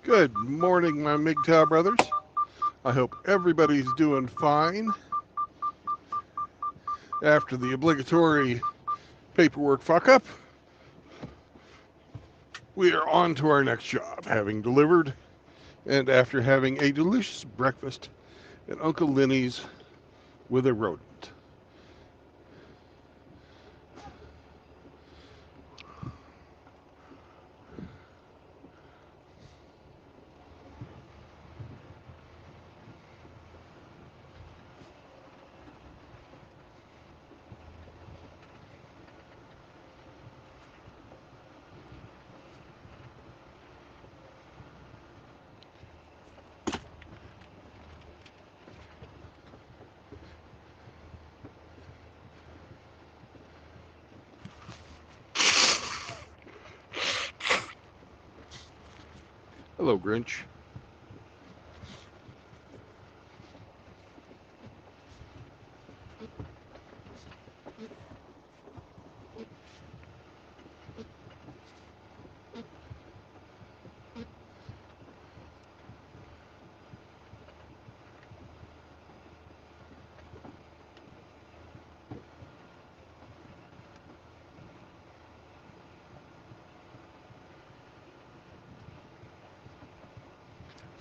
Good morning, my MGTOW brothers. I hope everybody's doing fine. After the obligatory paperwork fuck up, we are on to our next job, having delivered and after having a delicious breakfast at Uncle Lenny's with a rodent. Hello, Grinch.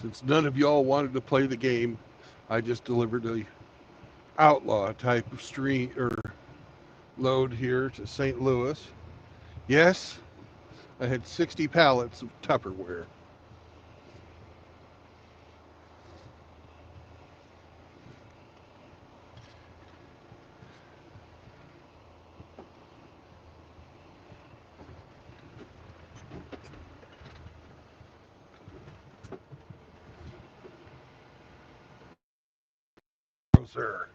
Since none of y'all wanted to play the game, I just delivered a outlaw type of stream or load here to St. Louis. Yes, I had 60 pallets of Tupperware. Oh, sir.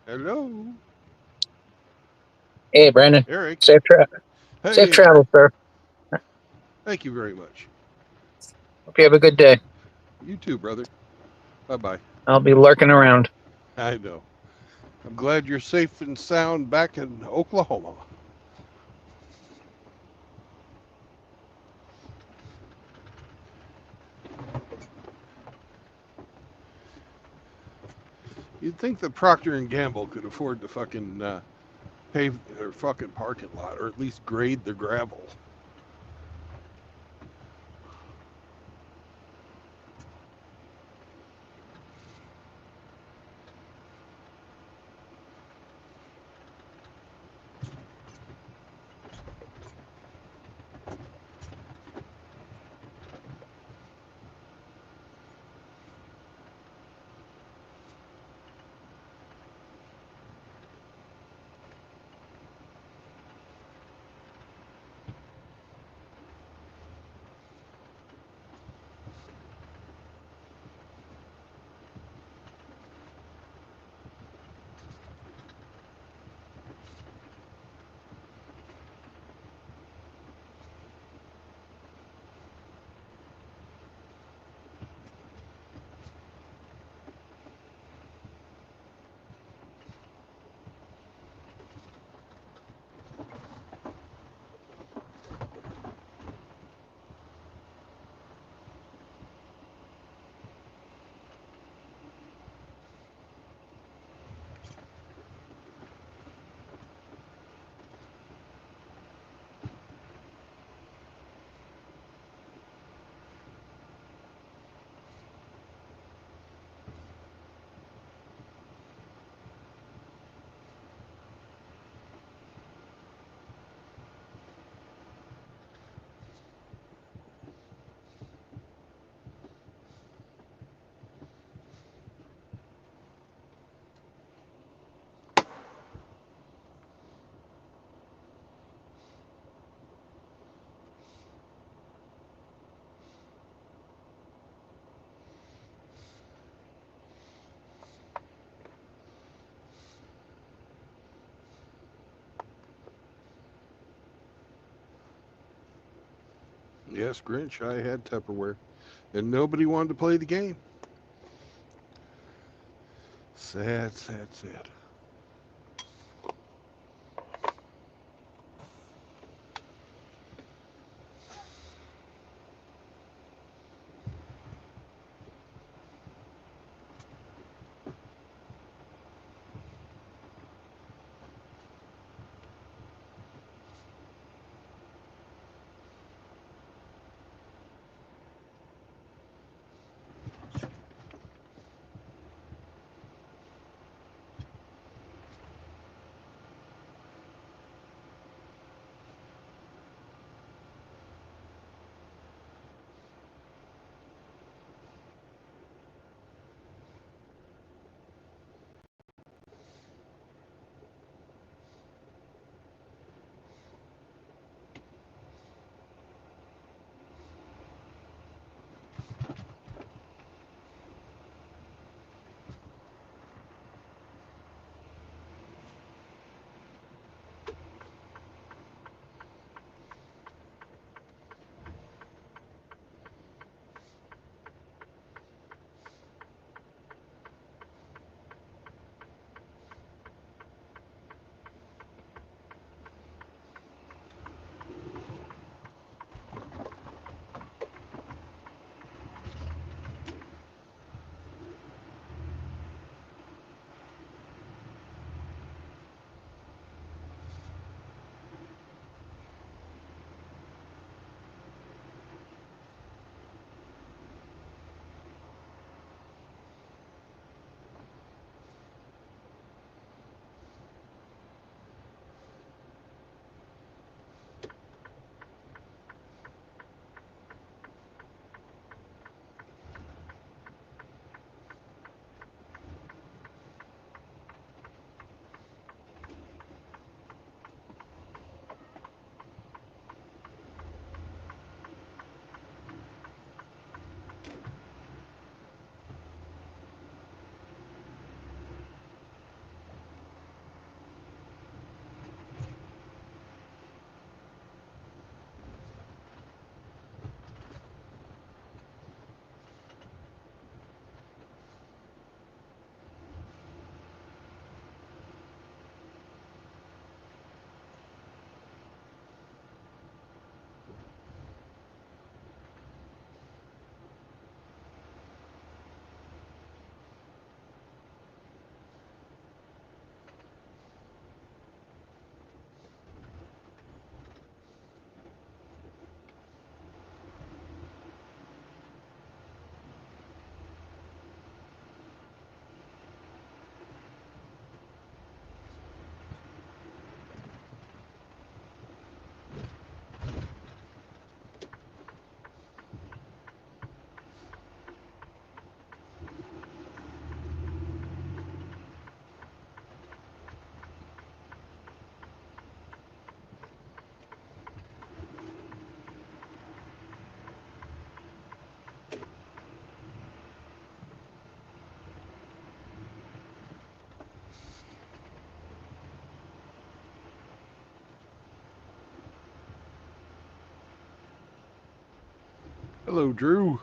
Hello, Hey, Brandon. Eric. Safe tra- Safe Hey, travel, sir. thank you very much. Hope you have a good day. You too, brother. Bye bye. I'll be lurking around. I know. I'm glad you're safe and sound back in Oklahoma. You'd think that Procter and Gamble could afford to fucking pave their fucking parking lot, or at least grade the gravel. Yes, Grinch, I had Tupperware, and nobody wanted to play the game. Sad, sad, sad. Hello, Drew.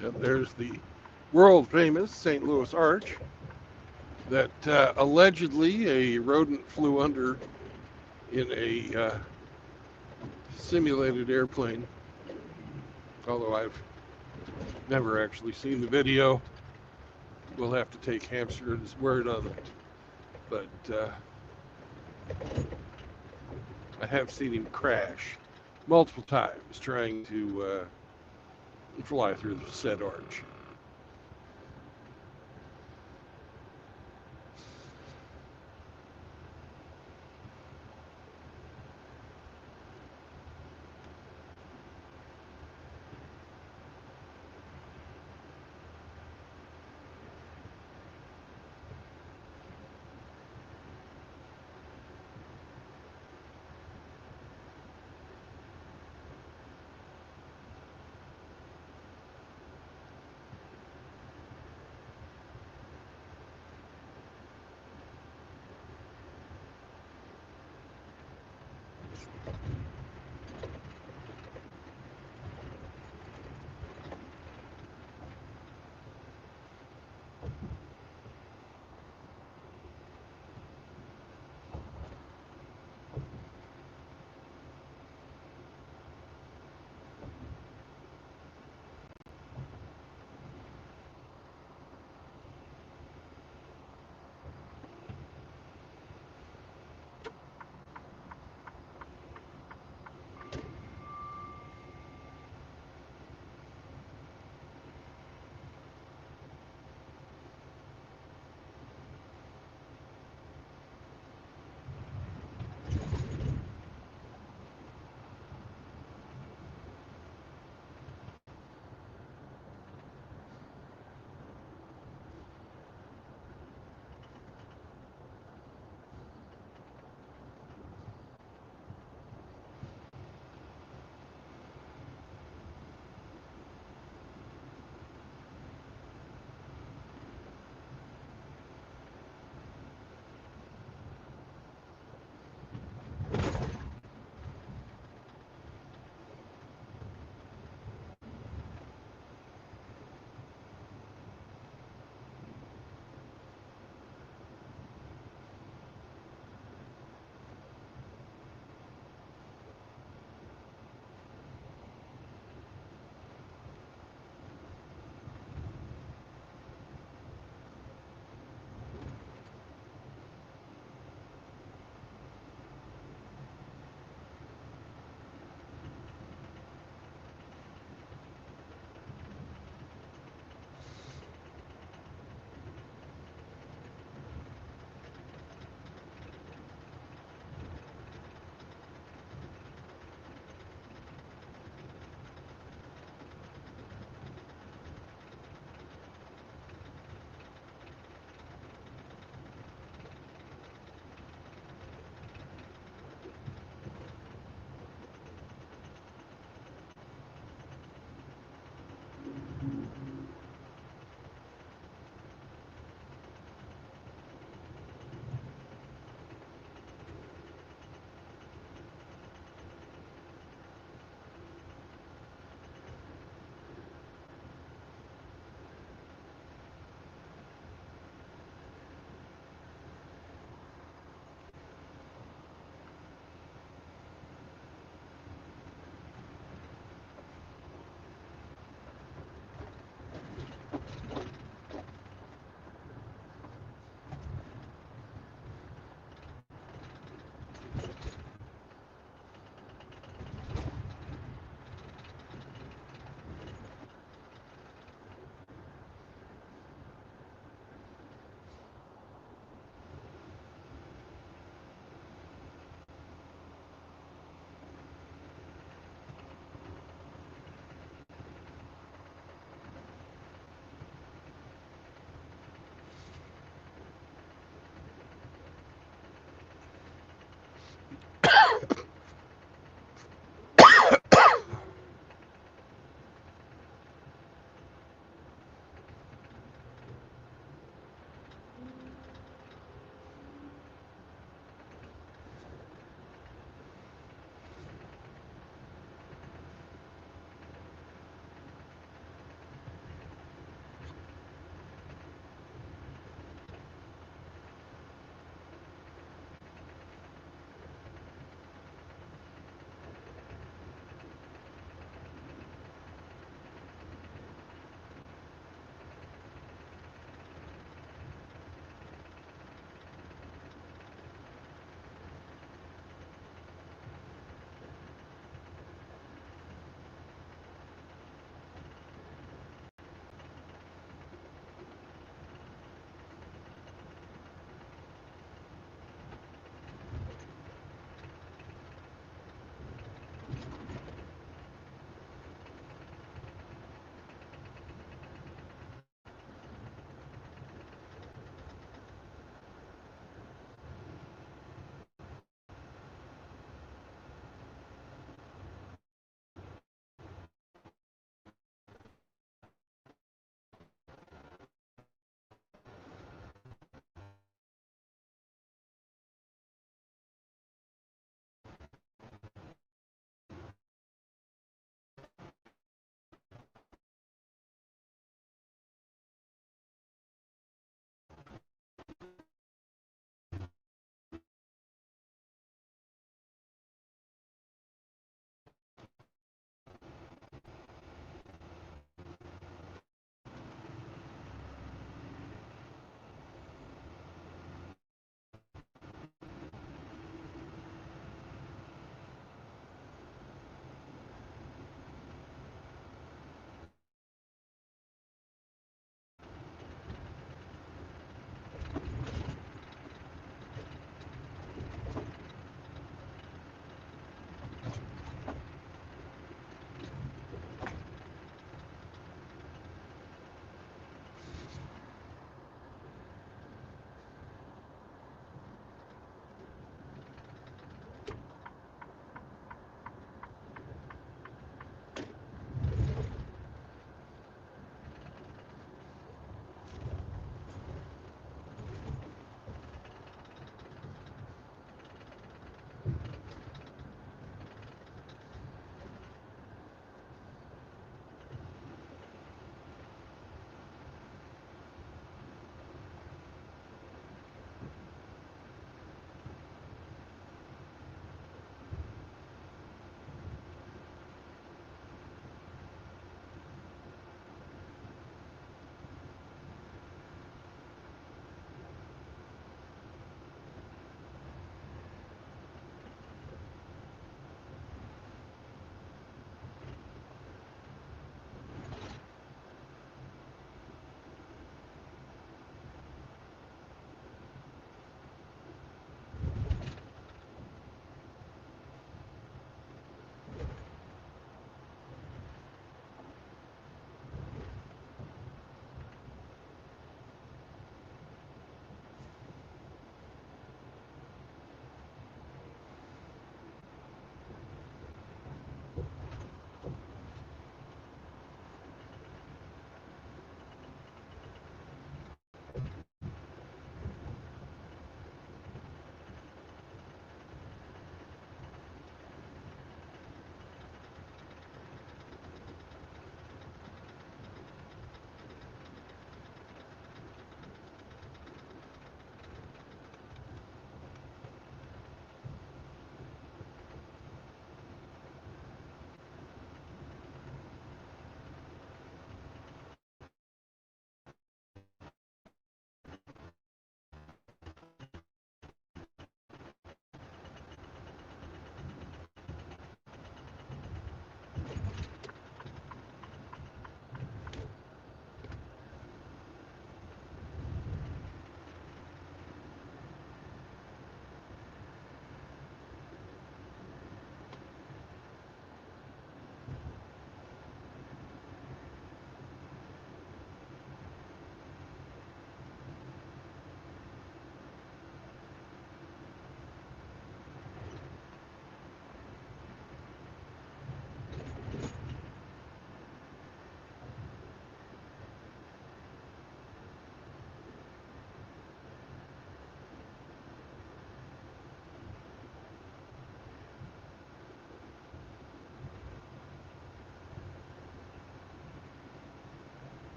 And there's the world famous St. Louis Arch that allegedly a rodent flew under in a simulated airplane, although I've never actually seen the video. We'll have to take Hamster's word on it. But I have seen him crash multiple times trying to fly through the said arch.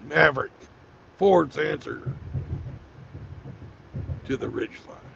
Maverick, Ford's answer to the Ridgeline.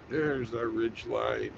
There's our ridge line.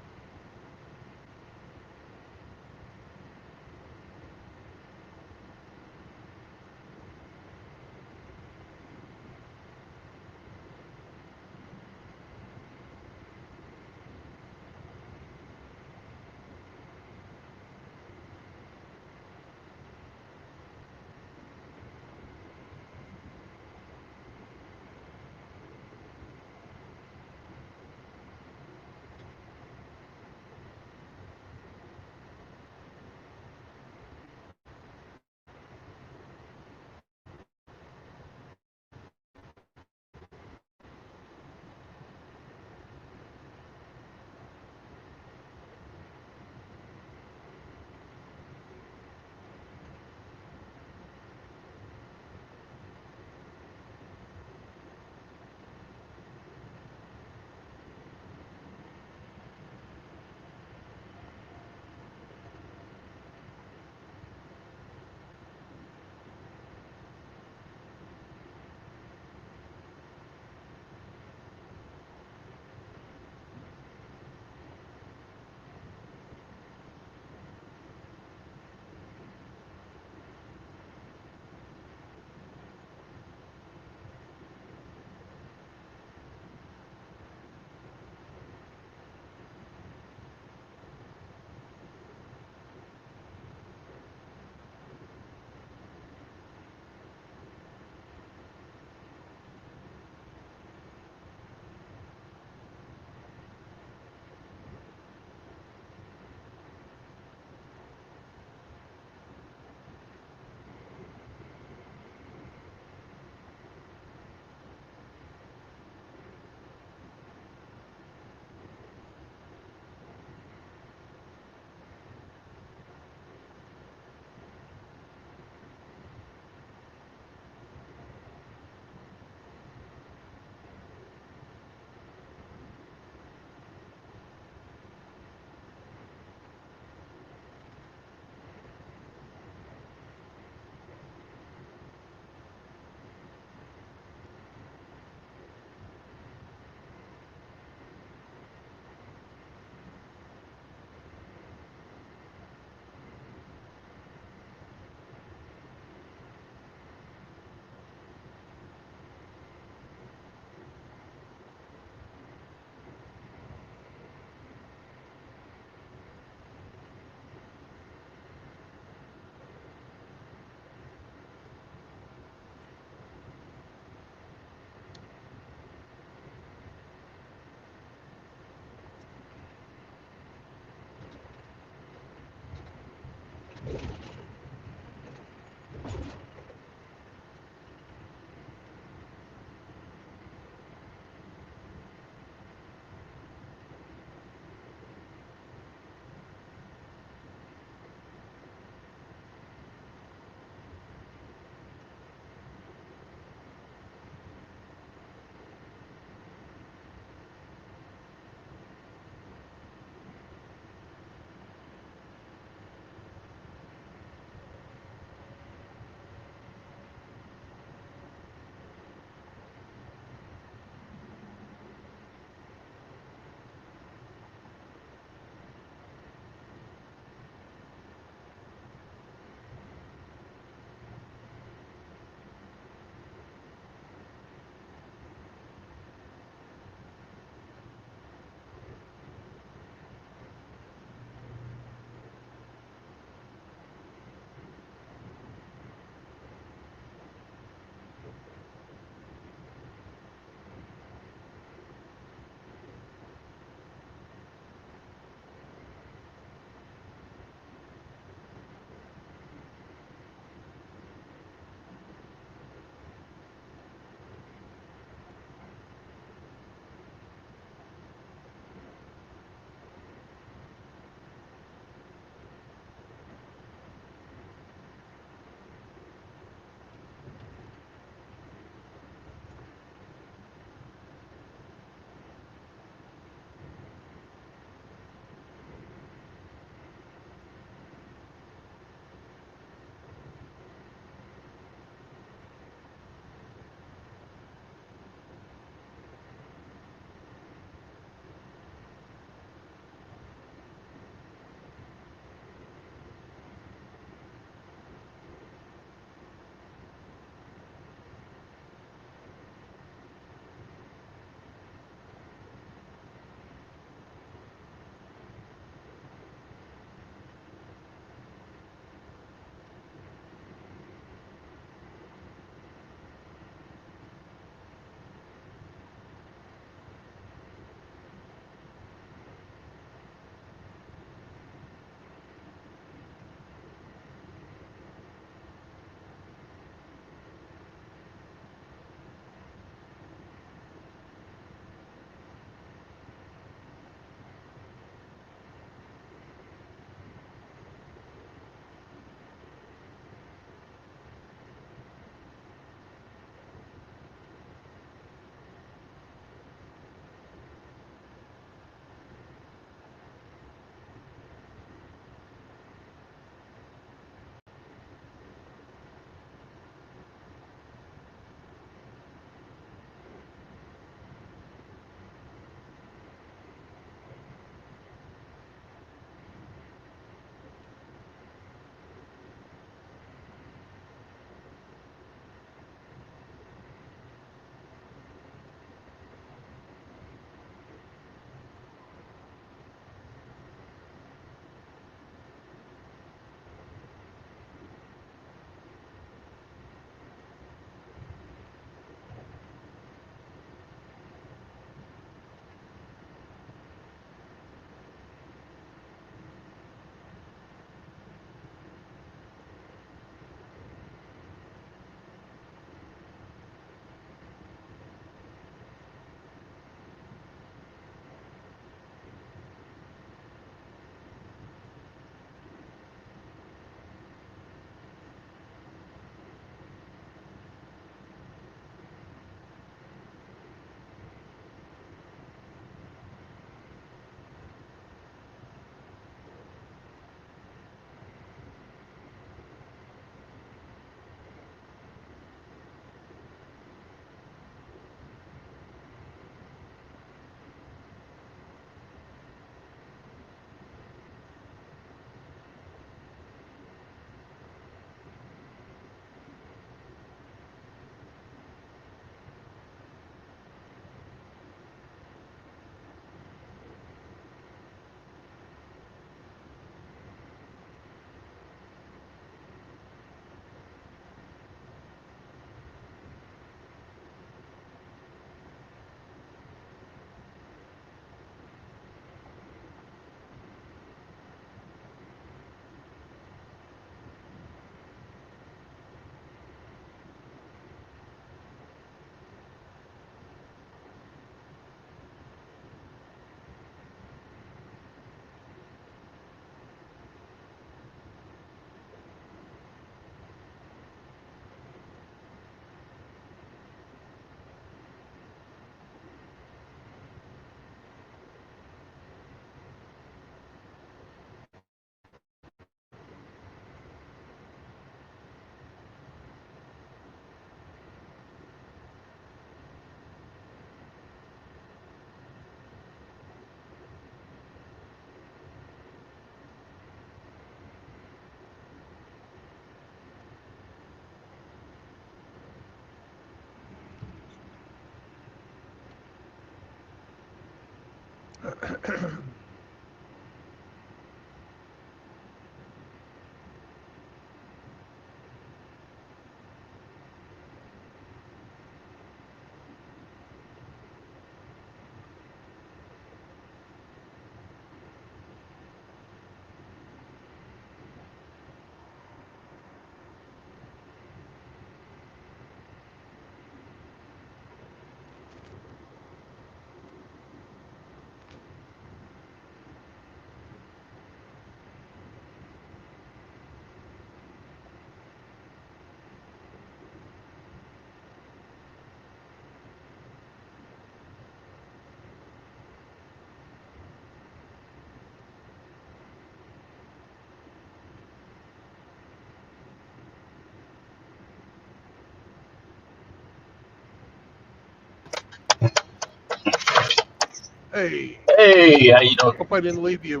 Hey, Hey, how you doing? hope I didn't leave you.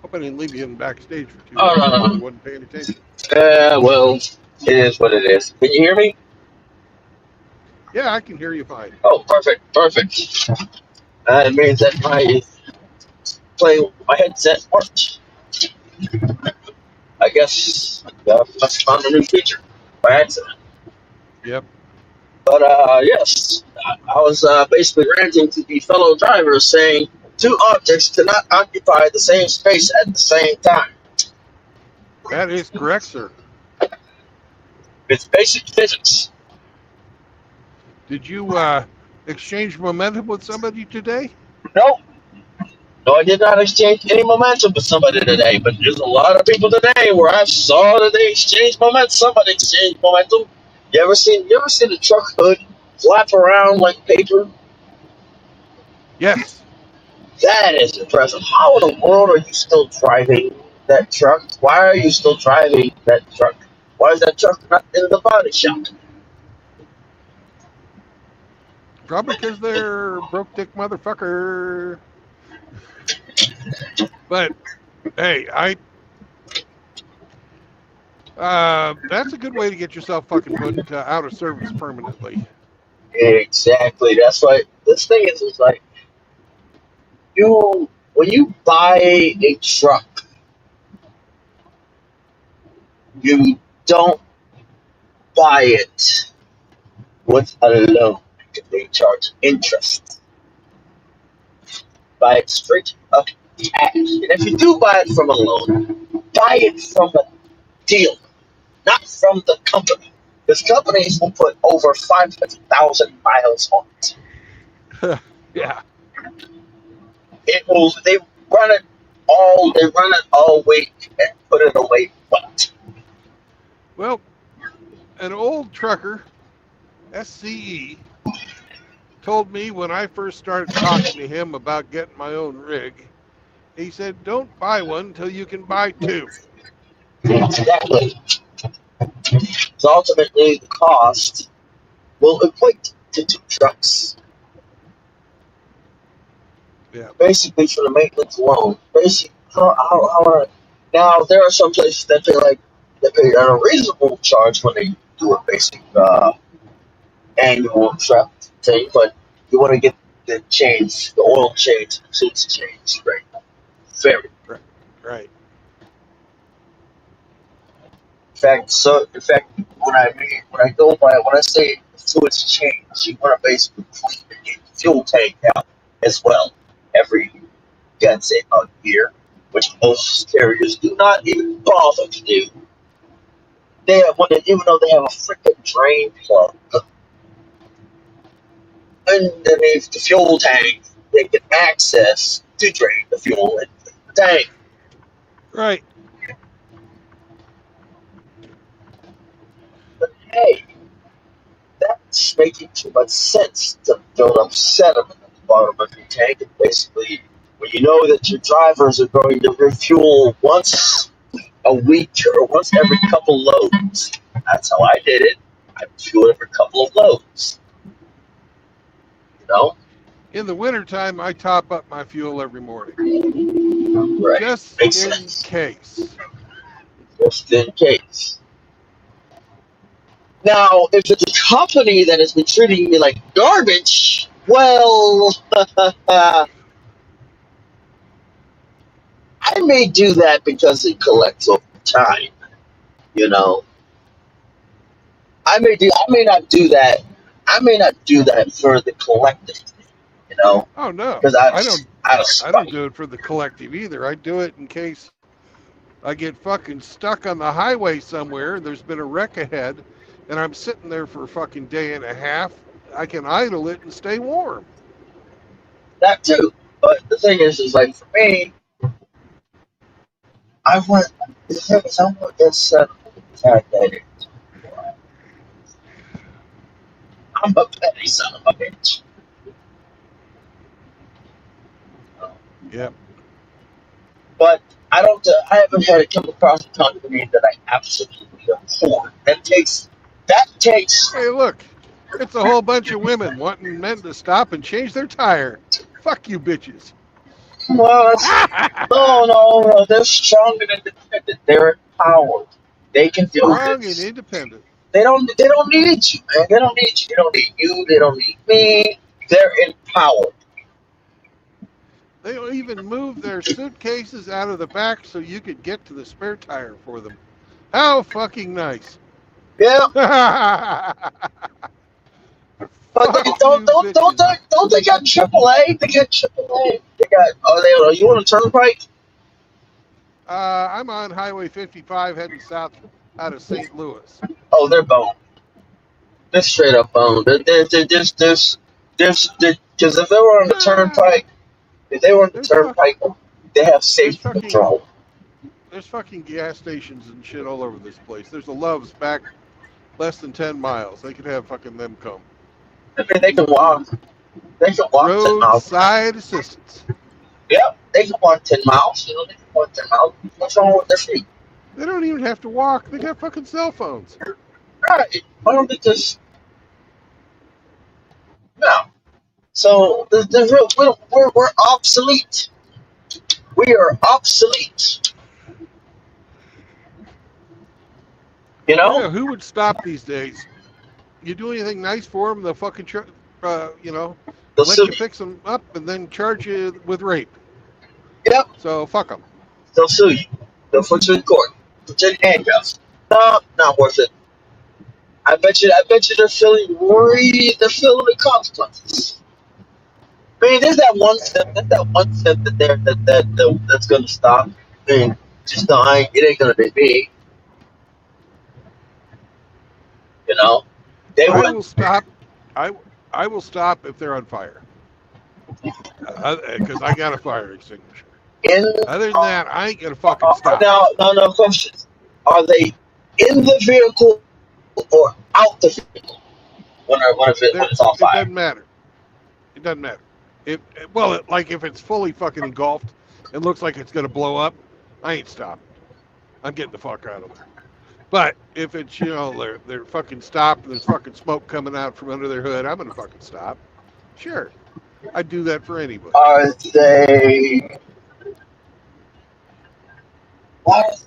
Hope I didn't leave you in backstage for too Oh, long. no, Probably no, wasn't paying attention. well, it is what it is. Can you hear me? Yeah, I can hear you fine. Oh, perfect, perfect. It means that my headset works. I guess must have found a new feature by accident. Yep. But yes, I was basically ranting to the fellow drivers saying two objects cannot occupy the same space at the same time. That is correct, sir. It's basic physics. Did you exchange momentum with somebody today? No, no, I did not exchange any momentum with somebody today, but there's a lot of people today where I saw that they exchanged momentum. Somebody exchanged momentum. You ever seen a truck hood flap around like paper? Yes. That is impressive. How in the world are you still driving that truck? Why are you still driving that truck? Why is that truck not in the body shop? Probably because they're broke dick motherfucker. But hey, that's a good way to get yourself fucking put out of service permanently. Exactly. That's why this thing is like when you buy a truck, you don't buy it with a loan. They charge interest. Buy it straight up cash. And if you do buy it from a loan, buy it from a deal, not from the company. Because companies will put over 500,000 miles on it. Yeah. They run it all week and put it away. But Well, an old trucker, SCE, told me when I first started talking to him about getting my own rig, he said, don't buy one until you can buy two. exactly. So ultimately, the cost will equate to two trucks. Yeah. Basically, for the maintenance alone. Basically, now there are some places that pay a reasonable charge when they do a basic annual truck thing, but you want to get the oil change, the seats changed, right? Very. Right. Right. In fact, when I say fluids change, you want to basically clean the fuel tank out as well every, I'd say, about a year, which most carriers do not even bother to do. Even though they have a freaking drain plug underneath the fuel tank, they can access to drain the fuel into the tank. Right. But hey, that's making too much sense to build up sediment at the bottom of your tank. And basically, when you know that your drivers are going to refuel once a week or once every couple loads, that's how I did it. I fuel every couple of loads. You know, In the wintertime, I top up my fuel every morning right? just Makes in sense. case. Just in case. Now, if it's a company that has been treating me like garbage, well, I may do that because it collects over time. You know, I may not do that. I may not do that for the collective. You know, Oh no, because I don't. out of I don't spite. do it for the collective either. I do it in case I get fucking stuck on the highway somewhere and there's been a wreck ahead, and I'm sitting there for a fucking day and a half. I can idle it and stay warm. That too. But the thing is like for me, I want. The thing is, I want this intimidated. I'm a petty son of a bitch. Yep. But I don't. I haven't had it come across a company that I absolutely abhor. That takes. That takes. Hey, look, it's a whole bunch of women wanting men to stop and change their tire. Fuck you, bitches. Well, no. They're strong and independent. They're empowered. They can do Strong and this. independent. They don't need you, man. They don't need you. They don't need you. They don't need me. They're empowered. They even moved their suitcases out of the back so you could get to the spare tire for them. How fucking nice. Yeah. But Fuck don't they got AAA? They got AAA. They got you on a turnpike? I'm on Highway 55 heading south out of St. Louis. Oh, they're boned. They're straight up boned. They're just because if they were on the turnpike, they have safety control. There's fucking gas stations and shit all over this place. There's a Love's back less than 10 miles. They could have fucking them come. I mean, they can walk. They can walk 10 miles. Roadside assistance. Yep, they can walk 10 miles. You know, they can walk 10 miles. What's wrong with their feet? They don't even have to walk. They got fucking cell phones. Right. Why don't they just... No. So, we're obsolete. We are obsolete. You know? Yeah, who would stop these days? You do anything nice for them, they'll fucking, They'll let sue you fix them up and then charge you with rape. Yep. So fuck them. They'll sue you. They'll put you in court. Put you in handcuffs. No, not worth it. I bet you they're feeling the consequences. I mean, there's that one step that's gonna stop. I mean, it ain't gonna be me. You know? I will stop. I will stop if they're on fire. Because I got a fire extinguisher. Other than that, I ain't gonna fucking stop. No questions. Are they in the vehicle or out the vehicle when it's on fire? It doesn't matter. It doesn't matter. Like if it's fully fucking engulfed, it looks like it's gonna blow up. I ain't stopping. I'm getting the fuck out of there. But if it's they're fucking stopped and there's fucking smoke coming out from under their hood, I'm gonna fucking stop. Sure, I'd do that for anybody. Are they? What?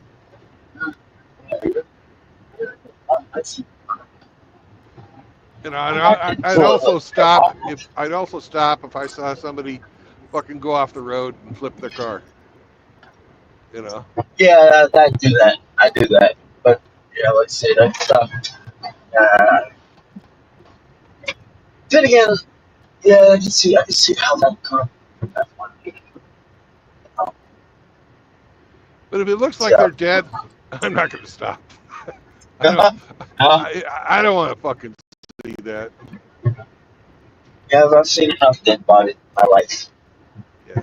I'd also stop if I saw somebody fucking go off the road and flip their car. Yeah, I do that. But yeah, let's see. That's then again, yeah, I can see how that could. But if it looks like they're dead, I'm not going to stop. I don't want to fucking see that. Yeah, I've seen enough dead bodies in my life. Yeah.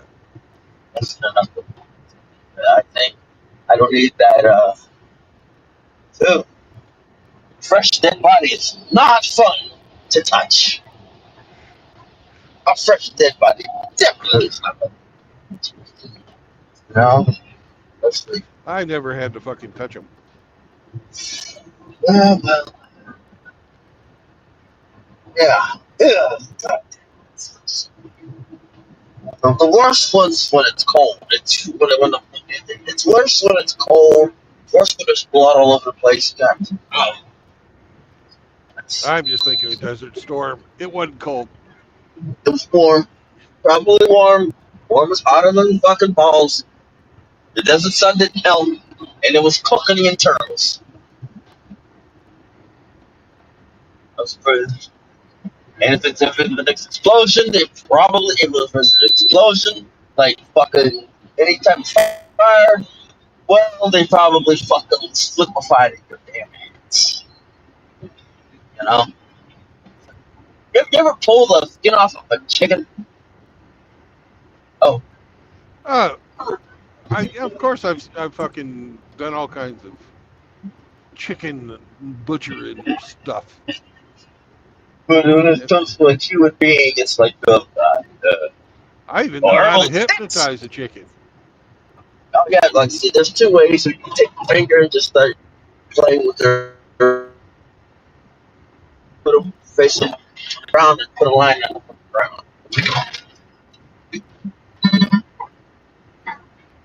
I've seen enough. I think I don't need that. Too. Fresh dead body is not fun to touch. A fresh dead body definitely is not fun. No. I never had to fucking touch them. Well, yeah. The worst one's when it's cold. It's worse when it's cold. Worse when there's blood all over the place. I'm just thinking of Desert Storm. It wasn't cold. It was warm. Probably warm. Warm is hotter than fucking balls. The desert sun didn't melt, and it was cooking the internals. And if it's the next explosion, it was an explosion like fucking any type of fire. Well, they probably fucking liquefied it in your damn hands. You know? You ever pull the skin off of a chicken? Oh, Oh, of course I've fucking done all kinds of chicken butchering stuff. but when it comes to a human being, it's like, oh god. I even know how to Horrible. hypnotize a chicken. Oh yeah, like see, there's two ways. You can take your finger and just start playing with their put them facing around and put a line on the ground.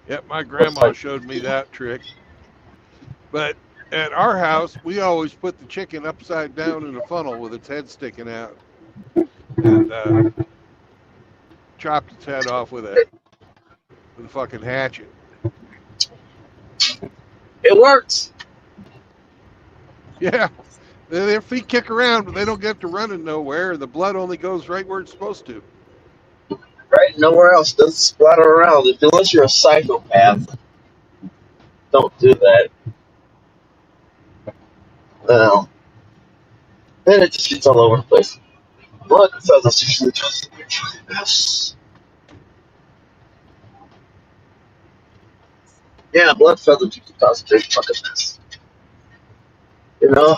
Yep, my grandma showed me that trick. But at our house, we always put the chicken upside down in a funnel with its head sticking out, and chopped its head off with a fucking hatchet. It works. Yeah, their feet kick around, but they don't get to running nowhere. The blood only goes right where it's supposed to. Right? Nowhere else. Doesn't splatter around. Unless you're a psychopath, don't do that. No. Then it just gets all over the place. Blood and feathers usually just yes. Yeah, blood feathers usually cause a big fucking mess. You know?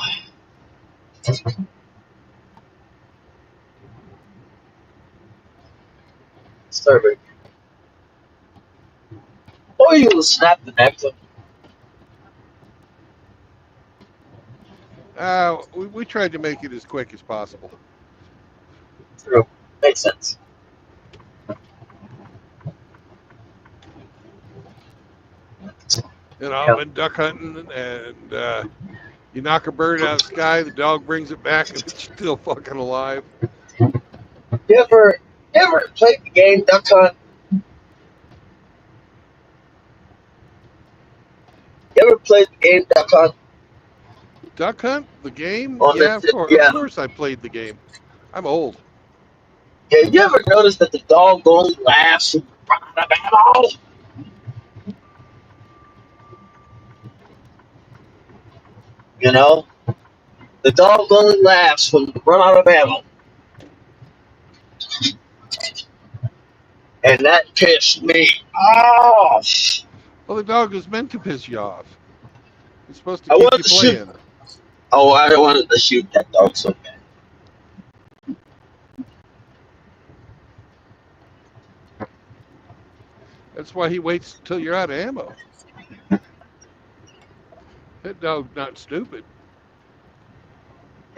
Disturbing. Or you can snap the neck to We tried to make it as quick as possible. True. Makes sense. You know, I've been duck hunting, and you knock a bird out of the sky, the dog brings it back, and it's still fucking alive. You ever played the game Duck Hunt? You ever played the game Duck Hunt? Duck Hunt, the game? On Yeah, the, of yeah. course I played the game. I'm old. Yeah, you ever notice that the dog only laughs when you run out of ammo? You know? The dog only laughs when you run out of ammo. And that pissed me off. Well, the dog is meant to piss you off. It's supposed to I keep wanted you to shoot. playing. Oh, I wanted to shoot that dog so bad. That's why he waits till you're out of ammo. That dog's not stupid.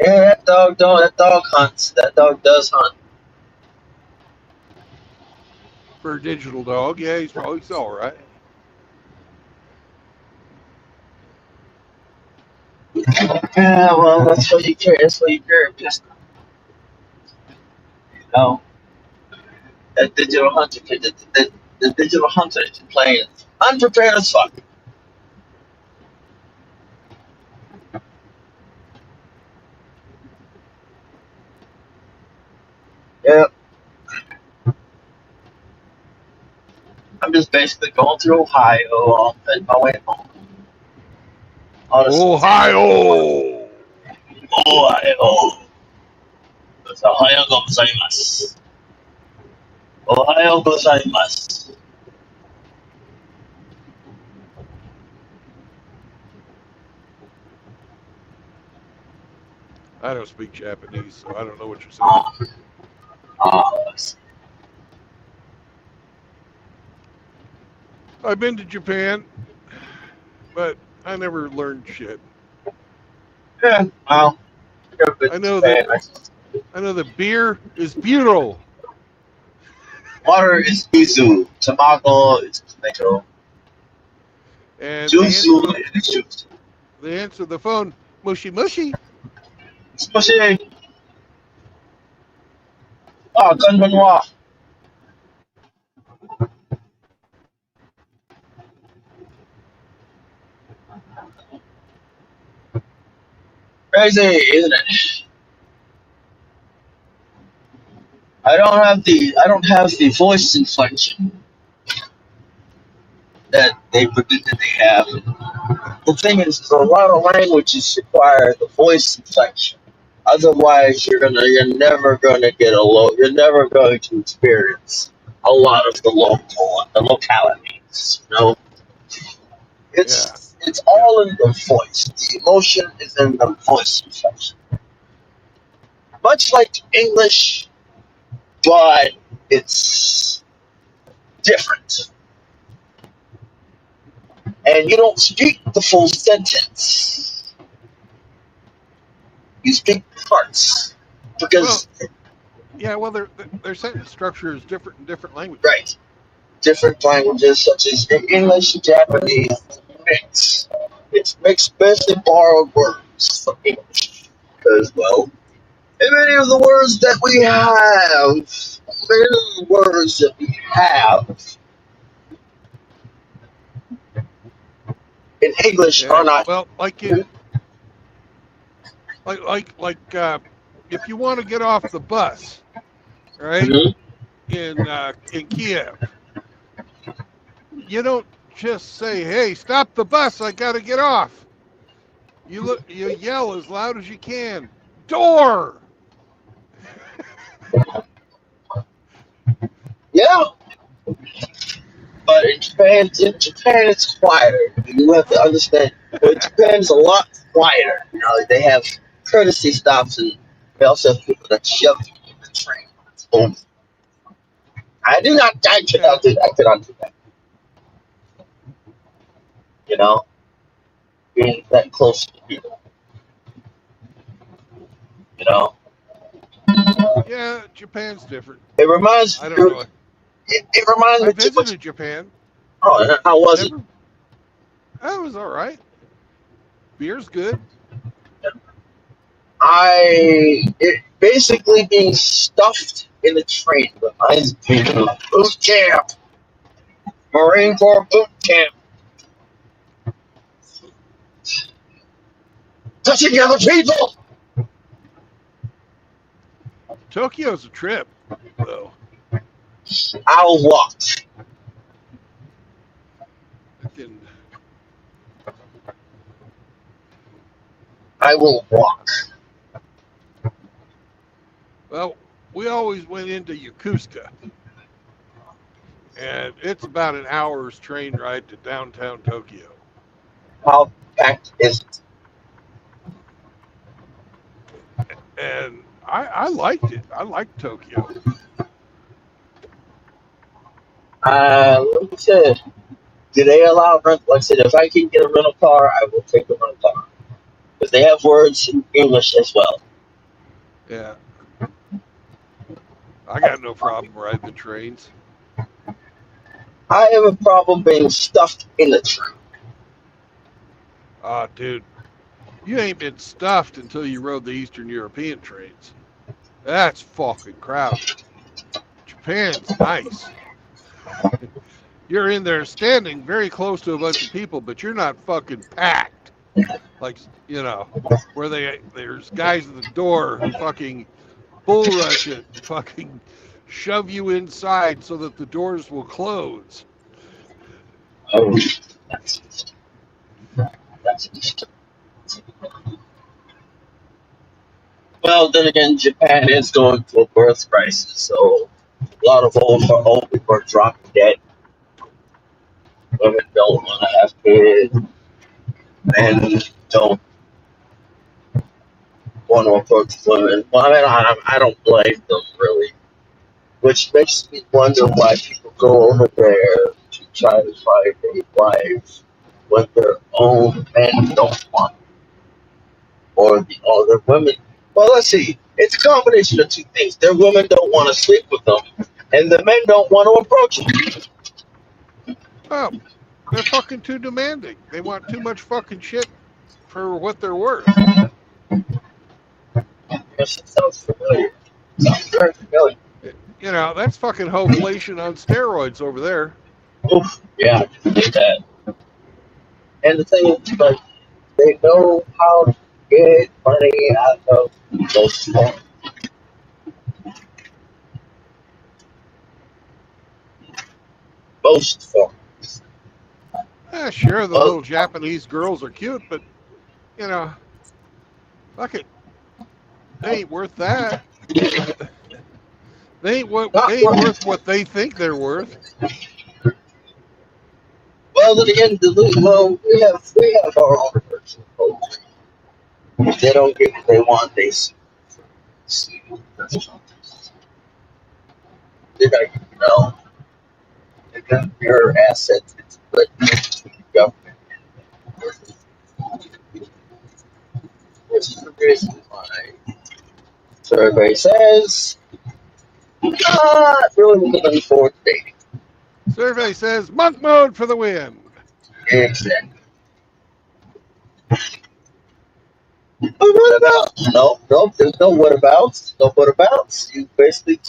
Yeah, that dog hunts. That dog does hunt. For a digital dog, yeah, he's all right. Yeah, well, that's what you carry. That's what you carry a pistol. You know, that digital hunter kid, the digital hunter is playing unprepared as fuck. Yep. I'm just basically going through Ohio on my way home. Honestly, Ohio! Ohio. Ohio gozaimasu. Ohio gozaimasu. I don't speak Japanese, so I don't know what you're saying. I've been to Japan, but I never learned shit. Yeah, well, I know that beer is butyl. Water is mizu. Tamago is tomato. And Juzu is juice. they answer the phone, mushy mushy. Smushy. Oh, konbanwa. Crazy, isn't it? I don't have the voice inflection that they predicted they have. The thing is, a lot of languages require the voice inflection. Otherwise, you're never gonna get you're never going to experience a lot of the localities. You know, Yeah. it's all in the voice. The emotion is in the voice inflection. Much like English, but it's different. And you don't speak the full sentence. You speak parts. Because, well, their sentence structure is different in different languages. right, different languages such as English and Japanese mix. It's mixed, basically borrowed words from English. Because, well, many of the words that we have in English are not. Well, like if you want to get off the bus, right, in Kiev, you don't just say, "Hey, stop the bus! I got to get off." You yell as loud as you can, "Door!" Yeah. But in Japan, it's quieter. You have to understand. But Japan is a lot quieter. You know, they have courtesy stops, and they also have people that shove you in the train. So I cannot do that. You know, being that close to people. You know. Yeah, Japan's different. It reminds. I don't know. It reminds me I too much. visited Japan. Oh, how was it? That was all right. Beer's good. It basically being stuffed in a train reminds me of boot camp, Marine Corps boot camp. Touching other people. Tokyo's a trip, though. I'll walk. I will walk. Well, we always went into Yokosuka, and it's about an hour's train ride to downtown Tokyo. How packed is it? And I liked it. I liked Tokyo. Like I said, do they allow rent? Like I said, if I can get a rental car, I will take a rental car. Because they have words in English as well. Yeah. I got no problem riding the trains. I have a problem being stuffed in the train. Dude, you ain't been stuffed until you rode the Eastern European trains. That's fucking crowded. Japan's nice. You're in there standing very close to a bunch of people, but you're not fucking packed. Like, you know, where there's guys at the door who fucking bull rush it, fucking shove you inside so that the doors will close. Oh, well, then again, Japan is going through a birth crisis, so a lot of old people are dropping dead. Women don't want to have kids. Men don't want to approach women. Well, I mean, I don't blame them, really. Which makes me wonder why people go over there to try to find a wife when their own men don't want it. Or the other women. Well, let's see. It's a combination of two things. Their women don't want to sleep with them, and the men don't want to approach them. Oh, they're fucking too demanding. They want too much fucking shit for what they're worth. Yes, it sounds familiar. Sounds very familiar. You know, that's fucking hoflation on steroids over there. Oof, yeah, I can get that. And the thing is, like, they know how get money out of those farms. Most farms. Yeah, sure, the Well, little Japanese girls are cute, but you know, fuck it, they ain't worth that. not They ain't worth. worth what they think they're worth. Well, then again, we have our own version of poetry. If they don't get what they want, they sue. They're not, they're gonna your assets into the government, which is the reason why. So everybody says, not really looking forward to dating. Survey says monk mode for the win. Exactly. But what about? No, no, there's no what abouts. No what abouts. You basically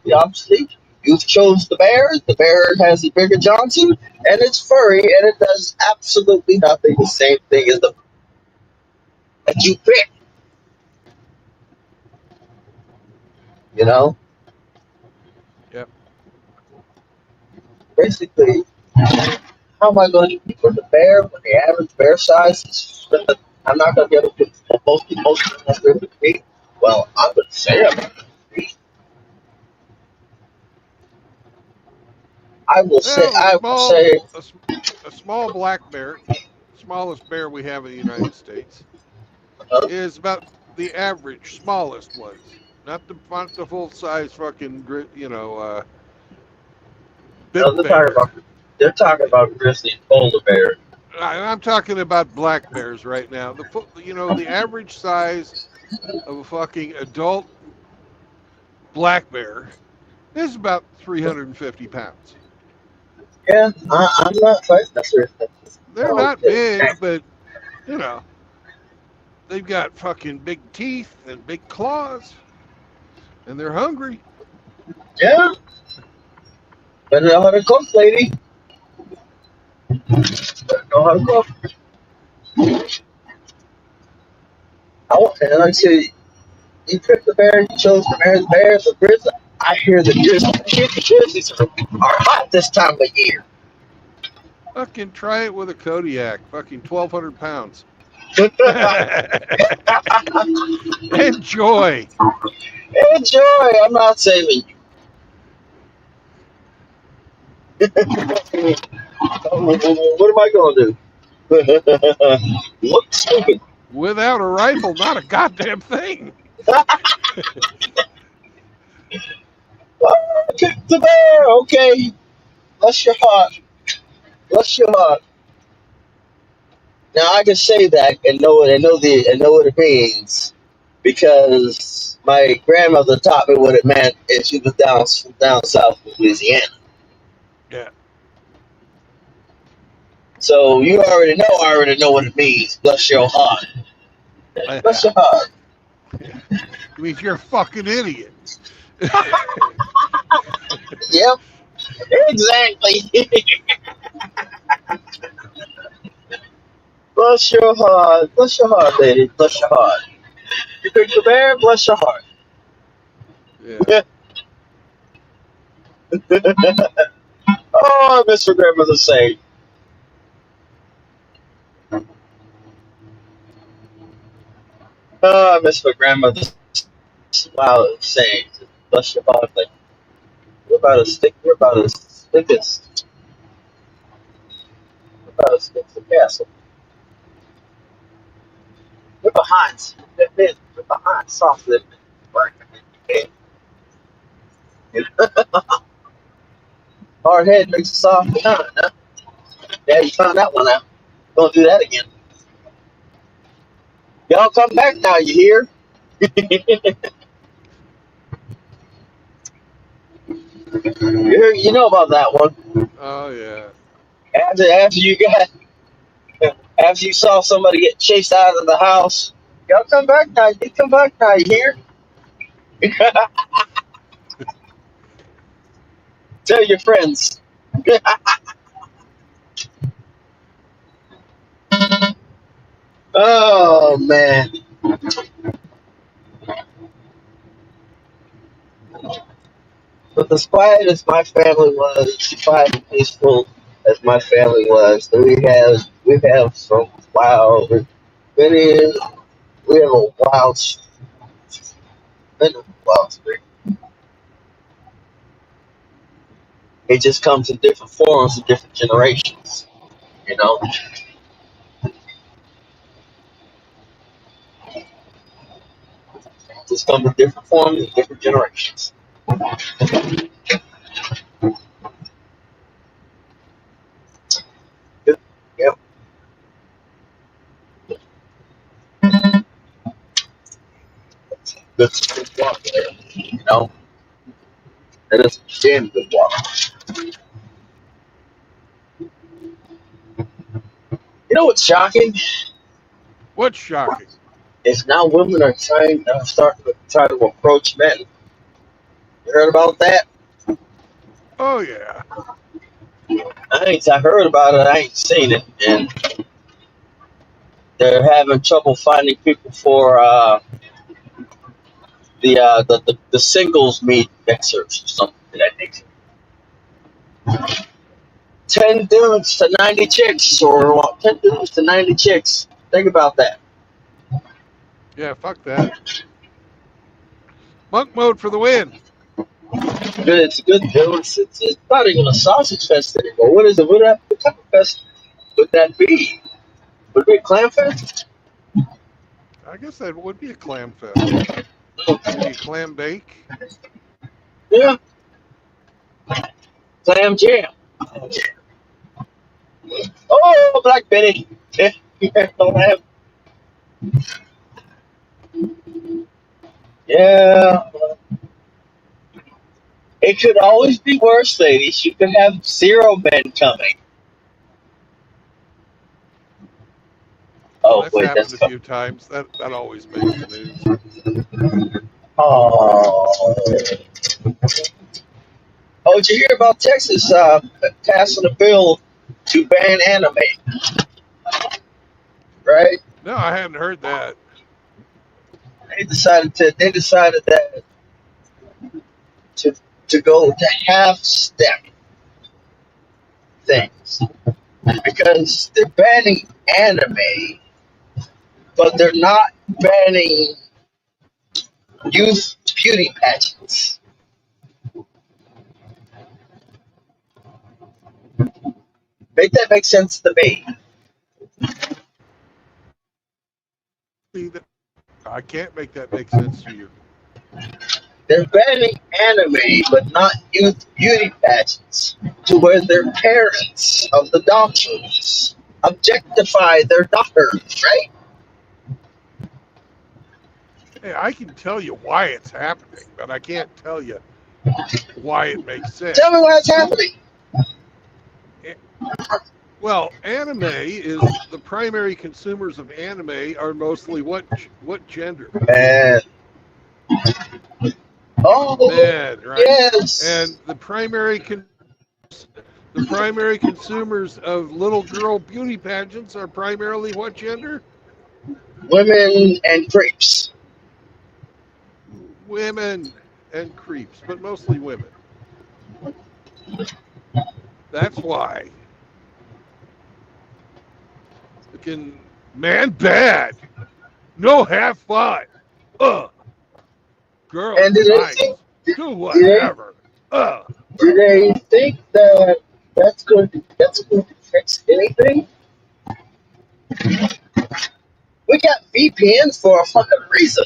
the opposite. You've chose the bear. The bear has a bigger Johnson, and it's furry, and it does absolutely nothing. The same thing as the that you pick. You know, Yep. basically, how am I going to compete with the bear when the average bear size is? I'm not going to be able to compete. Most of them are going to compete. Well, I'm going to say I'm going to compete. Well, I will say, a small black bear, smallest bear we have in the United States, uh, is about the average smallest ones, not the full size fucking no, big bears. they're talking about grizzly and polar bear. I'm talking about black bears right now. The average size of a fucking adult black bear is about 350 pounds. Yeah, I'm not fighting that sort of thing. They're Oh, not big, but you know, they've got fucking big teeth and big claws, and they're hungry. yeah, better know how to cook, lady. Better know how to cook. And like I said, you picked the bear, you chose the bears, the grizzly. I hear the grizzlies are hot this time of year. Fucking try it with a Kodiak, fucking 1,200 pounds. Enjoy. Enjoy. I'm not saving you. What am I going to do? Look stupid. Without a rifle, not a goddamn thing. Pick the bear. Okay. Bless your heart. Bless your heart. Now I can say that and know what it means because my grandmother taught me what it meant, and she was down south of Louisiana. Yeah. So you already know. I already know what it means. Bless your heart. Bless your heart. It means you're a fucking idiot. Yep. Exactly. Bless your heart. Bless your heart, lady. Bless your heart. You pick the bear. Bless your heart. Yeah. Oh, I miss my grandmother saying. Oh, I miss my grandmother's smile saying, "Bless your heart." Like we're about to stick. We're about to stick the castle. We're behind. We're behind soft living. Right. Hard head makes a soft behind. Huh? Yeah, you found that one out. Gonna do that again. Y'all come back now. You hear? You know about that one. Oh yeah. After you got after you saw somebody get chased out of the house, y'all come back now. You come back now. You hear? Tell your friends. Oh man. But despite as my family was, despite as peaceful as my family was, we have some wild, many, we have a many wild streak. It just comes in different forms in different generations. You know, just comes in different forms in different generations. Yep, good water there. You know, and it's damn good water. You know what's shocking What's shocking? is now women are starting to try to approach men. You heard about that? Oh yeah. I heard about it. I ain't seen it, and they're having trouble finding people for the singles meet mixers or something of that nature. 10 dudes to 90 chicks, or what, 10 dudes to 90 chicks. Think about that. Yeah, fuck that. Monk mode for the win. It's a good deal. It's not even a sausage fest anymore. What is it? What type of fest would that be? Would it be a clam fest? I guess that would be a clam fest. Maybe a clam bake. Yeah, clam jam. Oh, Black Betty. Don't have. Yeah, it could always be worse, ladies. You could have zero men coming. Well, Oh, that's wait, happened that's a coming. few times. That always makes the news. Oh. Oh, did you hear about Texas passing a bill to ban anime? Right? No, I hadn't heard that. They decided that to to go to half step things because they're banning anime, but they're not banning youth beauty pageants. Make that make sense to me? See, I can't make that make sense to you. They're banning anime, but not youth beauty pageants, to where their parents of the daughters objectify their daughters, right? Hey, I can tell you why it's happening, but I can't tell you why it makes Tell me sense. why it's happening. Well, anime is the primary consumers of anime are mostly what gender? Man. Oh, Men, right? yes. And the primary consumers of little girl beauty pageants are primarily what gender? Women and creeps. Women and creeps, but mostly women. That's why. Fucking man bad. No have fun. Ugh. Girls And do they think, nice. Do do they, whatever. Ugh. do they think that that's going to fix anything? We got VPNs for a fucking reason.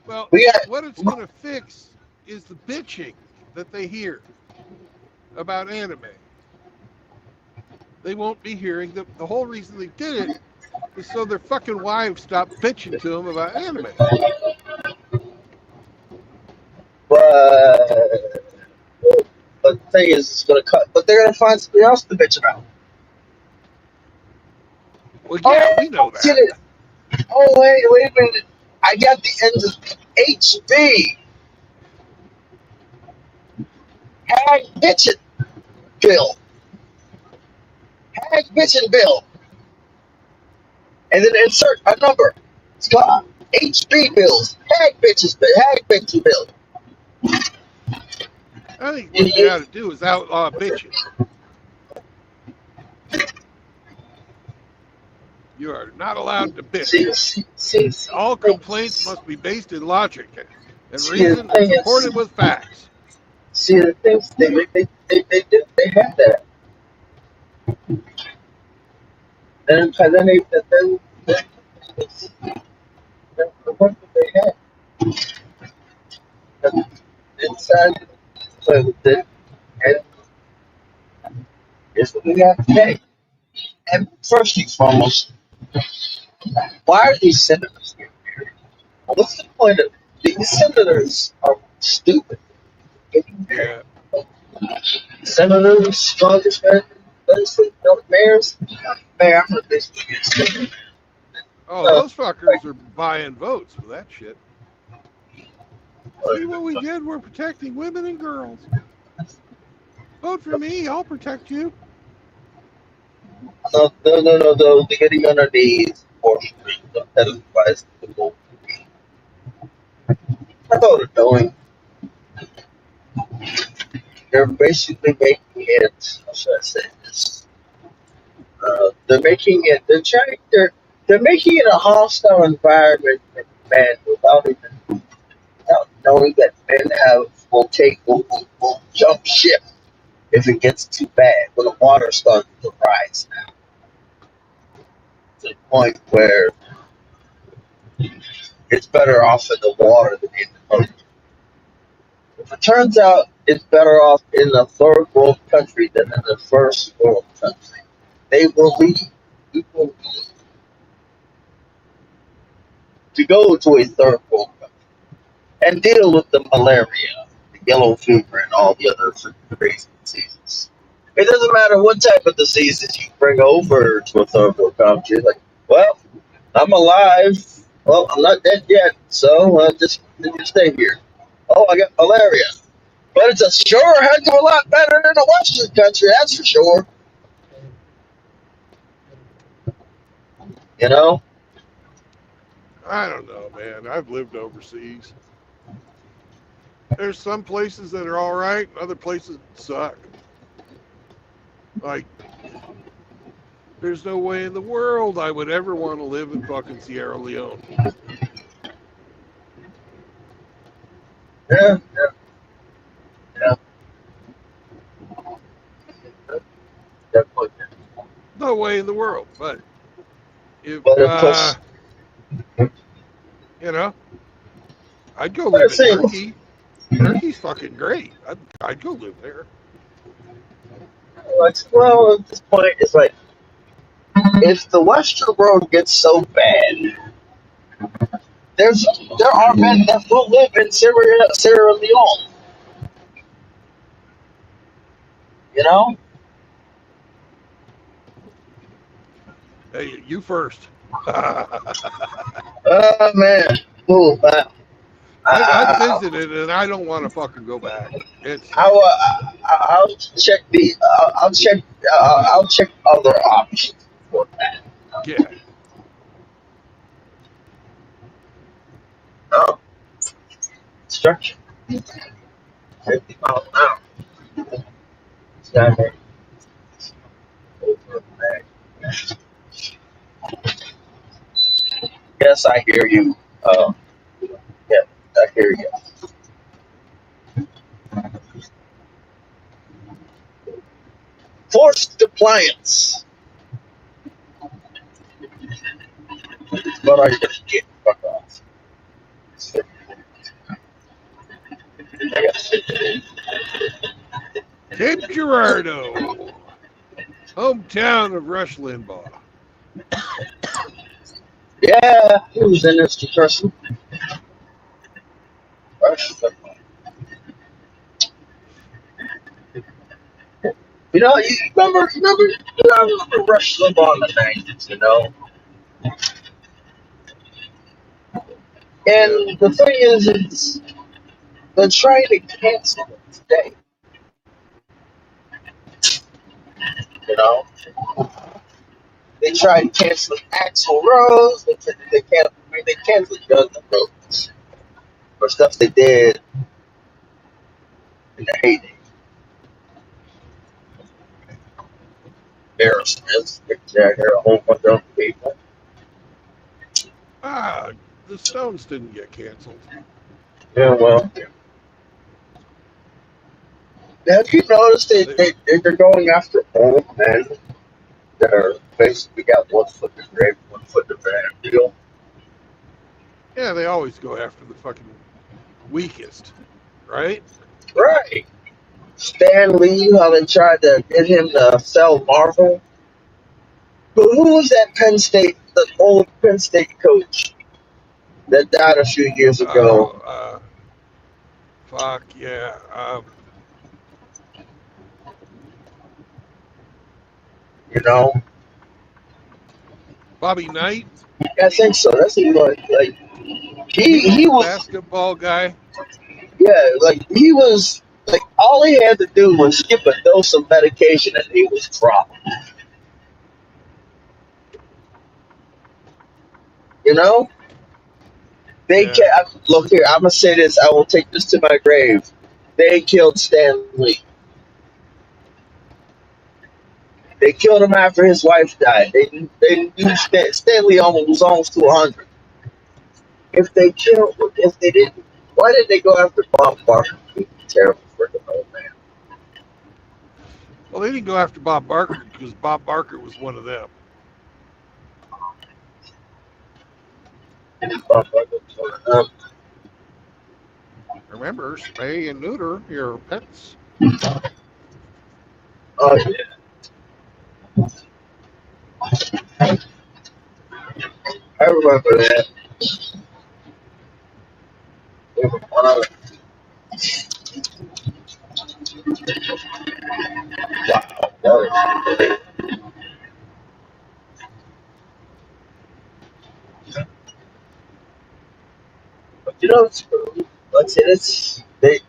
Well, We got what it's gonna fix is the bitching that they hear about anime. They won't be hearing the whole reason they did it is so their fucking wives stop bitching to them about anime. but the thing is, it's gonna cut. But they're gonna find something else to bitch about. Well, yeah, Oh, we know get that. it. Oh, wait a minute. I got the end of HB. Hag bitchin' Bill. Hag bitchin' Bill. and then insert a number. It's called HB bills, hag bitches bill. I think what they ought to do is outlaw bitching. You are not allowed to bitch. See, All complaints must be based in logic and See, the reason and thing is- supported with facts. see the things they have that, and then what did they have inside play with it, and it's what we got today. And first and foremost, why are these senators here? What's the point of these senators? Are stupid. Yeah. Senators, strongest men, mayors. Mayor, I'm not basically against Oh, those fuckers are buying votes for that shit. See what we did? We're protecting women and girls. Vote for me. I'll protect you. No. They're getting on their knees, forcefully, the pedophiles, people. I know what they're doing. They're basically making it. How should I say this? They're making it. They're making it a hostile environment for men without knowing that men will jump ship if it gets too bad. When the water starts to rise now, to the point where it's better off in the water than in the boat. If it turns out it's better off in a third world country than in a first world country, they will leave. People leave to go to a third world country and deal with the malaria, the yellow fever, and all the other crazy diseases. It doesn't matter what type of diseases you bring over to a third world country. Like, well, I'm alive. Well, I'm not dead yet, so just stay here. Oh, I got malaria. But it's a sure heck of a lot better than a Western country, that's for sure. You know? I don't know, man. I've lived overseas. There's some places that are all right, and other places suck. Like, there's no way in the world I would ever want to live in fucking Sierra Leone. Yeah. Definitely. No way in the world. But if, But of course, you know, I'd go live in Turkey. Turkey's fucking great. I'd go live there. well, at this point, it's like, if the Western world gets so bad, there are men that will live in Sierra Leone. You know? Hey, you first. Oh, man. Ooh, wow. I've visited and I don't want to fucking go back. I'll check I'll check other options for that. Yeah. No. Structure. 50 miles an hour. Skyline. Over back. Yes, I hear you. Yeah, I hear you. Forced compliance. But are you gonna get fuck off? Cape Girardeau, hometown of Rush Limbaugh. Yeah, who's in this person? Rush Limbaugh. You know, you remember Rush Limbaugh in the 90s, you know? And the thing is, they're trying to cancel it today, you know? They tried canceling Axl Rose. They canceled Guns N' Roses for stuff they did in the heyday. Aerosmith, Mick Jagger, a whole bunch of other people. The Stones didn't get canceled. Yeah, well. Have you noticed they're going after old men that are basically got 1 foot in the grave, 1 foot in the van deal? Yeah, they always go after the fucking weakest, right? Right. Stan Lee, how they tried to get him to sell Marvel. But who was that the old Penn State coach that died a few years ago? Fuck yeah. You know? Bobby Knight. I think so. That's what he was like. He was basketball guy. Yeah, like he was like all he had to do was skip a dose of medication and he was dropped. You know? Look here, I'm gonna say this, I will take this to my grave. They killed Stan Lee. They killed him after his wife died. They knew Stan Lee was almost to 100. If they didn't, why did they go after Bob Barker? Terrible freaking old man. Well, they didn't go after Bob Barker because Bob Barker was one of them. Remember, spay and neuter your pets. Oh yeah, I remember that. Wow. But you know, let's say this. They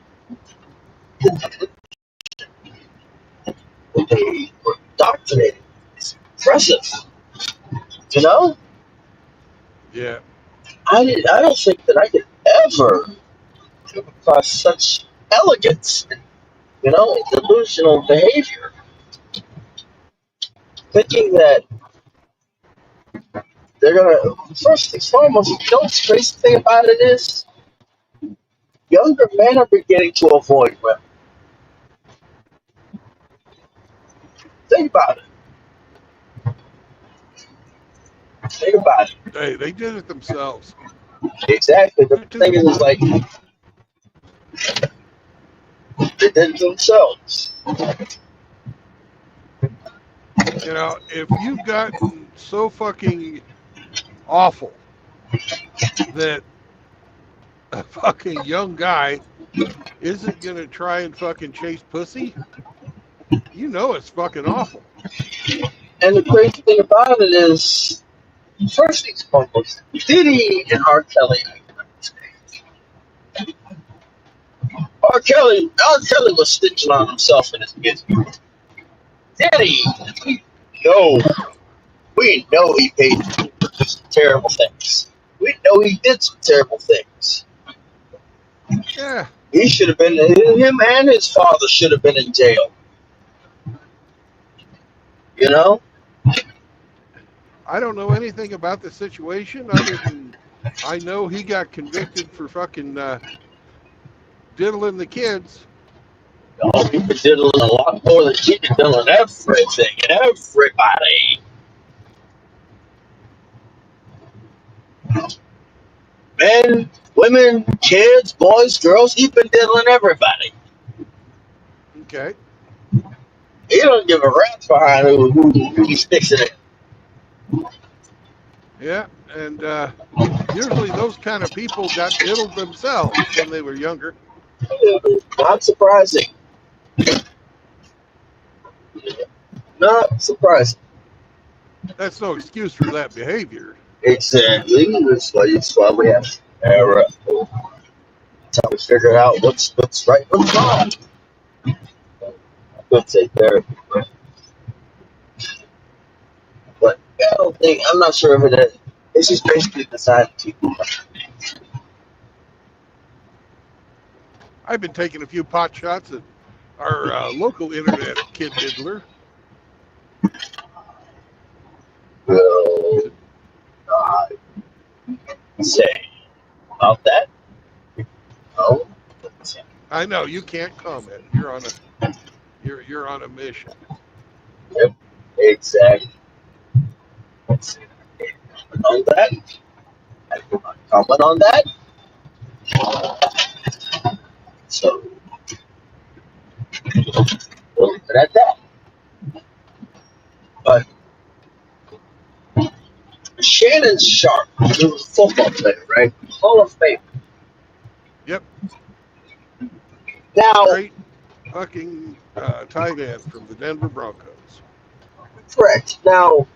were indoctrinated. It's impressive. You know? Yeah. I don't think that I could ever come across such elegance, you know, and delusional behavior. Thinking that they're gonna first and foremost, you know what's the crazy thing about it is younger men are beginning to avoid women. Think about it. Think about it. They did it themselves. Exactly. The thing is like they did it themselves. You know, if you've gotten so fucking awful that a fucking young guy isn't gonna try and fucking chase pussy, you know it's fucking awful. And the crazy thing about it is, first things foremost, Diddy and R. Kelly. R. Kelly was stitching on himself in his music. Diddy, we know he paid for some terrible things. We know he did some terrible things. Yeah. He should have been, him and his father should have been in jail. You know? I don't know anything about the situation other than I know he got convicted for fucking diddling the kids. Oh, he was diddling a lot more than she did diddling everything and everybody. Men, women, kids, boys, girls, he's been diddling everybody. Okay. He don't give a rat's behind who he sticks it in. Yeah, and usually those kind of people got diddled themselves when they were younger. Not surprising. Not surprising. That's no excuse for that behavior. Exactly. That's why we have error. That's how we figure out what's right and what's wrong. I could say therapy, but think I'm not sure if it is. It's just basically designed to. I've been taking a few pot shots at our local internet kid diddler. Will not say about that. No. I know you can't comment. You're on a mission. Yep. Exactly. Comment on that. I will not comment on that. So we'll leave it at that. But Shannon Sharp, he was a football player, right? Hall of Fame. Yep. Now, Great fucking tight end from the Denver Broncos. correct. Now,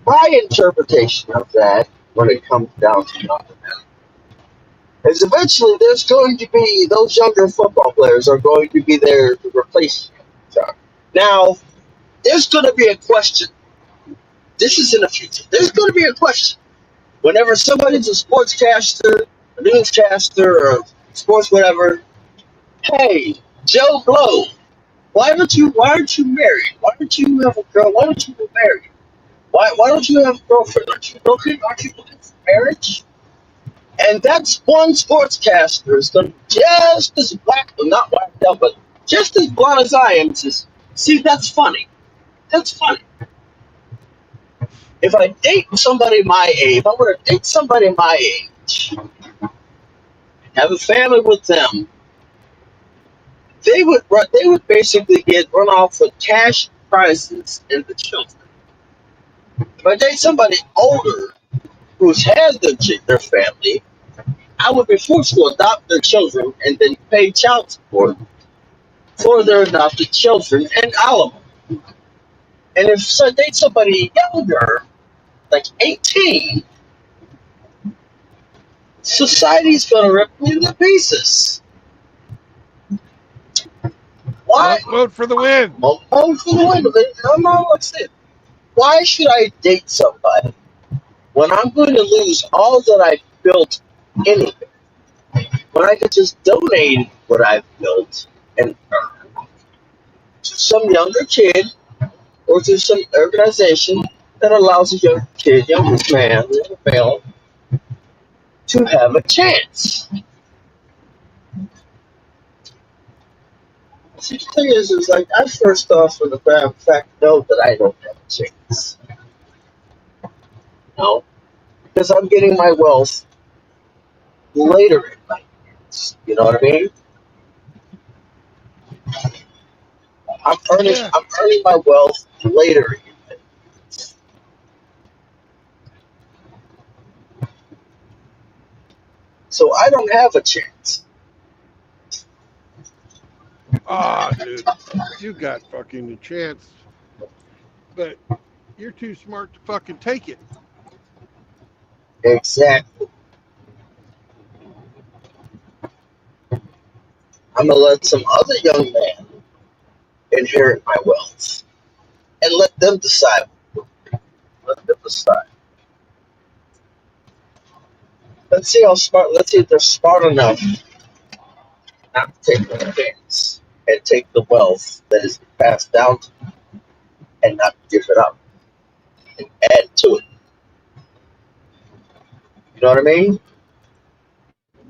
my interpretation of that, when it comes down to nothing else, is eventually there's going to be those younger football players are going to be there to replace Sharp. Now, there's going to be a question. This is in the future. There's going to be a question. Whenever somebody's a sportscaster, a newscaster, or sports whatever, hey, Joe Blow, why aren't you married? Why don't you have a girl? Why don't you get married? Why don't you have a girlfriend? Aren't you looking for marriage? And that's one sportscaster is going to be just as black, well, not blacked out, but just as blunt as I am. Says, see, that's funny. That's funny. If I date somebody my age, if I were to date somebody my age, have a family with them, they would basically get run off with cash prizes and the children. If I date somebody older who's had their family, I would be forced to adopt their children and then pay child support for their adopted children and alimony. And if I date somebody younger, like 18, society's gonna rip me to pieces. Why? Vote for the win. Vote for the win. No, let's see. Why should I date somebody when I'm going to lose all that I built anyway? When I could just donate what I've built and earn to some younger kid or to some organization that allows a young kid, young man, young male, to have a chance. See, the thing is like, I first off, for the fact, know that I don't have a chance. No, because I'm getting my wealth later in my years. You know what I mean? I'm earning my wealth later in my years. So I don't have a chance. Ah, dude, you got fucking a chance, but you're too smart to fucking take it. Exactly. I'm gonna let some other young man inherit my wealth and let them decide. Let them decide. Let's see how smart. Let's see if they're smart enough not to take the chance and take the wealth that is passed down to them and not give it up and add to it. You know what I mean?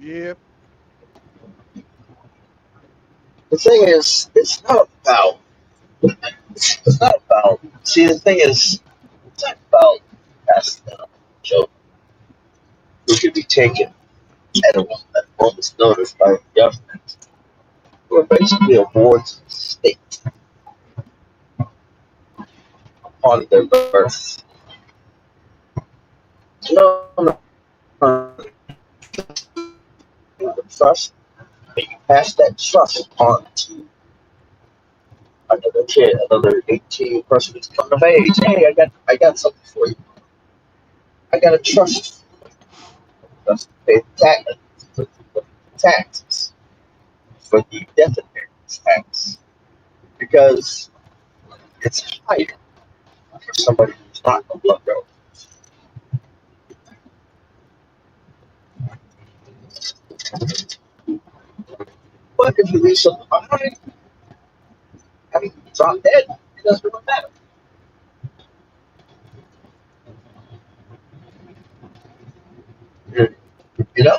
Yep. The thing is, it's not about. It's not about. See, the thing is, it's not about passing down children who could be taken at a moment's notice by the government, who are basically awards of the state upon their birth. No, the trust, but you pass that trust on to another kid, another 18 person who's coming of age. Hey, I got something for you. I got a trust. Trust to pay the taxes for the death inheritance tax because it's higher for somebody who's not a blood relative. But if you leave something behind, I mean, drop dead. It doesn't really matter. You know?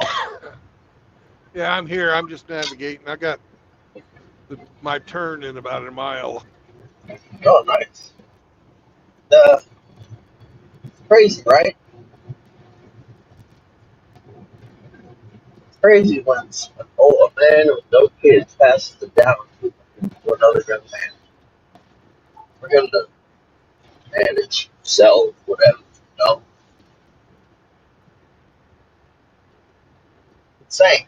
Yeah, I'm here. I'm just navigating. I got my turn in about a mile. Oh, nice. Crazy, right? Crazy when a man with no kids passes it down to another young man for him to manage, sell, whatever. You know? Insane.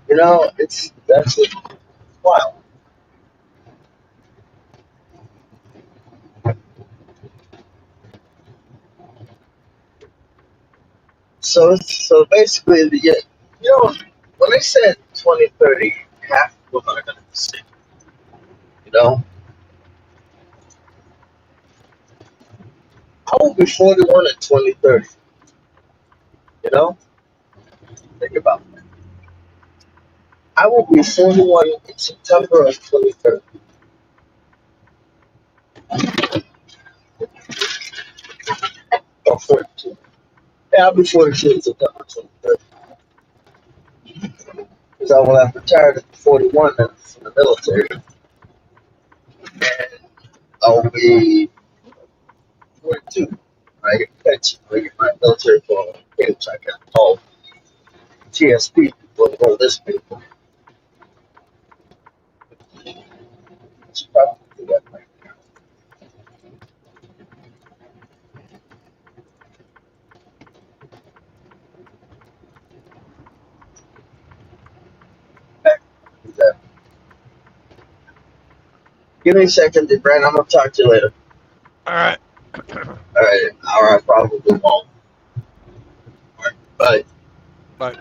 You know, that's it. Wild. So basically, you know, when they said 2030, half of women are going to be sick. You know, I will be 41 in 2030. You know, think about that. I will be 41 in September of 2030. Or 42. Yeah, I'll be 42 in September 2030. Because I will have retired at 41 from the military. And I'll be 42. I get pension. I get my military phone, which I can call TSP people or this people. It's probably that right now. That. Give me a second, Brandon. I'm gonna talk to you later. All right. All right, probably won't. All right, bye. Bye.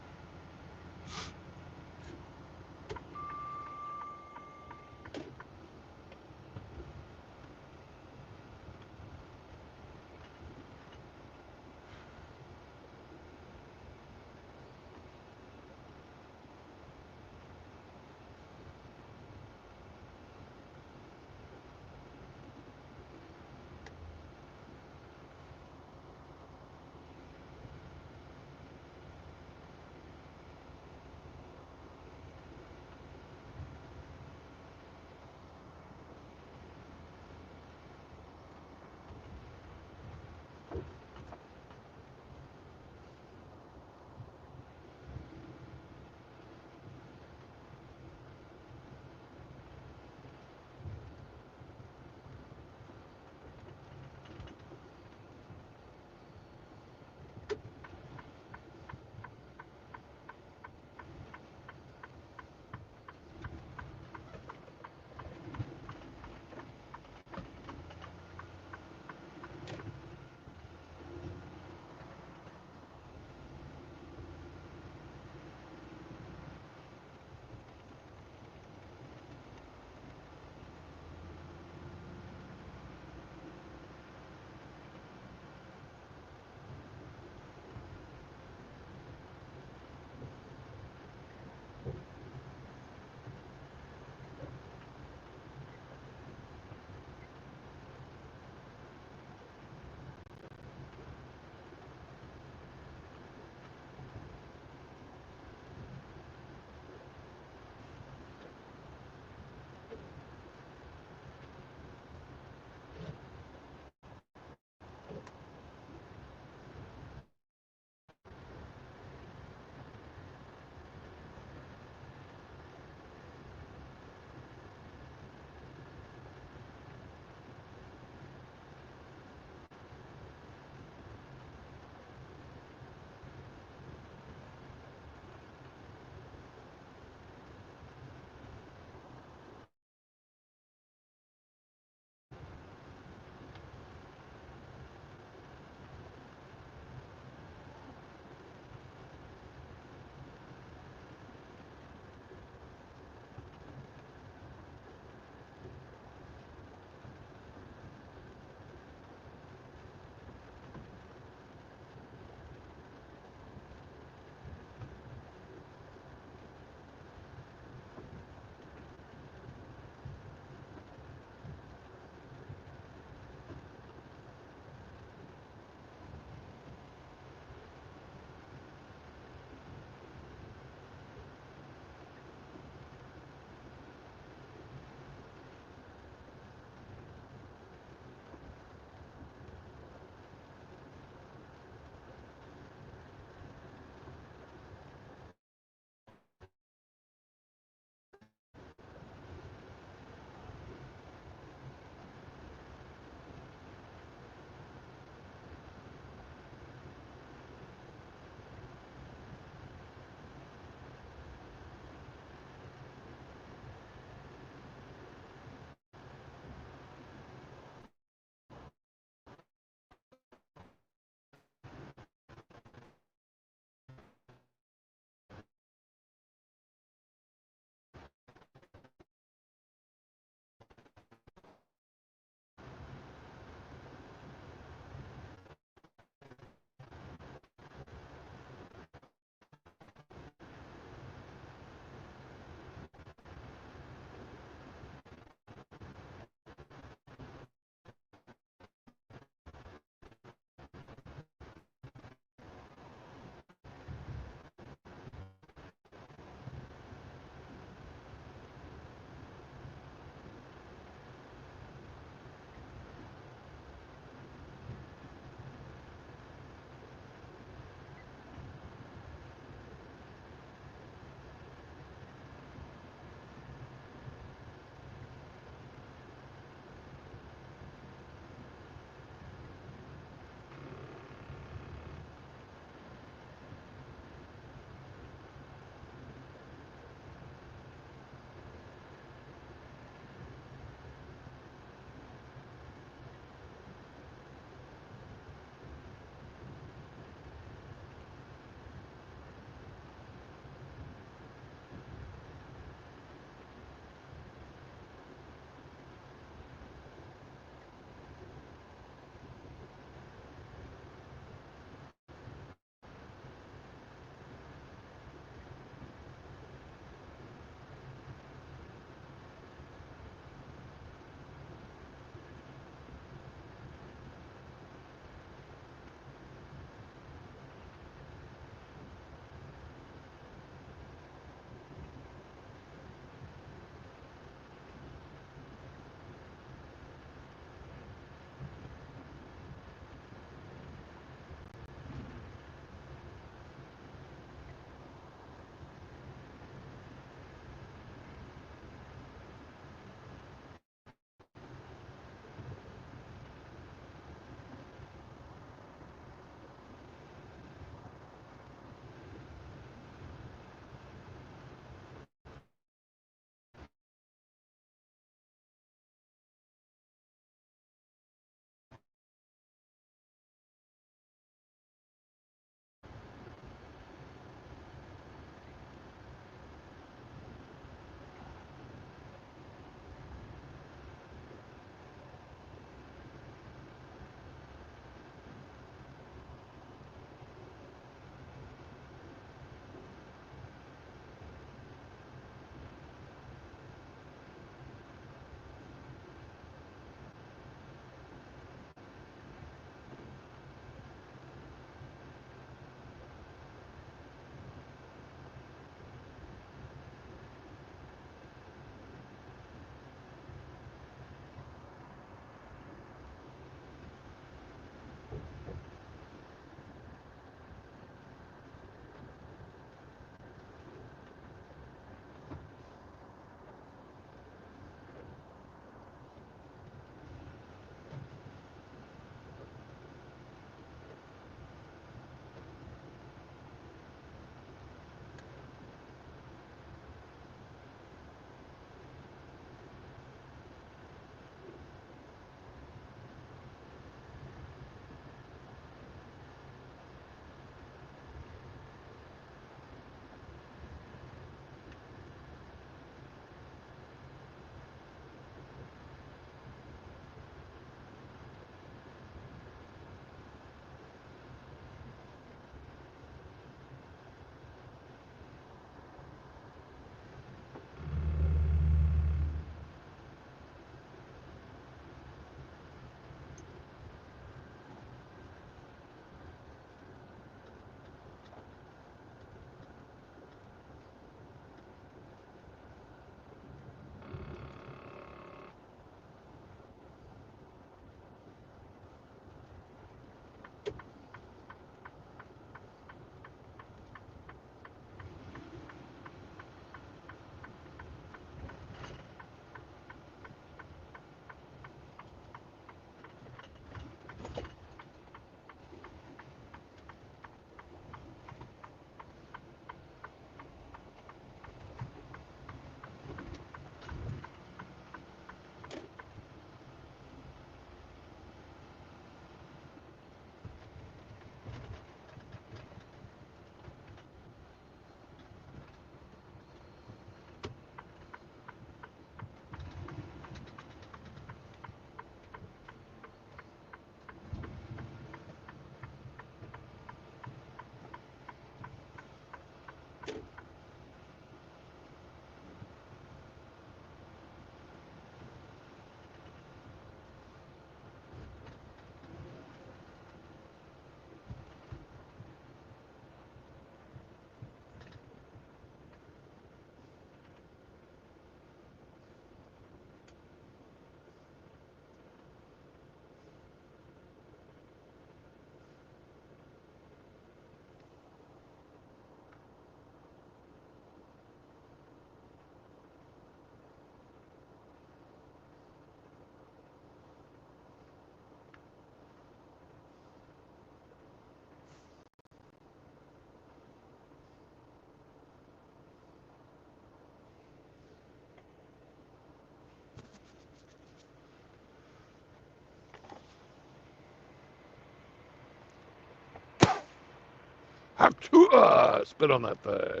Spit on that thing.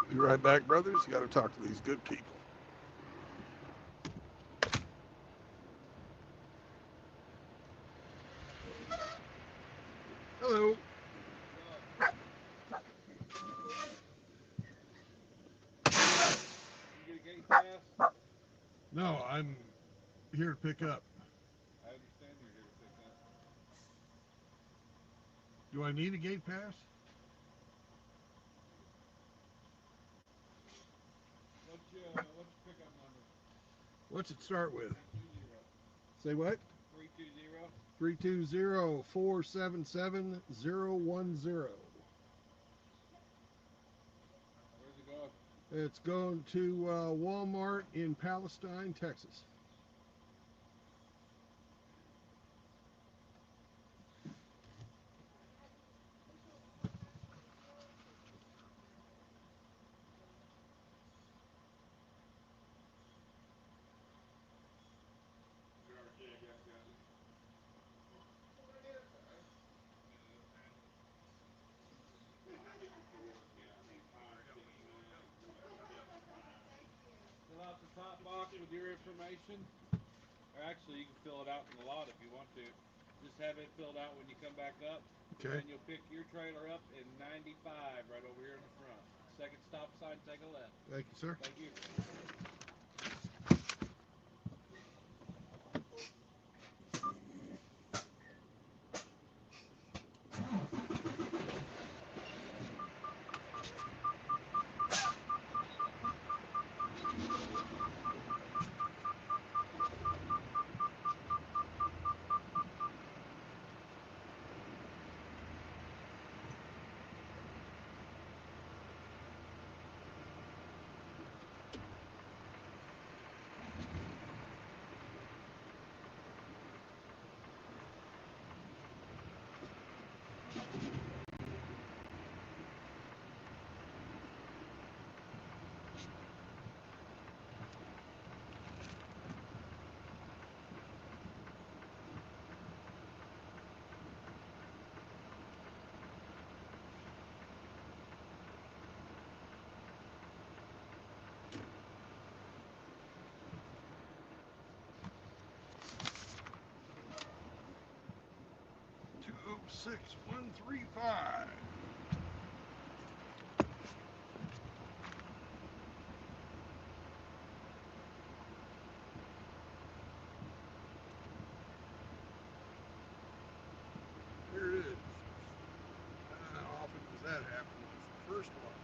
Be right back, brothers. You got to talk to these good people. Hello. You get a gate pass? No, I'm here to pick up. I understand you're here to pick up. Do I need a gate pass? What's your pickup number? What's it start with? 320. Say what? 320. 320-477-010. Where's it going? It's going to Walmart in Palestine, Texas. Fill out the top box with your information. Or actually, you can fill it out in the lot if you want to. Just have it filled out when you come back up. Okay. And you'll pick your trailer up in 95 right over here in the front. Second stop sign, take a left. Thank you, sir. Thank you. Two 6135. Here it is. How often does that happen? It's the first one.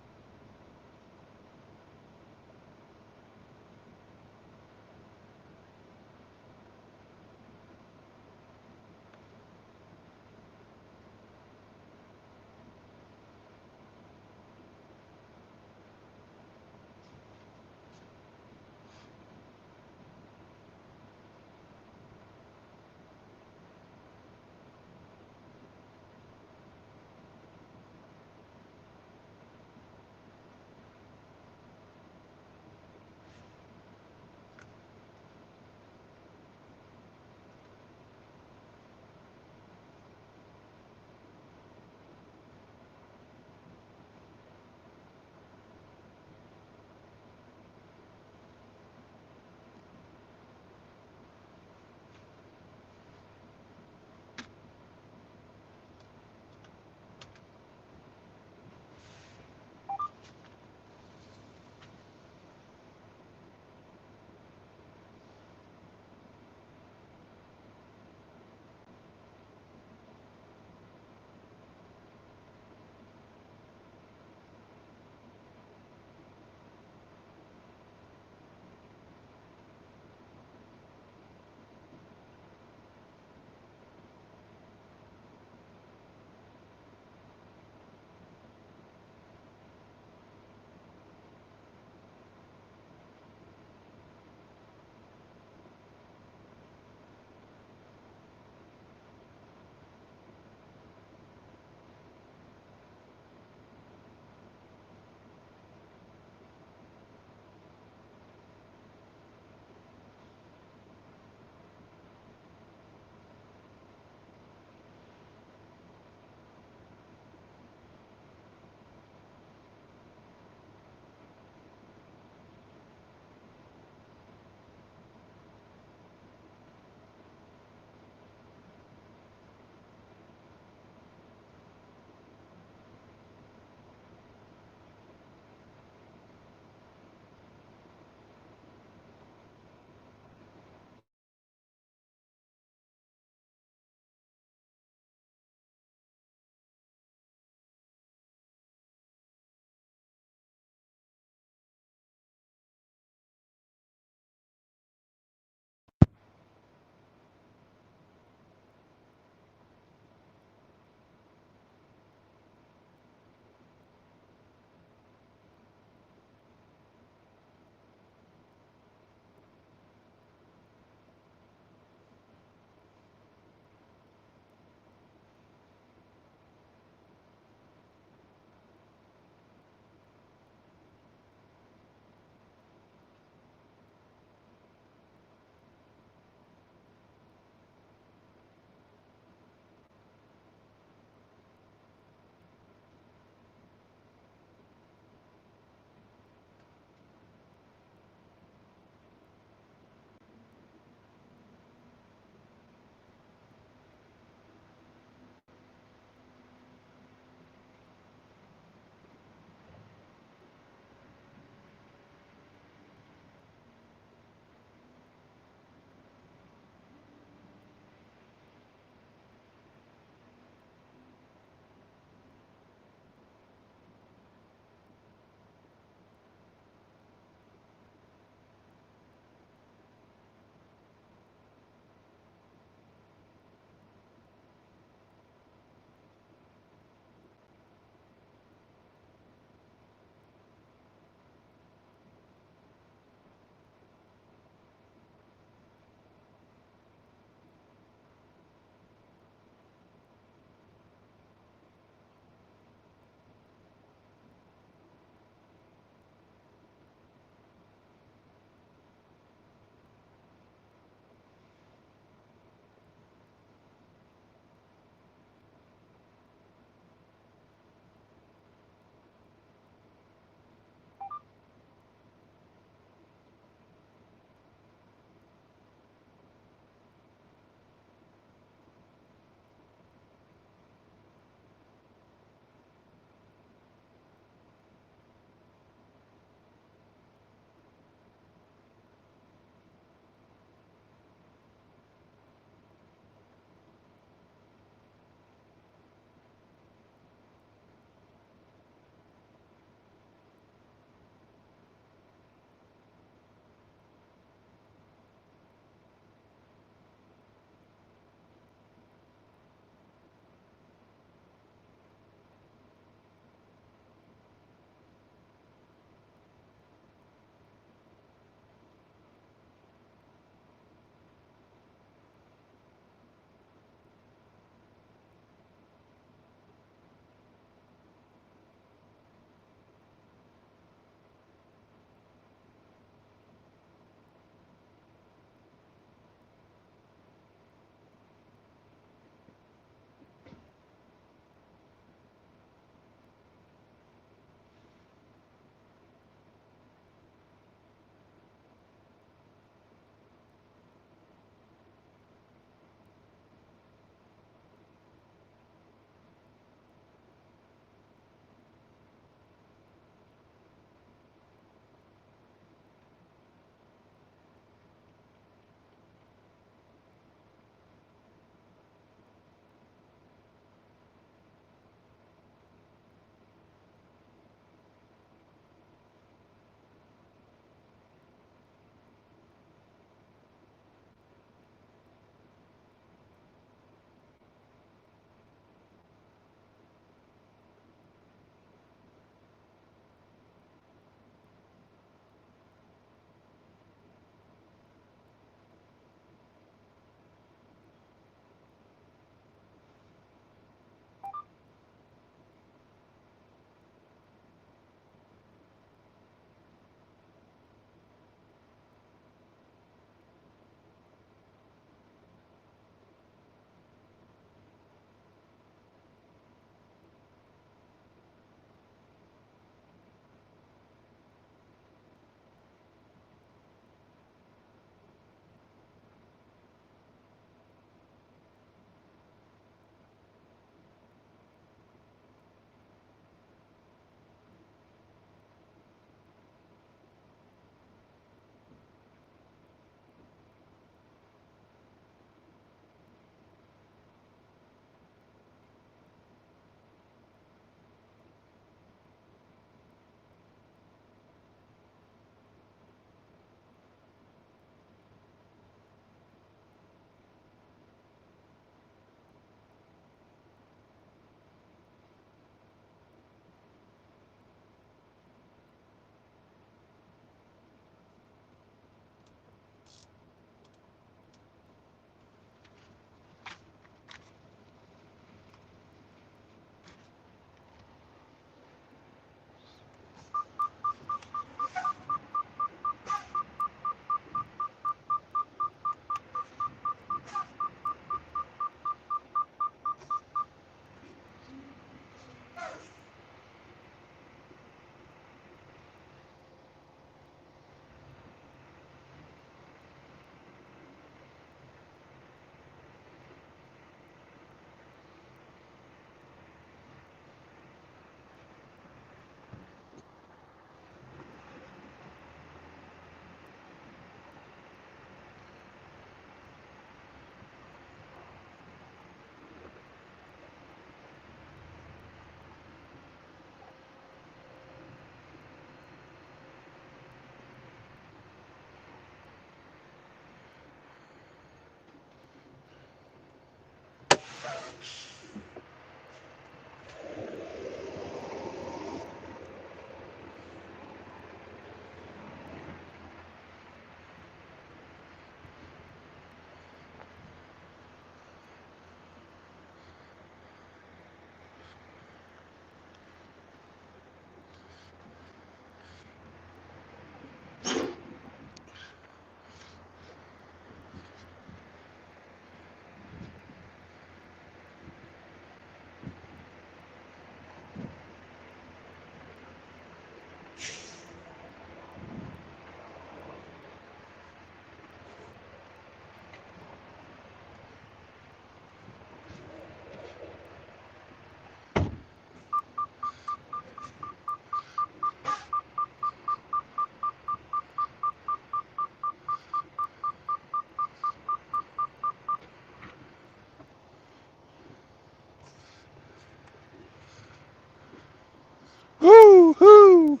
Woo hoo!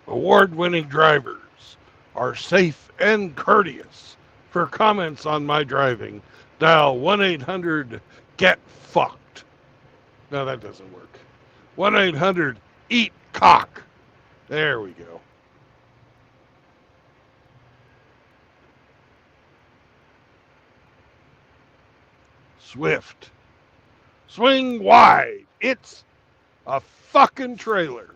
Award-winning drivers are safe and courteous. For comments on my driving, dial 1-800-GET-FUCKED. No, that doesn't work. 1-800-EAT-COCK. There we go. Swift. Swing wide. It's a fucking trailer.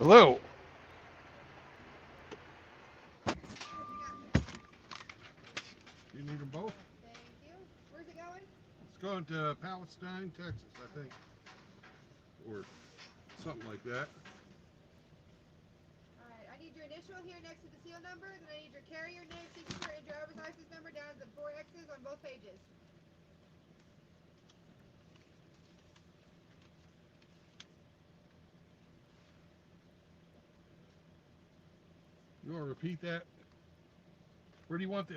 Hello. You need them both? Thank you. Where's it going? It's going to Palestine, Texas, I think. Or something like that. Alright, I need your initial here next to the seal number, then I need your carrier name, signature, and driver's license number down at the 4 X's on both pages. You want to repeat that? Where do you want the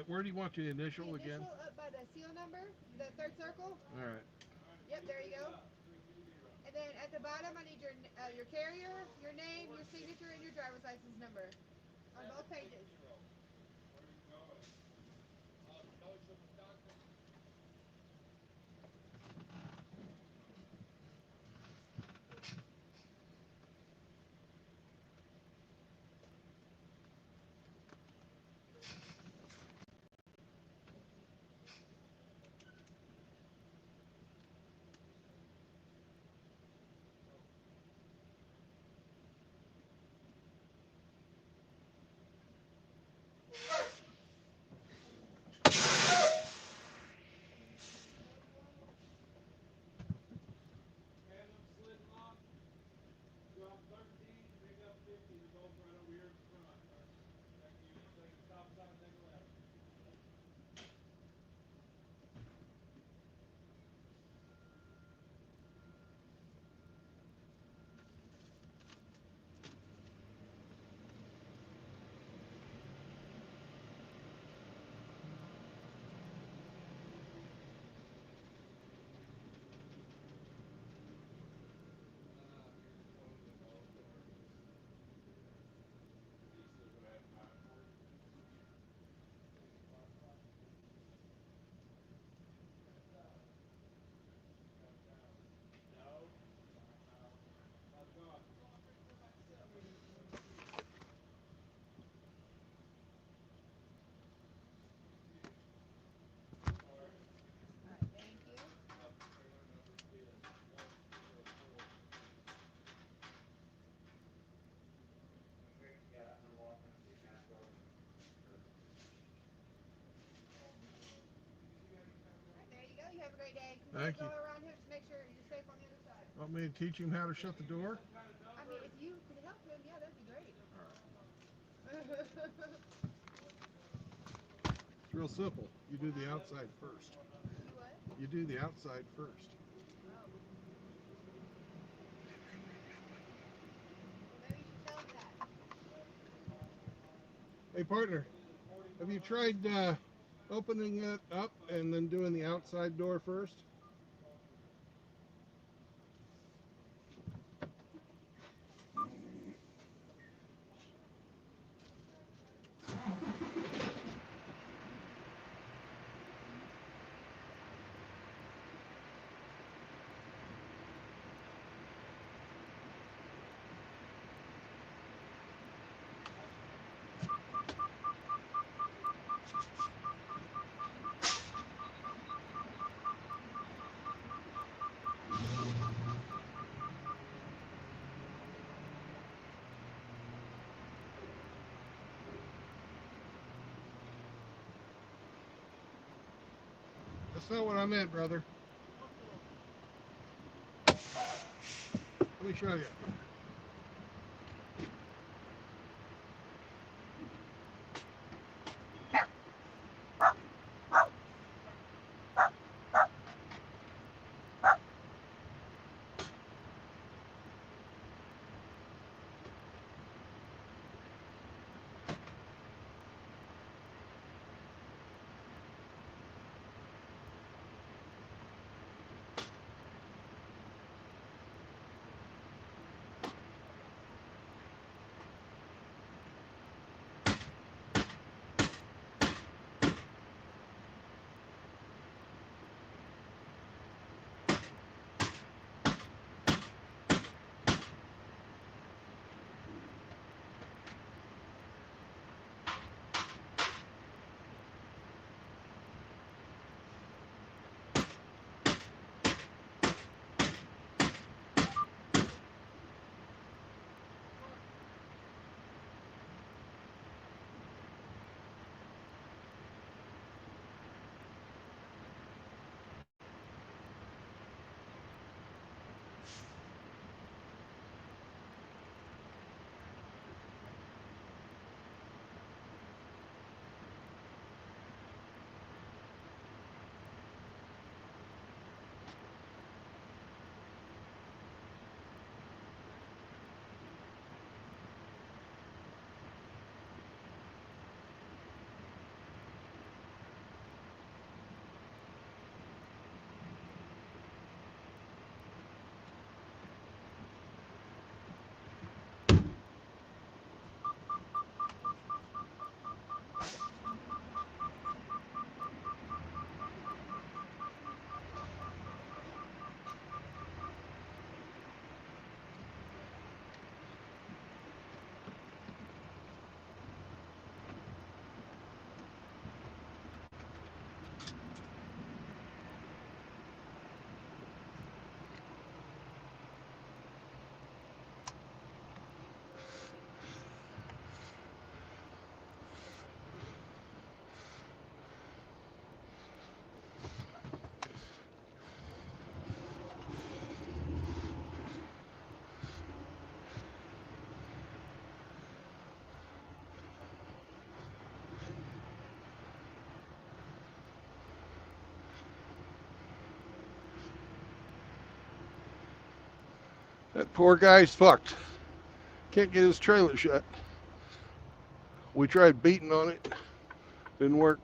initial The again? initial up by the seal number, the third circle. All right. Yep, there you go. And then at the bottom, I need your carrier, your name, your signature, and your driver's license number on both pages. Drop 13, pick up 50. They're both right over here in front. Thank you. Take a stop sign, take a left. Alright, thank you. Alright, there you go. You have a great day. Thank Go you. around here to make sure you're safe on the other side. Want me to teach him how to shut the door? I mean, if you can help him, yeah, that'd be great. It's real simple. You do the outside first. You what? You do the outside first. Oh. Well, maybe you should tell him that. Hey, partner, have you tried opening it up and then doing the outside door first? That's not what I meant, brother. Let me show you. That poor guy's fucked. Can't get his trailer shut. We tried beating on it. Didn't work.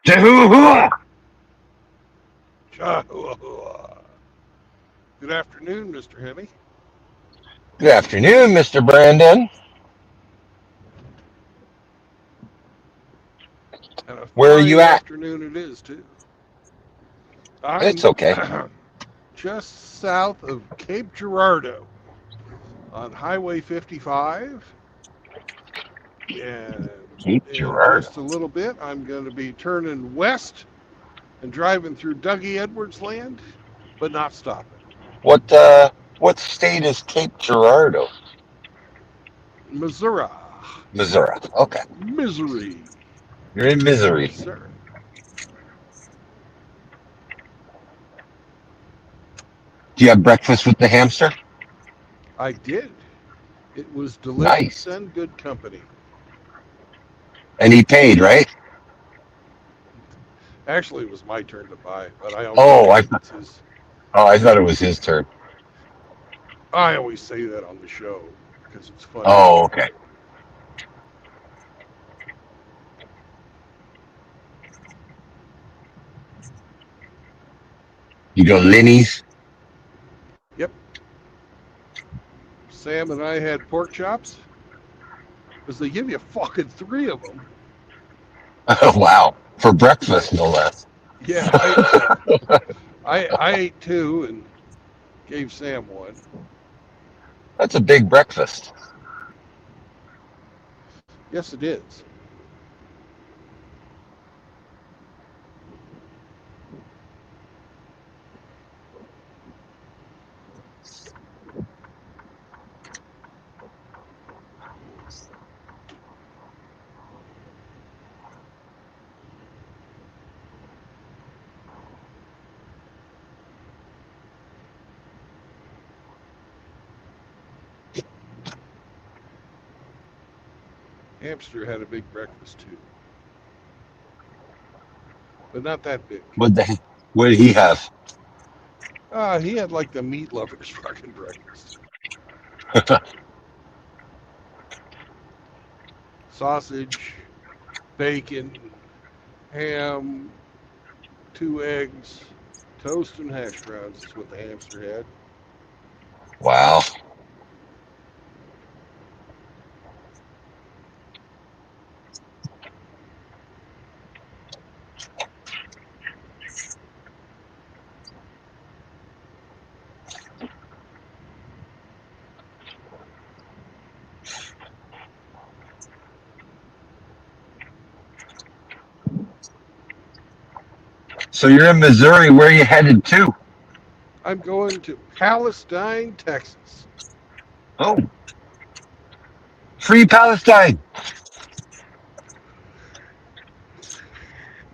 Jehovah! Chihuahua. Good afternoon, Mr. Hemi. Good afternoon, Mr. Brandon. And a Where are you fine at? afternoon it is, too. It's I'm okay. just south of Cape Girardeau on Highway 55. And Cape in Girardeau. just a little bit, I'm going to be turning west and driving through Dougie Edwards land, but not stopping. What state is Cape Girardeau? Missouri. Missouri. Okay. Misery. You're in misery. Yes, sir. Do you have breakfast with the hamster? I did. It was delicious Nice. and good company. And he paid, right? Actually, it was my turn to buy, but I Oh, always say it's his. I thought it was his turn. I always say that on the show because it's funny. Oh, okay. You go Linny's? Yep. Sam and I had pork chops because they give you fucking 3 of them. Oh, wow. For breakfast, no less. Yeah, I ate 2 and gave Sam 1. That's a big breakfast. Yes, it is. Hamster had a big breakfast too, but not that big. What did he have? He had like the meat lover's fucking breakfast. Sausage, bacon, ham, 2 eggs, toast, and hash browns is what the hamster had. Wow. So you're in Missouri. Where are you headed to? I'm going to Palestine, Texas. Oh. Free Palestine.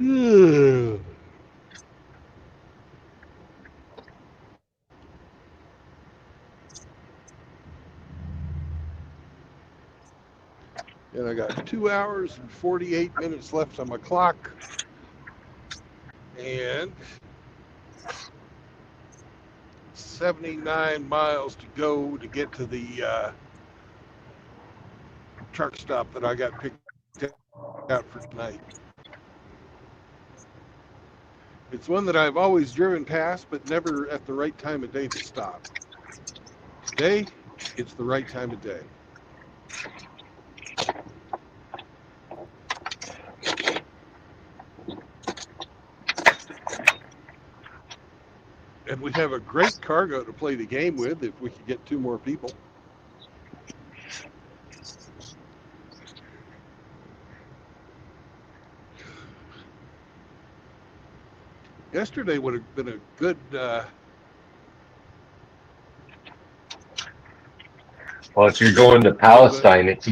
Yeah. And I got 2 hours and 48 minutes left on my clock. And 79 miles to go to get to the truck stop that I got picked out for tonight. It's one that I've always driven past, but never at the right time of day to stop. Today, it's the right time of day. And we have a great cargo to play the game with if we could get 2 more people. Yesterday would have been a good Well, if you're going to Palestine, it's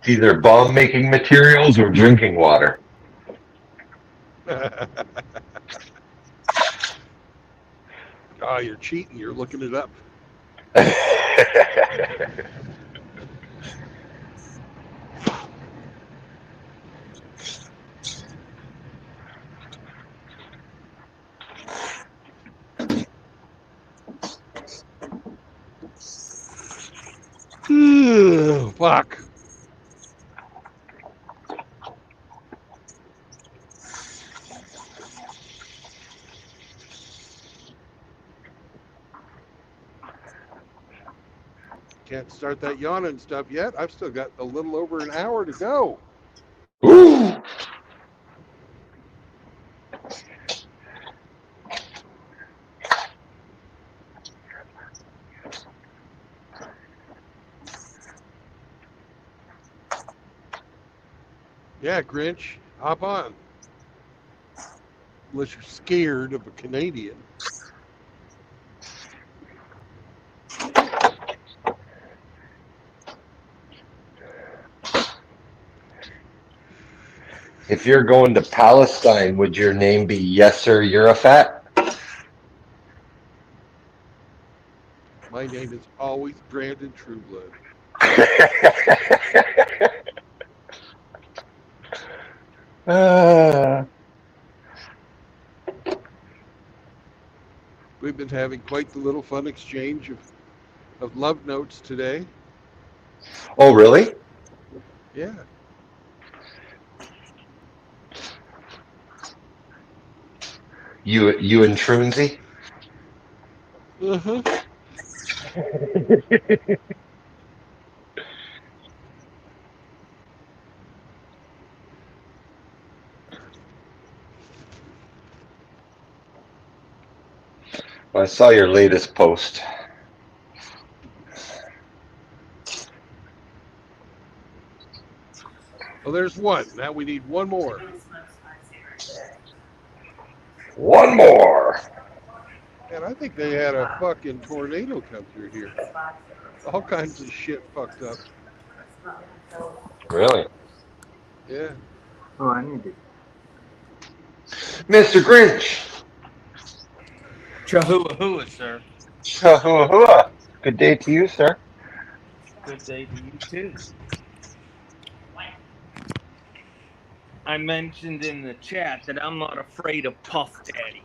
either bomb making materials or drinking water. Oh, you're cheating. You're looking it up. Fuck. Can't start that yawning stuff yet. I've still got a little over an hour to go. Ooh. Yeah, Grinch, hop on. Unless you're scared of a Canadian. If you're going to Palestine, would your name be Yasser Arafat? My name is always Brandon Trueblood. We've been having quite the little fun exchange of love notes today. Oh, really? Yeah. You and Trunsy? Uh-huh. I saw your latest post. Well, there's one. Now we need one more. One more. And I think they had a fucking tornado come through here. All kinds of shit fucked up. Really? Yeah. Oh, I need to. Mr. Grinch. Chahua, sir. Chahua. Good day to you, sir. Good day to you too. I mentioned in the chat that I'm not afraid of Puff Daddy.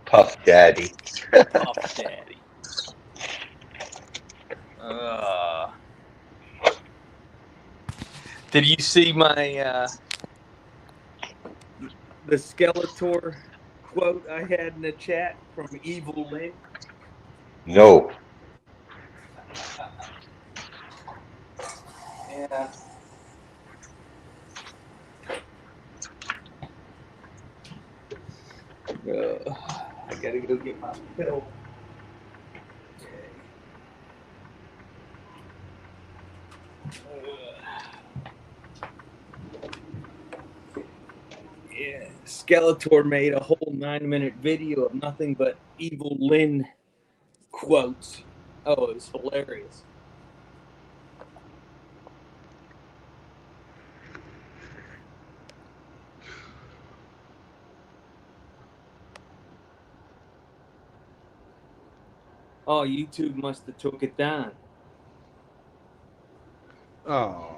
Puff Daddy. Puff Daddy. Did you see my the Skeletor quote I had in the chat from Evil Lynn? No. Yeah. I gotta go get my pill. Yeah, Skeletor made a whole 9-minute video of nothing but Evil Lynn quotes. Oh, it was hilarious. Oh, YouTube must have took it down. Oh.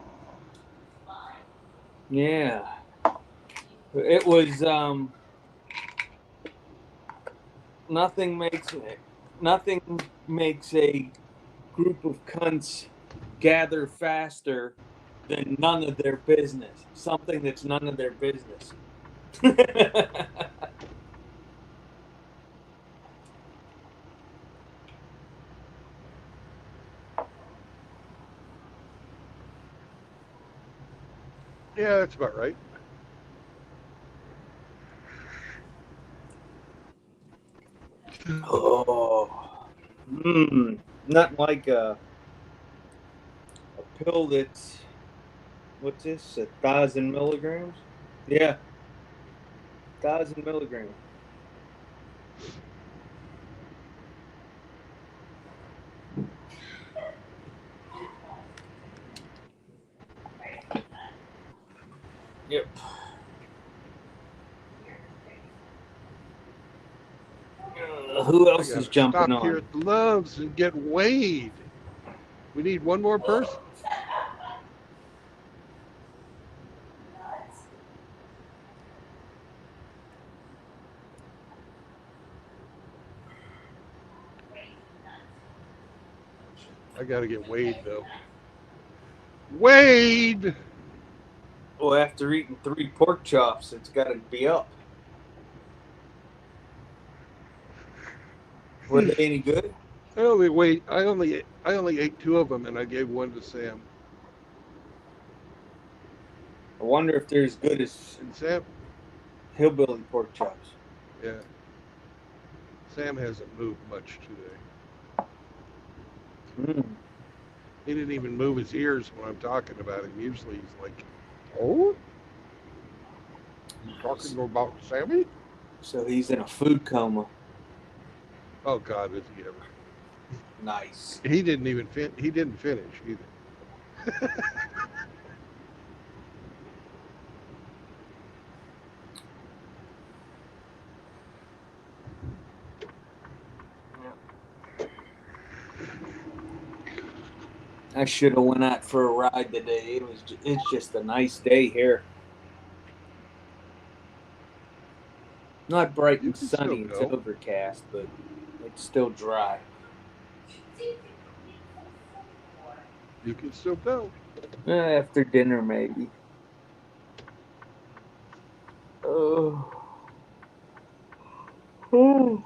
Yeah. It was nothing makes a group of cunts gather faster than none of their business. Something that's none of their business. Yeah, that's about right. Oh. Not like a pill that's, what's this, 1,000 milligrams? Yeah. 1,000 milligrams. Yep. Who else is jumping Stop on? here at the Loves and get Wade. We need one more person. I gotta get Wade though. Wade! Well, after eating 3 pork chops, it's got to be up. Were they any good? I only ate two of them, and I gave one to Sam. I wonder if they're as good as And Sam, hillbilly pork chops. yeah, Sam hasn't moved much today. Mm. He didn't even move his ears when I'm talking about him. Usually he's like, "Oh, you talking about Sammy?" So he's in a food coma. Oh God, is he ever? Nice. He didn't even he didn't finish either. I should have went out for a ride today. It's just a nice day here. Not bright You and can still sunny. It's go. overcast, but it's still dry. You can still go. After dinner, maybe. Oh. Oh.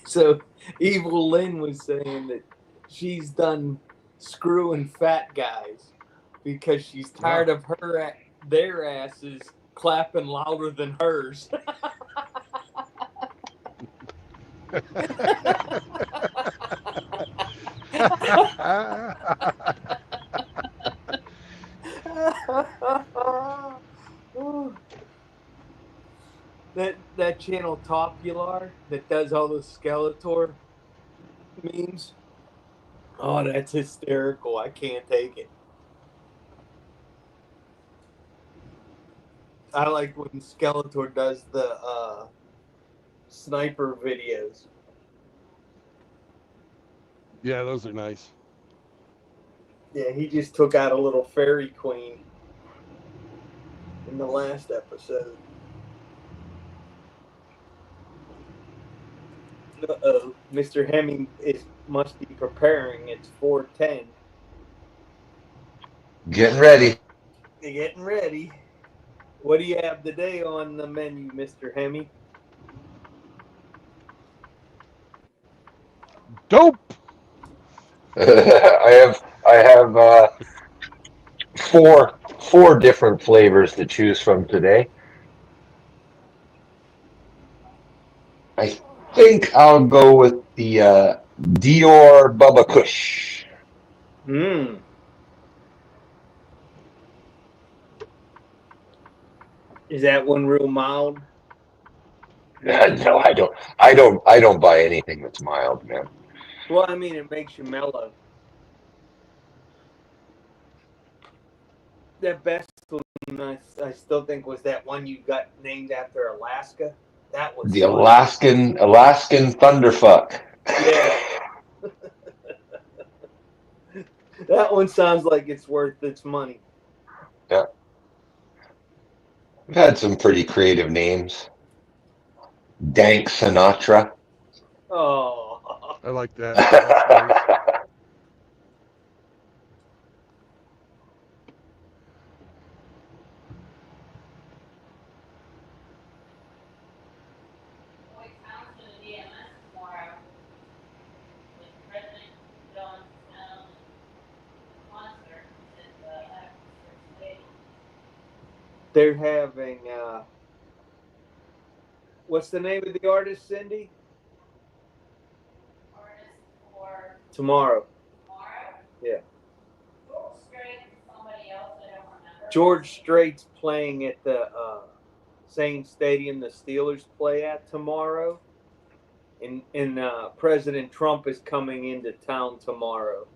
So Evil Lynn was saying that she's done screwing fat guys because she's tired of their asses clapping louder than hers. that channel Topular that does all the Skeletor memes. Oh, that's hysterical. I can't take it. I like when Skeletor does the sniper videos. Yeah, those are nice. Yeah, he just took out a little fairy queen in the last episode. Uh-oh. Mr. Hemming must be preparing. It's 4:10. Getting ready. You're getting ready. What do you have today on the menu, Mr. Hemming? Dope. I have four different flavors to choose from today. I think I'll go with the Dior Bubba Kush. Mmm. Is that one real mild? No, I don't buy anything that's mild, man. Well, I mean, it makes you mellow. That best one, I still think, was that one you got named after Alaska. That was The fun. Alaskan Thunderfuck. Yeah. That one sounds like it's worth its money. Yeah. We've had some pretty creative names. Dank Sinatra. Oh. I like that. That's nice. They're having what's the name of the artist, Cindy? Tomorrow. Yeah. George Strait's playing at the same stadium the Steelers play at tomorrow. And President Trump is coming into town tomorrow.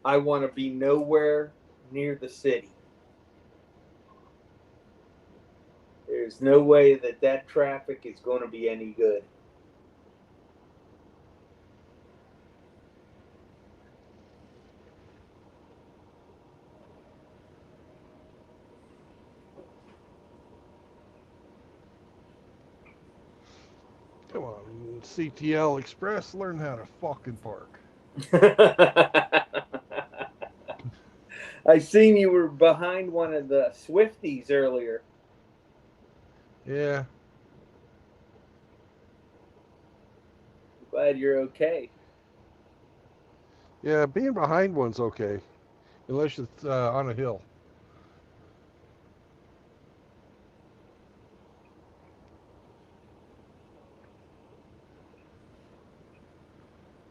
I want to be nowhere near the city. There's no way that traffic is going to be any good. CTL Express, learn how to fucking park. I seen you were behind one of the Swifties earlier. Yeah. Glad you're okay. Yeah, being behind one's okay. Unless it's on a hill.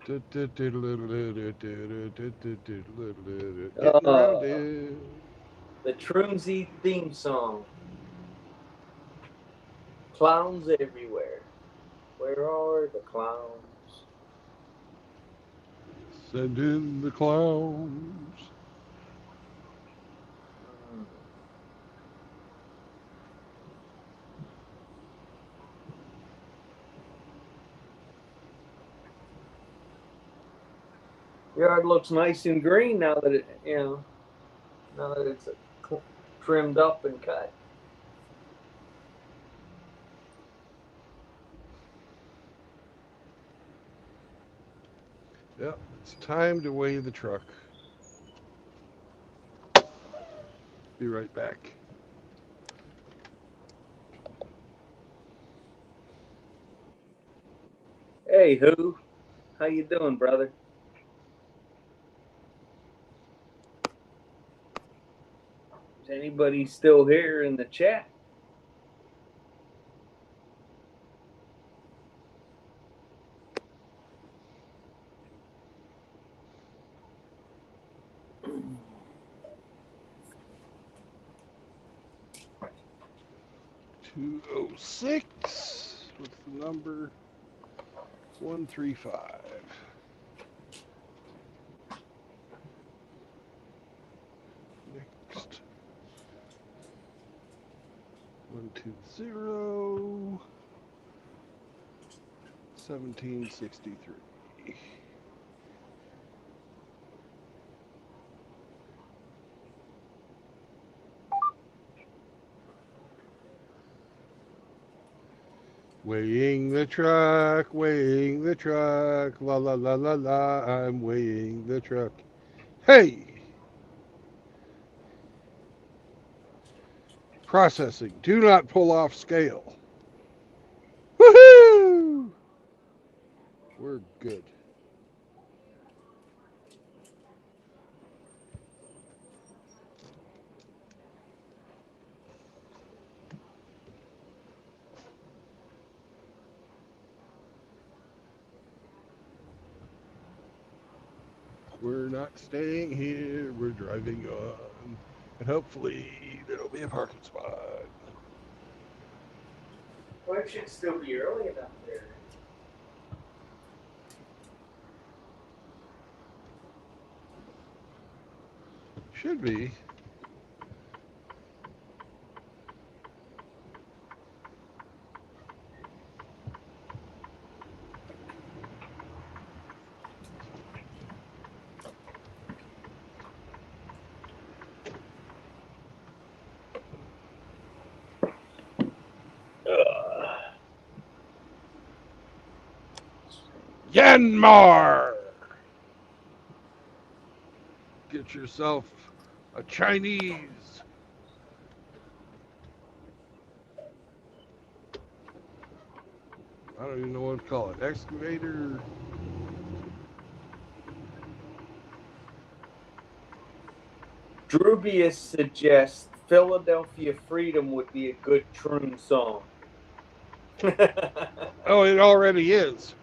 Getting around it. The Troomsy theme song. Clowns everywhere. Where are the clowns? Send in the clowns. Yard looks nice and green now that it, now that it's trimmed up and cut. Yep, it's time to weigh the truck. Be right back. Hey, who? How you doing, brother? Is anybody still here in the chat? $206 with the number 135. Next. 120. 1763. Weighing the truck, la la la la la, I'm weighing the truck. Hey! Processing, do not pull off scale. Woohoo! We're good. We're not staying here, we're driving on. And hopefully there'll be a parking spot. Well, it should still be early enough there. Should be. Yanmar! Get yourself a Chinese. I don't even know what to call it. Excavator. Drubius suggests Philadelphia Freedom would be a good Troon song. Oh, it already is.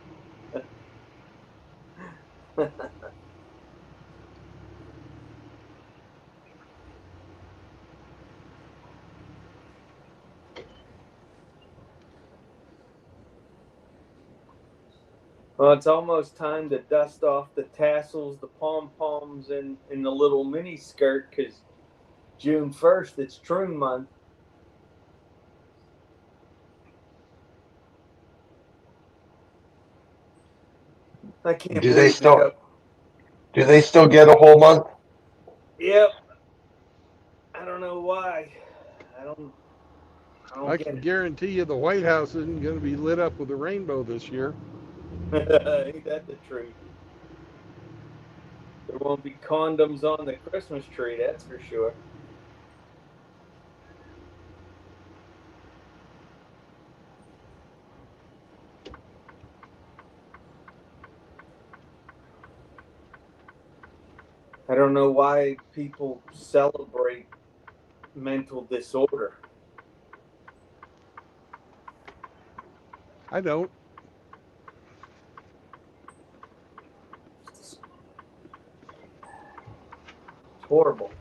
Well, it's almost time to dust off the tassels, the pom-poms, and the little mini skirt, because June 1st, it's Troon month. I can't Do believe they still? it. Do they still get a whole month? Yep. I don't know why. I don't I get can it. guarantee you the White House isn't going to be lit up with a rainbow this year. Ain't that the truth? There won't be condoms on the Christmas tree, that's for sure. I don't know why people celebrate mental disorder. I don't. It's horrible.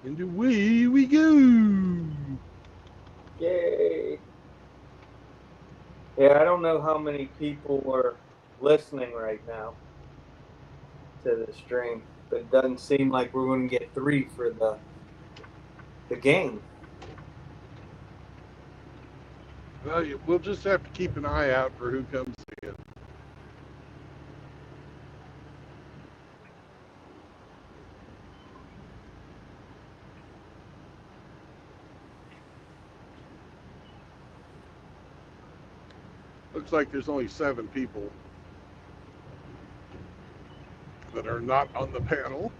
And away we go. Yay. Yeah, I don't know how many people are listening right now to the stream, but it doesn't seem like we're going to get 3 for the game. Well, we'll just have to keep an eye out for who comes in. Looks like there's only 7 people that are not on the panel.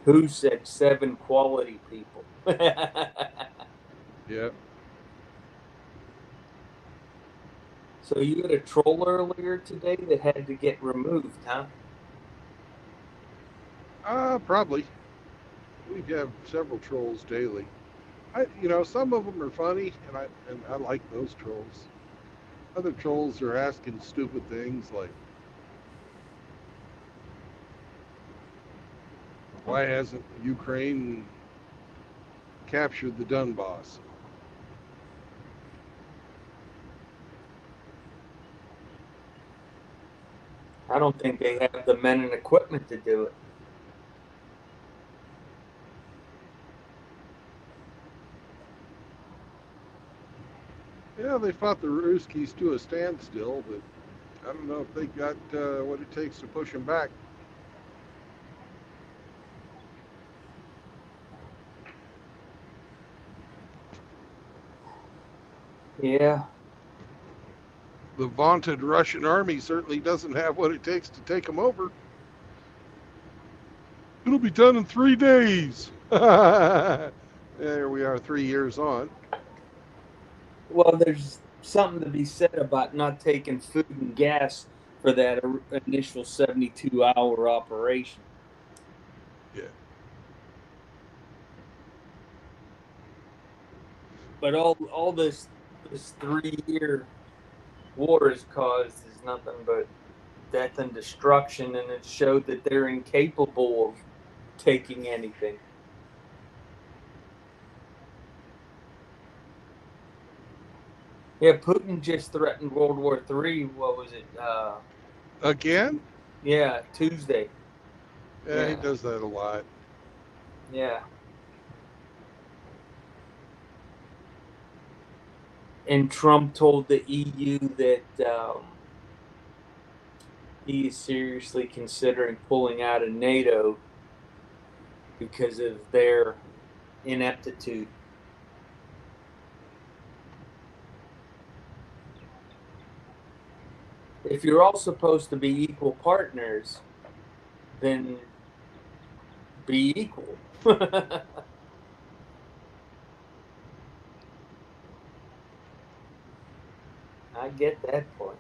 Who said 7 quality people? Yeah. So you had a troll earlier today that had to get removed, huh? Probably. We have several trolls daily. Some of them are funny, and I like those trolls. Other trolls are asking stupid things like, why hasn't Ukraine captured the Donbass? I don't think they have the men and equipment to do it. Yeah, they fought the Ruskies to a standstill, but I don't know if they got what it takes to push them back. Yeah. The vaunted Russian army certainly doesn't have what it takes to take them over. It'll be done in 3 days. There we are, 3 years on. Well, there's something to be said about not taking food and gas for that initial 72-hour operation. Yeah. But all this 3-year war has caused is nothing but death and destruction, and it showed that they're incapable of taking anything. Yeah, Putin just threatened World War III. What was it? Again? Yeah, Tuesday. Yeah, he does that a lot. Yeah. And Trump told the EU that he is seriously considering pulling out of NATO because of their ineptitude. If you're all supposed to be equal partners, then be equal. I get that point.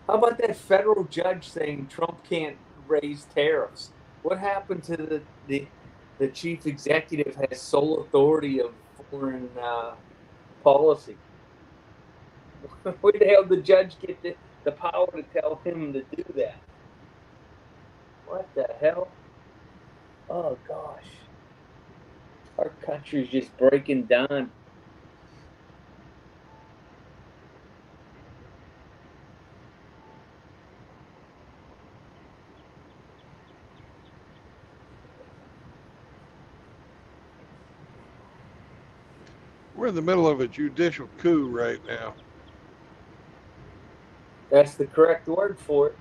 How about that federal judge saying Trump can't raise tariffs? What happened to the chief executive has sole authority of foreign policy? Where the hell did the judge get the power to tell him to do that? What the hell? Oh, gosh. Our country's just breaking down. We're in the middle of a judicial coup right now. That's the correct word for it.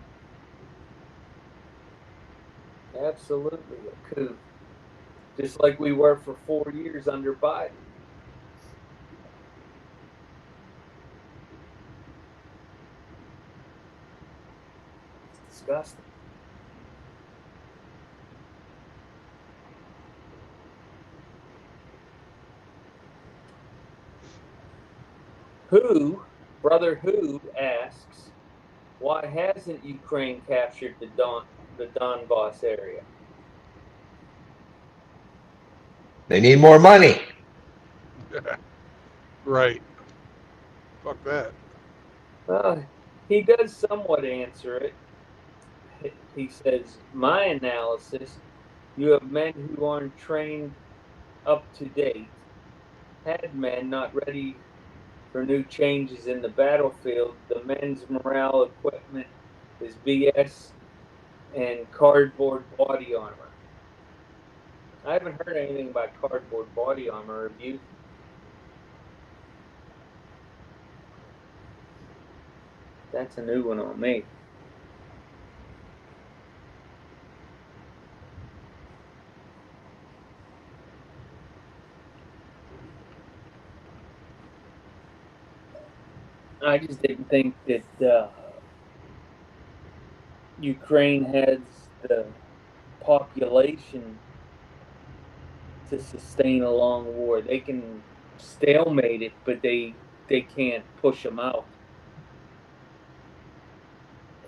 Absolutely a coup. Just like we were for 4 years under Biden. It's disgusting. Brother Who asks, why hasn't Ukraine captured the Donbass area? They need more money. Right. Fuck that. He does somewhat answer it. He says, my analysis, you have men who aren't trained up to date, had men not ready for new changes in the battlefield. The men's morale equipment is BS and cardboard body armor. I haven't heard anything about cardboard body armor. Have you? That's a new one on me. I just didn't think that Ukraine has the population to sustain a long war. They can stalemate it, but they can't push them out.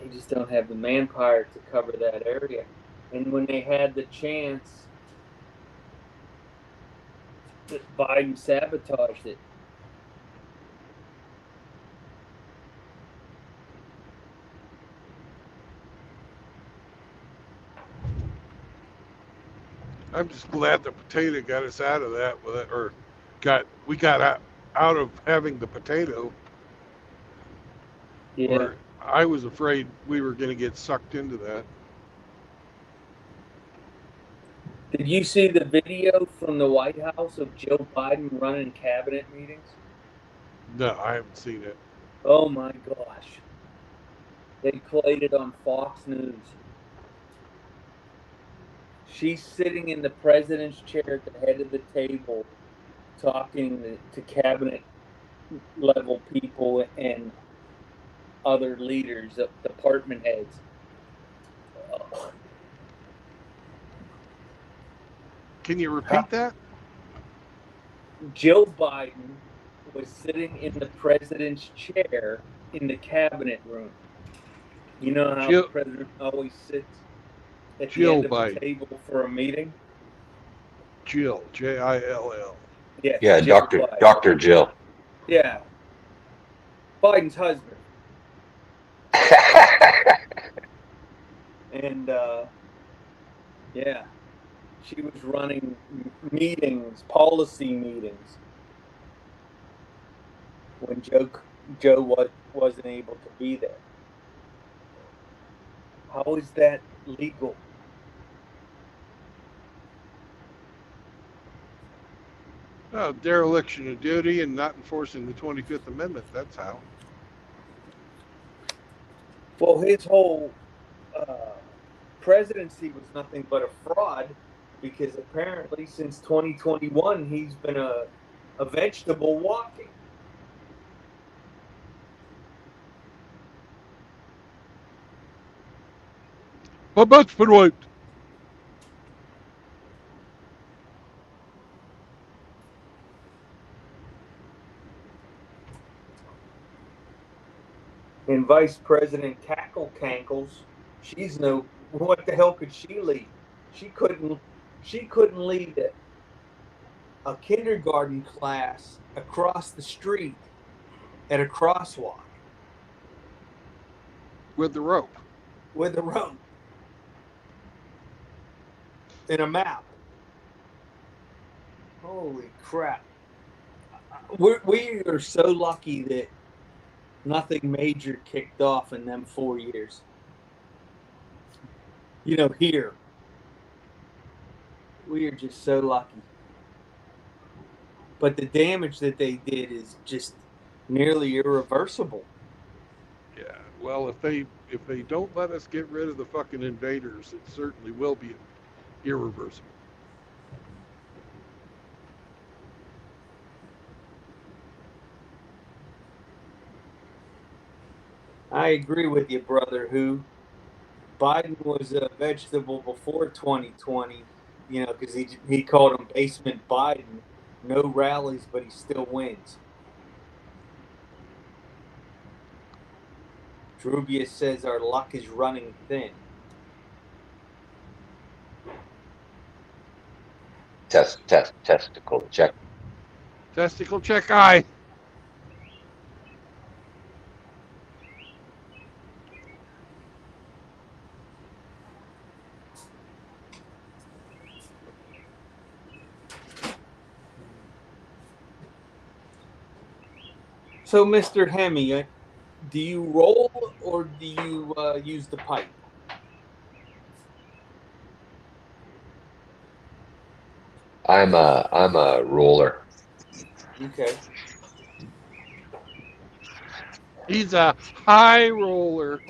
They just don't have the manpower to cover that area. And when they had the chance, Biden sabotaged it. I'm just glad the potato got us out of that, or we got out of having the potato. Yeah. Or I was afraid we were going to get sucked into that. Did you see the video from the White House of Joe Biden running cabinet meetings? No, I haven't seen it. Oh my gosh. They played it on Fox News. She's sitting in the president's chair at the head of the table talking to cabinet level people and other leaders, department heads. Can you repeat that? Joe Biden was sitting in the president's chair in the cabinet room. You know how the president always sits at the end of the table for a meeting? Jill, Jill. Yeah, Dr. Jill. Yeah. Biden's husband. And, yeah, she was running meetings, policy meetings, when Joe wasn't able to be there. How is that legal? Dereliction of duty and not enforcing the 25th Amendment. That's how. Well, his whole presidency was nothing but a fraud, because apparently since 2021 he's been a vegetable walking. My butt's been wiped. And Vice President Cackle Cankles, she's what the hell could she lead? She couldn't lead a kindergarten class across the street at a crosswalk with the rope. with a rope and a map. Holy crap. We are so lucky that nothing major kicked off in them 4 years. You know, here. We are just so lucky. But the damage that they did is just nearly irreversible. Yeah. Well, if they don't let us get rid of the fucking invaders, it certainly will be irreversible. I agree with you, brother, who Biden was a vegetable before 2020, you know, because he called him Basement Biden. No rallies, but he still wins. Drubius says our luck is running thin. Testicle check. Testicle check eye. So, Mr. Hemi, do you roll or do you use the pipe? I'm a roller. Okay. He's a high roller.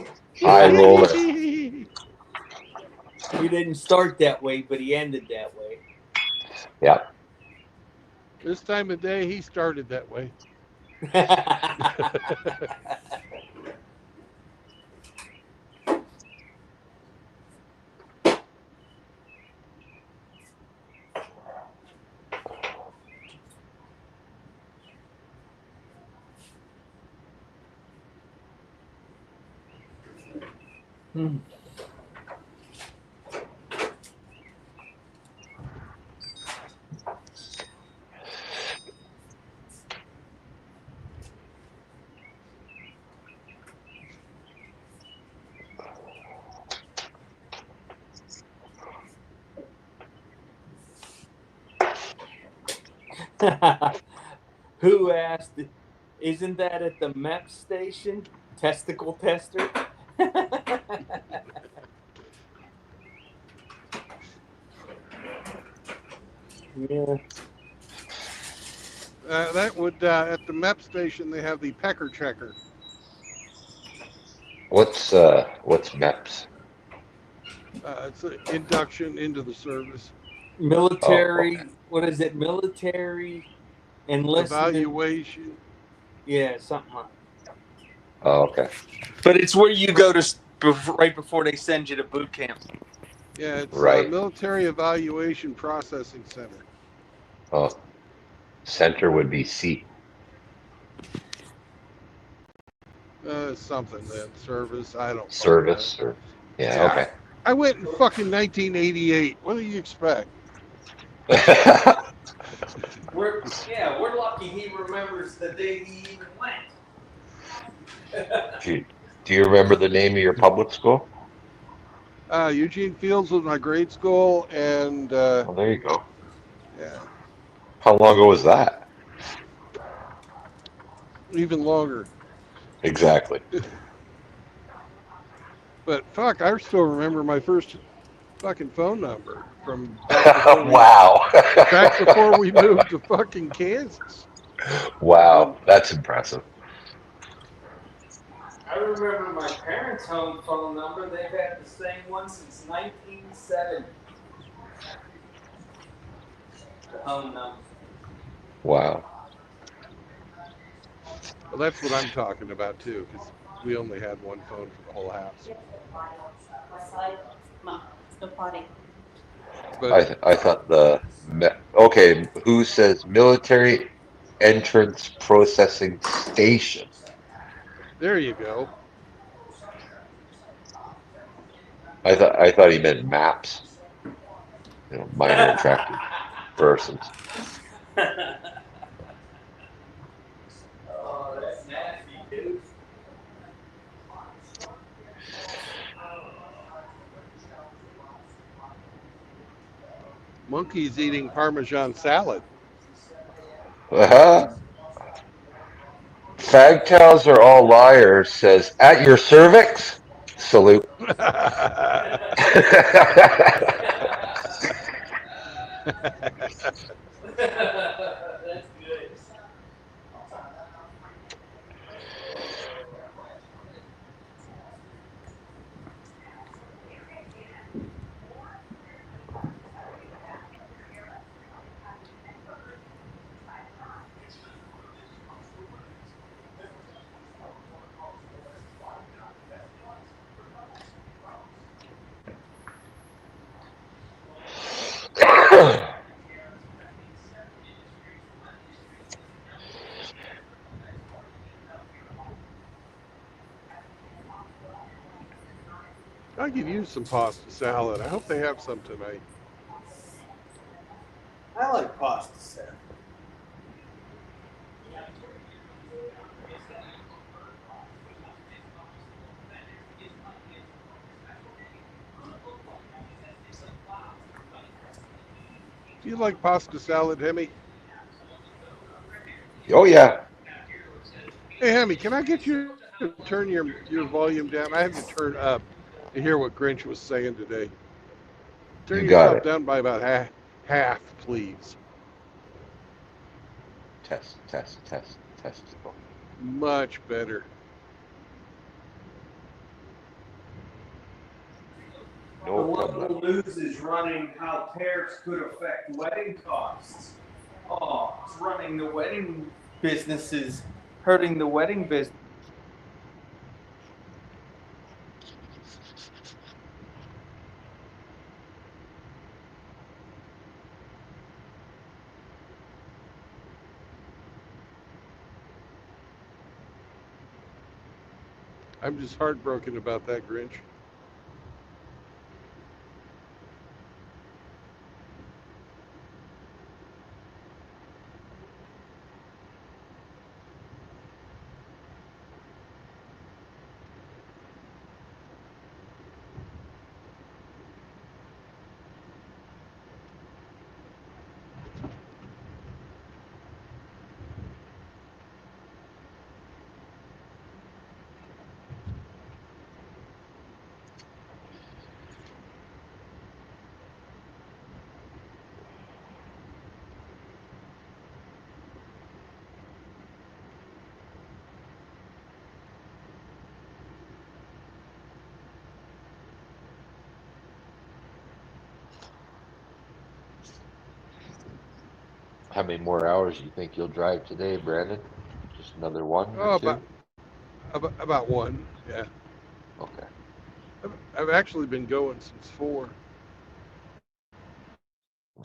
High roller. He didn't start that way, but he ended that way. Yeah. This time of day, he started that way. Who asked, isn't that at the MEP station? Testicle tester? Yeah. That would, at the MEP station, they have the pecker checker. What's MEPS? It's an induction into the service. Military, Oh, okay. What is it? Military enlistment. Evaluation. Yeah, something like that. Oh, okay. But it's where you go to right before they send you to boot camp. Yeah, it's Right. Military Evaluation Processing Center. Oh, center would be C. Something then. Service. I don't. Service or yeah. Yeah. Okay. I went in fucking 1988. What do you expect? We're lucky he remembers the day he even went. do you remember the name of your public school? Eugene Fields was my grade school, and Well, there you go. yeah, How long ago was that? even longer. Exactly. But fuck, I still remember my first fucking phone number from back before Wow. back before we moved to fucking Kansas. Wow, that's impressive. I remember my parents' home phone number. They've had the same one since 1970. The home number. Wow. Well, that's what I'm talking about too, because we only had one phone for the whole house. But I thought okay. Who says military entrance processing station? there you go. I thought he meant maps. You know, minor attracted persons. Oh, that's nasty. Monkey's eating Parmesan salad. Uh-huh. Fagtails are all liars, says, at your cervix? Salute. That's good. I could use some pasta salad. I hope they have some tonight. I like pasta salad. Do you like pasta salad, Hemi? Oh, yeah. Hey, Hemi, can I get you to turn your volume down? I have you turn up to hear what Grinch was saying today. Turn You got yourself it. down by about half, please. Test, test, test, test. Much better. The No local problem. news is running how tariffs could affect wedding costs. Oh, it's running the wedding businesses, hurting the wedding business. I'm just heartbroken about that, Grinch. How many more hours do you think you'll drive today, Brandon? Just another one or Oh, two? about one. Yeah. Okay. I've actually been going since 4.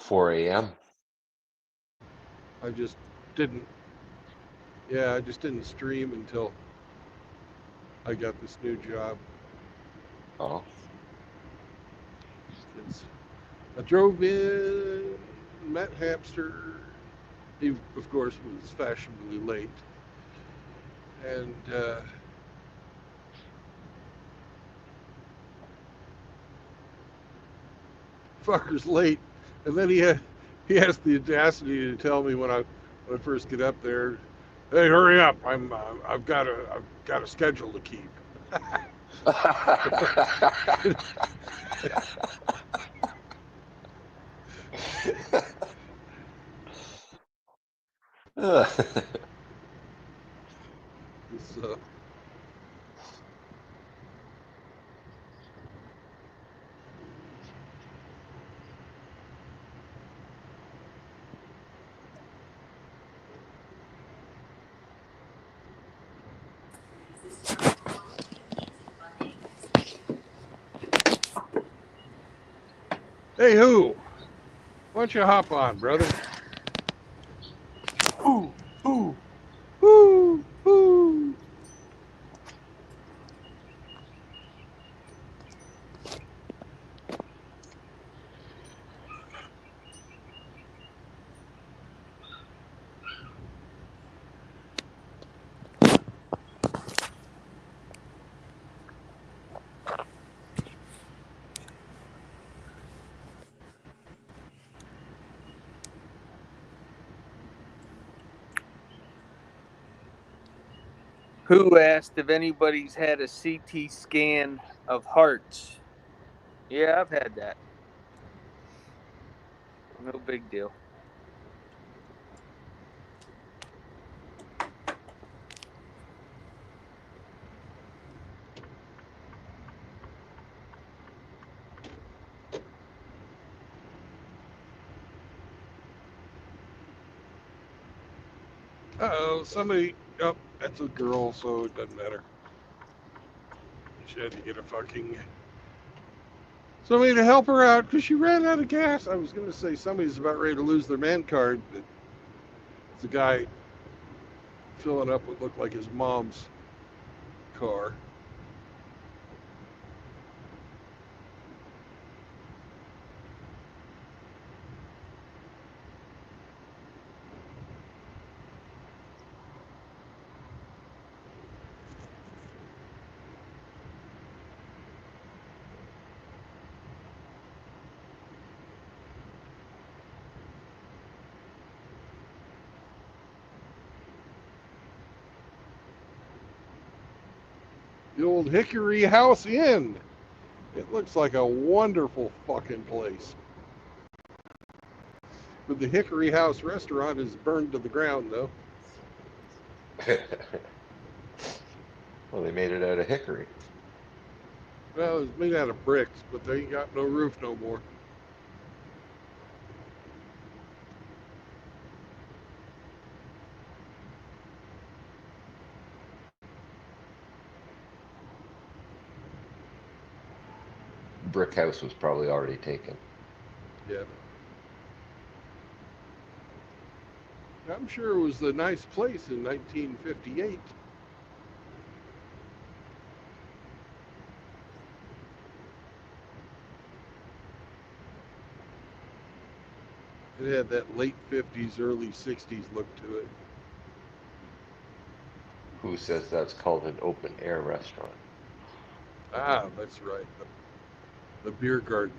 4 a.m.? I just didn't. Yeah, I just didn't stream until I got this new job. Oh. I drove in, met Hamster. He, of course, was fashionably late. And fucker's late. And then he has the audacity to tell me when I first get up there, "Hey, hurry up! I've got a schedule to keep." So, hey, who? Why don't you hop on, brother? Ooh, ooh, ooh, ooh. Who asked if anybody's had a CT scan of hearts? Yeah, I've had that. No big deal. Uh-oh, somebody... Oh, that's a girl, so it doesn't matter. She had to get a fucking... somebody to help her out because she ran out of gas. I was going to say somebody's about ready to lose their man card, but it's a guy filling up what looked like his mom's car. The old Hickory House Inn. It looks like a wonderful fucking place. But the Hickory House restaurant is burned to the ground, though. Well, they made it out of hickory. Well, it's made out of bricks, but they ain't got no roof no more. Brick house was probably already taken. Yeah. I'm sure it was a nice place in 1958. It had that late 50s, early 60s look to it. Who says that's called an open air restaurant? Ah, that's right. The beer garden.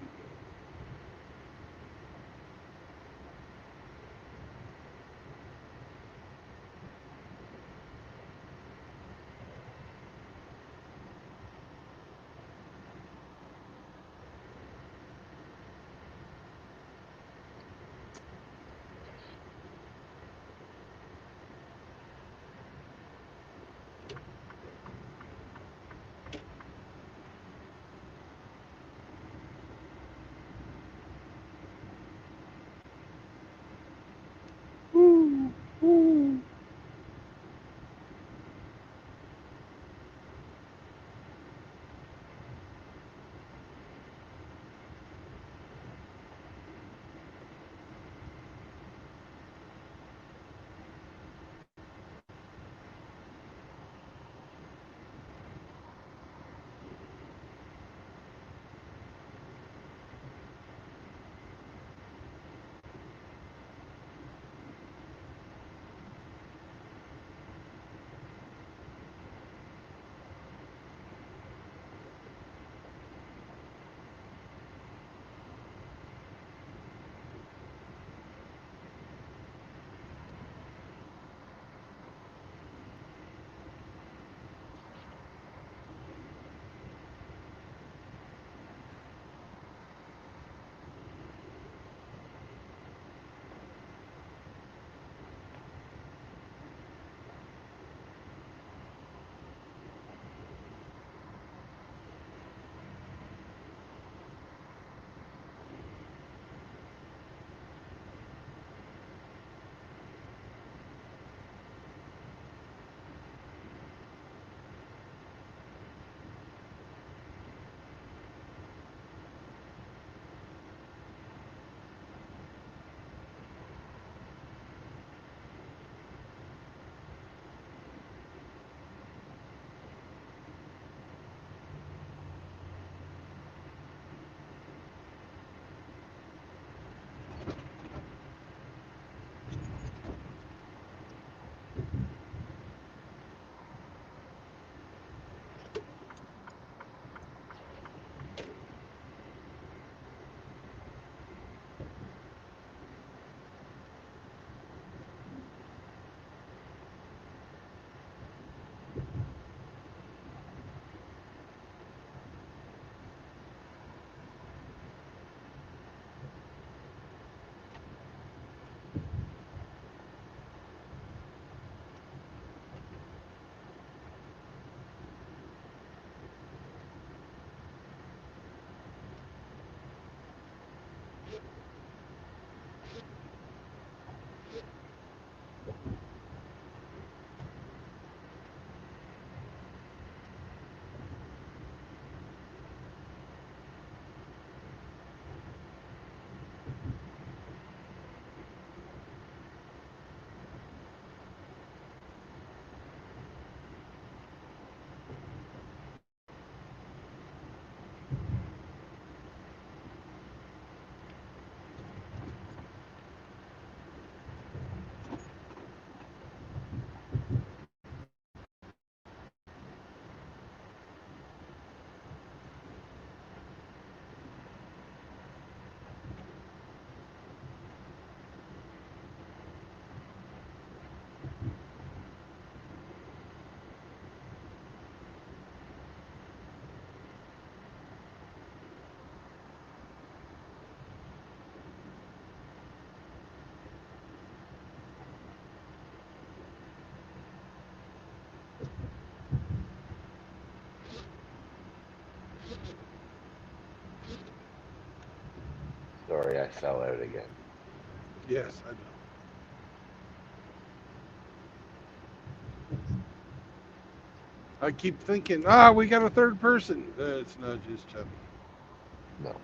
Sorry, I fell out again. Yes, I know. I keep thinking, we got a third person. It's not just Chubby. No.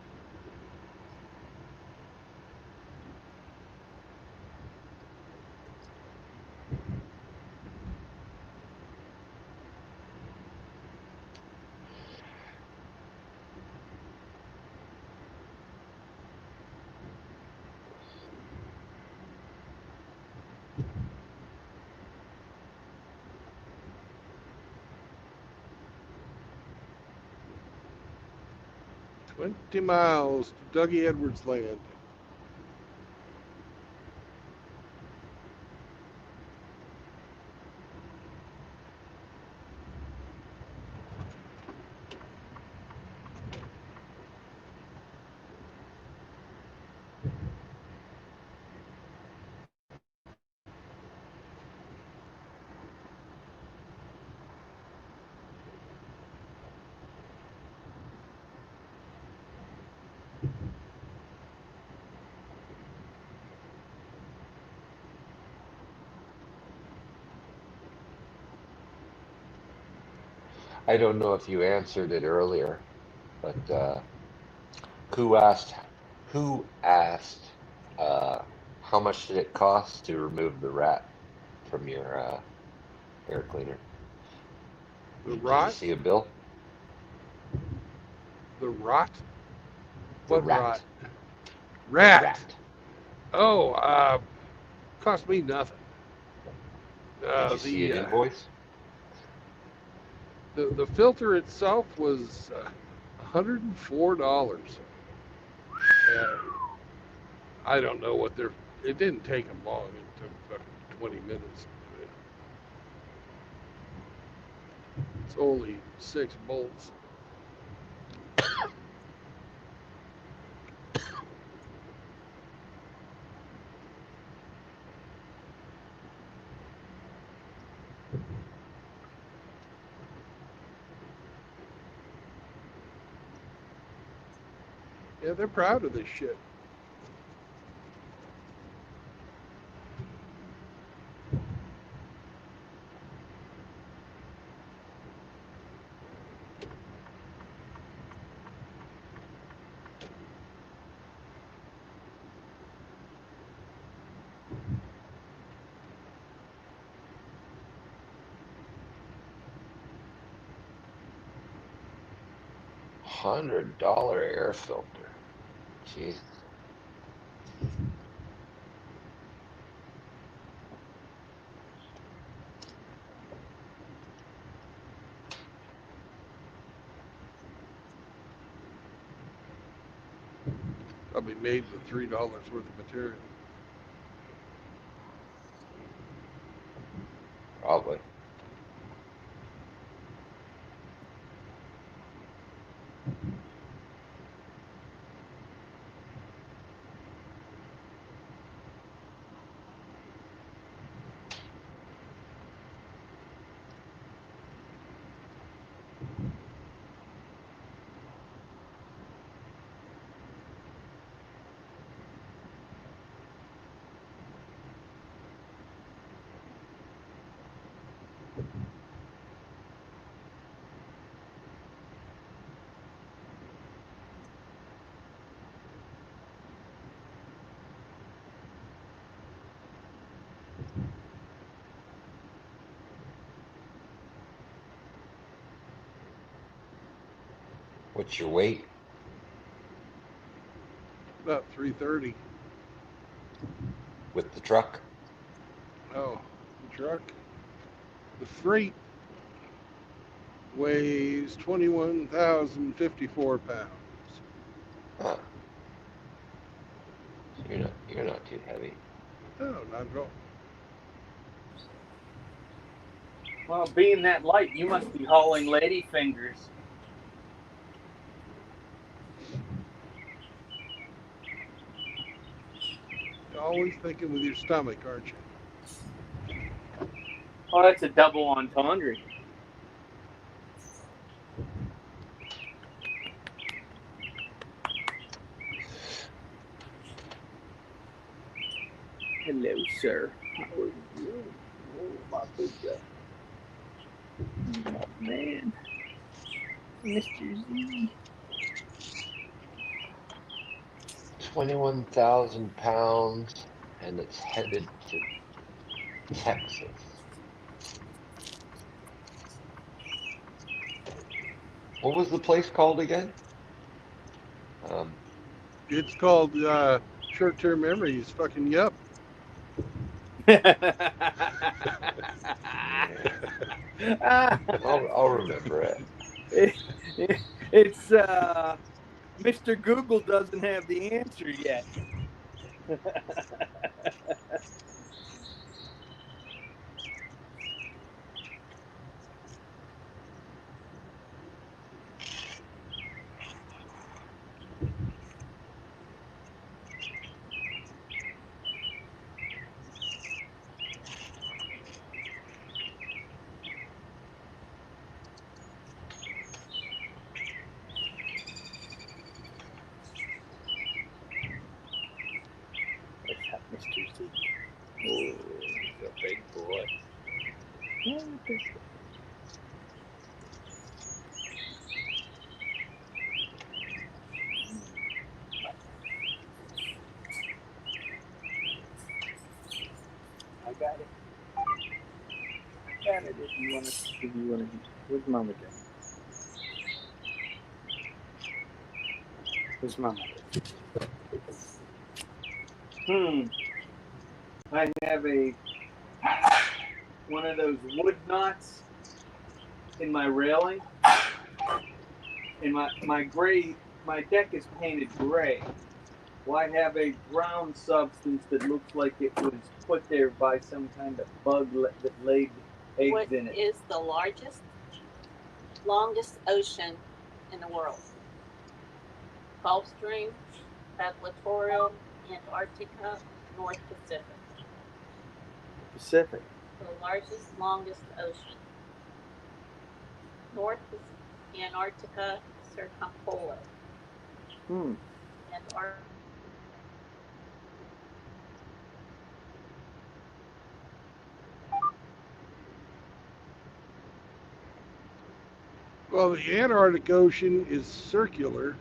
"20 miles to Dougie Edwards land." I don't know if you answered it earlier, but who asked how much did it cost to remove the rat from your air cleaner? The Did you rot? see a bill? The rot? The What rot? rat. The Rat. rat. Oh, cost me nothing. Did you see an invoice? The filter itself was $104. I don't know what they're. It didn't take them long. It took fucking 20 minutes. It's only 6 bolts. Yeah, they're proud of this shit. $100 air filter. Jeez. Probably made with $3 worth of material. Probably. What's your weight? About 330. With the truck? Oh, the truck. The freight weighs 21,054 pounds. Huh. So you're not too heavy. No, not at all. Well, being that light, you must be hauling lady fingers. You're always thinking with your stomach, aren't you? Oh, that's a double entendre. Hello, sir. How are you? Oh, my goodness. Oh, man. Mr. Z. 21,000 pounds, and it's headed to Texas. What was the place called again? It's called short-term memory. It's fucking yup. I'll remember it. It's Mr. Google doesn't have the answer yet. Let's have Mr. Z. Oh, he's a big boy. I got it. Got it. If you want to, where's Mama Joe? Where's Mama? I have one of those wood knots in my railing, and my deck is painted gray. Well, I have a brown substance that looks like it was put there by some kind of bug that laid eggs What in it. is the longest ocean in the world? Gulf Stream, Equatorial, Antarctica, North Pacific. Pacific. The longest ocean. North Antarctica, circumpolar. Antarctica. Well, the Antarctic Ocean is circular,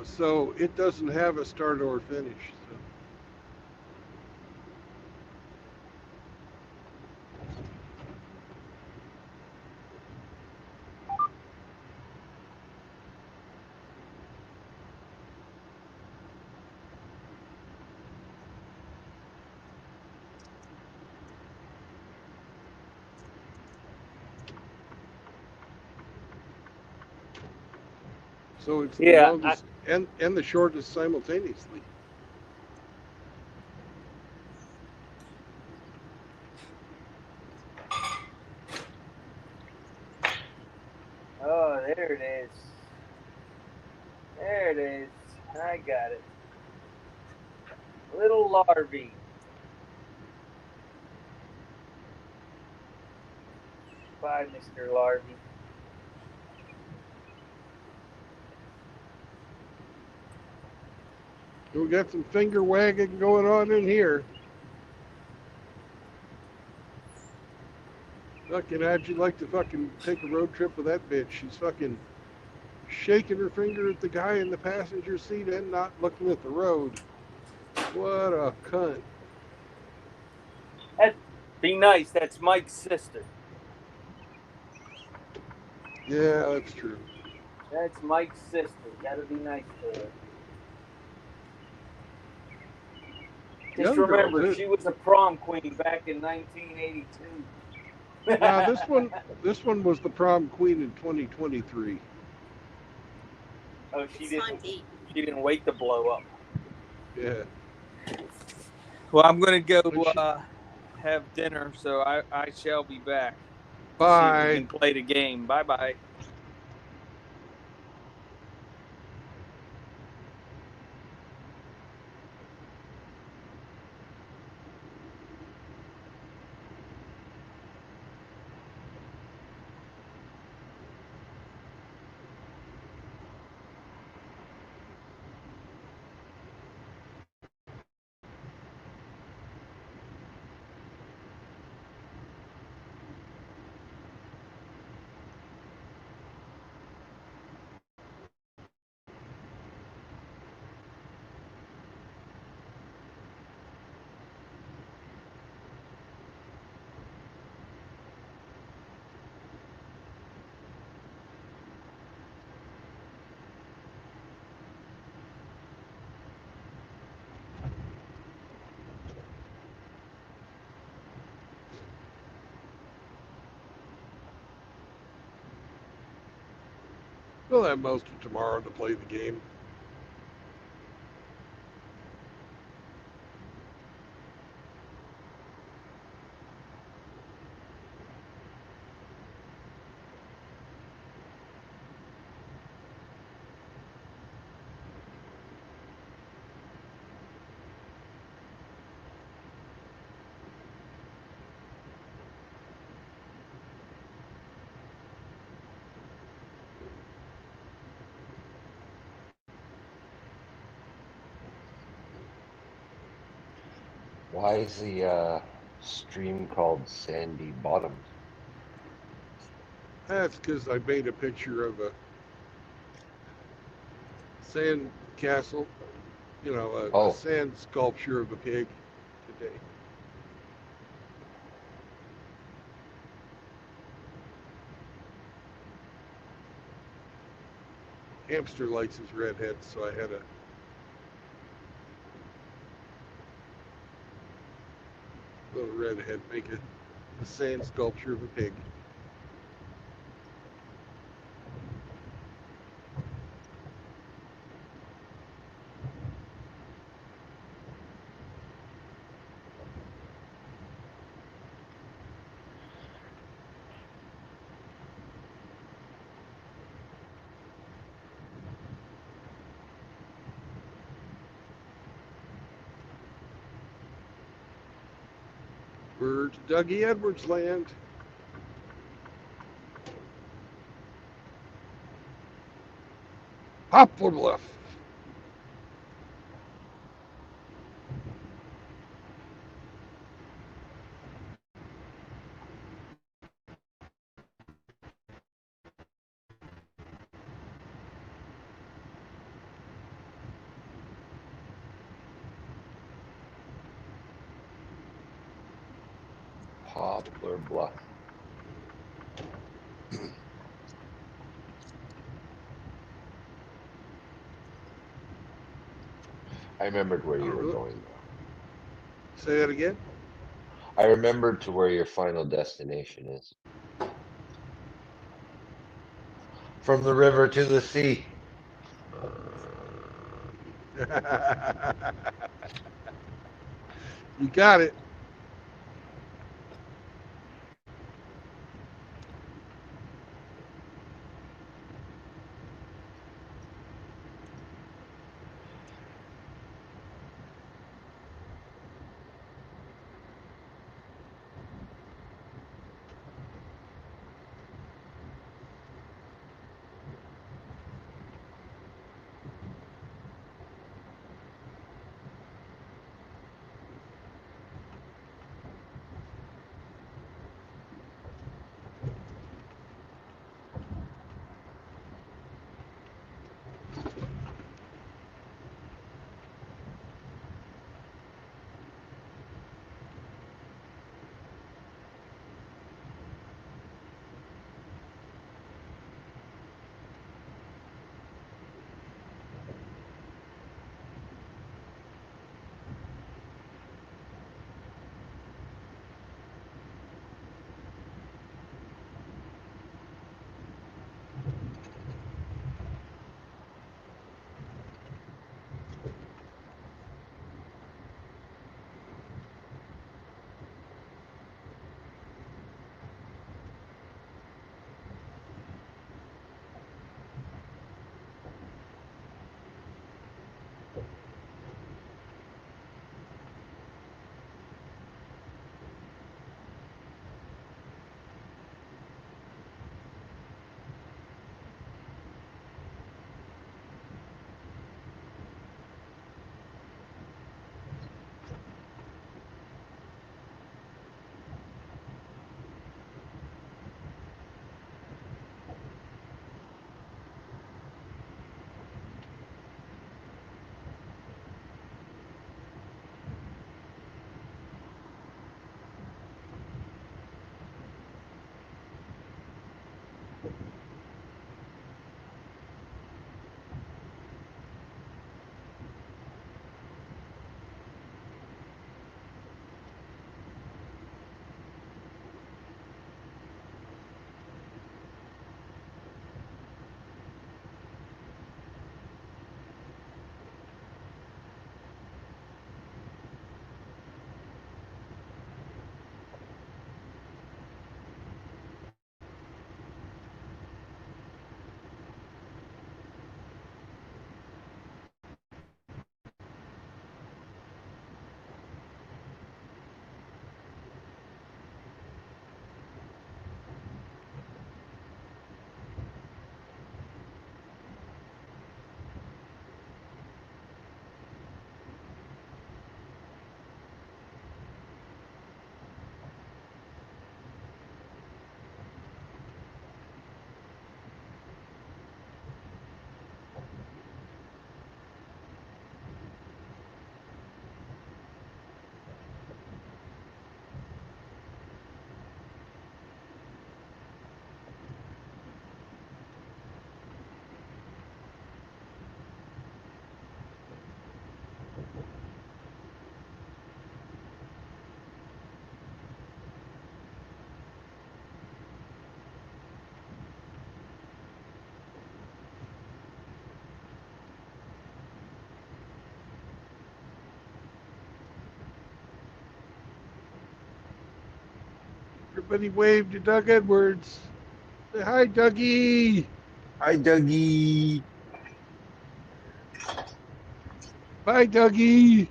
so it doesn't have a start or finish. So. So it's the longest and the shortest simultaneously. Oh, there it is. There it is. I got it. Little larvae. Bye, Mr. Larvae. We got some finger wagging going on in here. Fucking, how'd you like to fucking take a road trip with that bitch? She's fucking shaking her finger at the guy in the passenger seat and not looking at the road. What a cunt. Be nice. That's Mike's sister. Yeah, that's true. That's Mike's sister. Gotta be nice to her. Just remember, she was a prom queen back in 1982. Now this one was the prom queen in 2023. Oh, she didn't wait to blow up. Yeah. Well, I'm gonna go have dinner, so I shall be back. Bye. See if we can play the game. Bye. We'll have most of tomorrow to play the game. Why is the stream called Sandy Bottoms? That's because I made a picture of a sand castle, a Oh, sand sculpture of a pig today. Hamster likes his redheads, so I had a little redhead make a sand sculpture of a pig. We're to Dougie Edwards land. Poplar Bluff. Poplar Bluff. I remembered where you were going, though. Say that again? I remembered to where your final destination is. From the river to the sea. You got it. Everybody wave to Doug Edwards. Say hi, Dougie. Hi, Dougie. Bye, Dougie.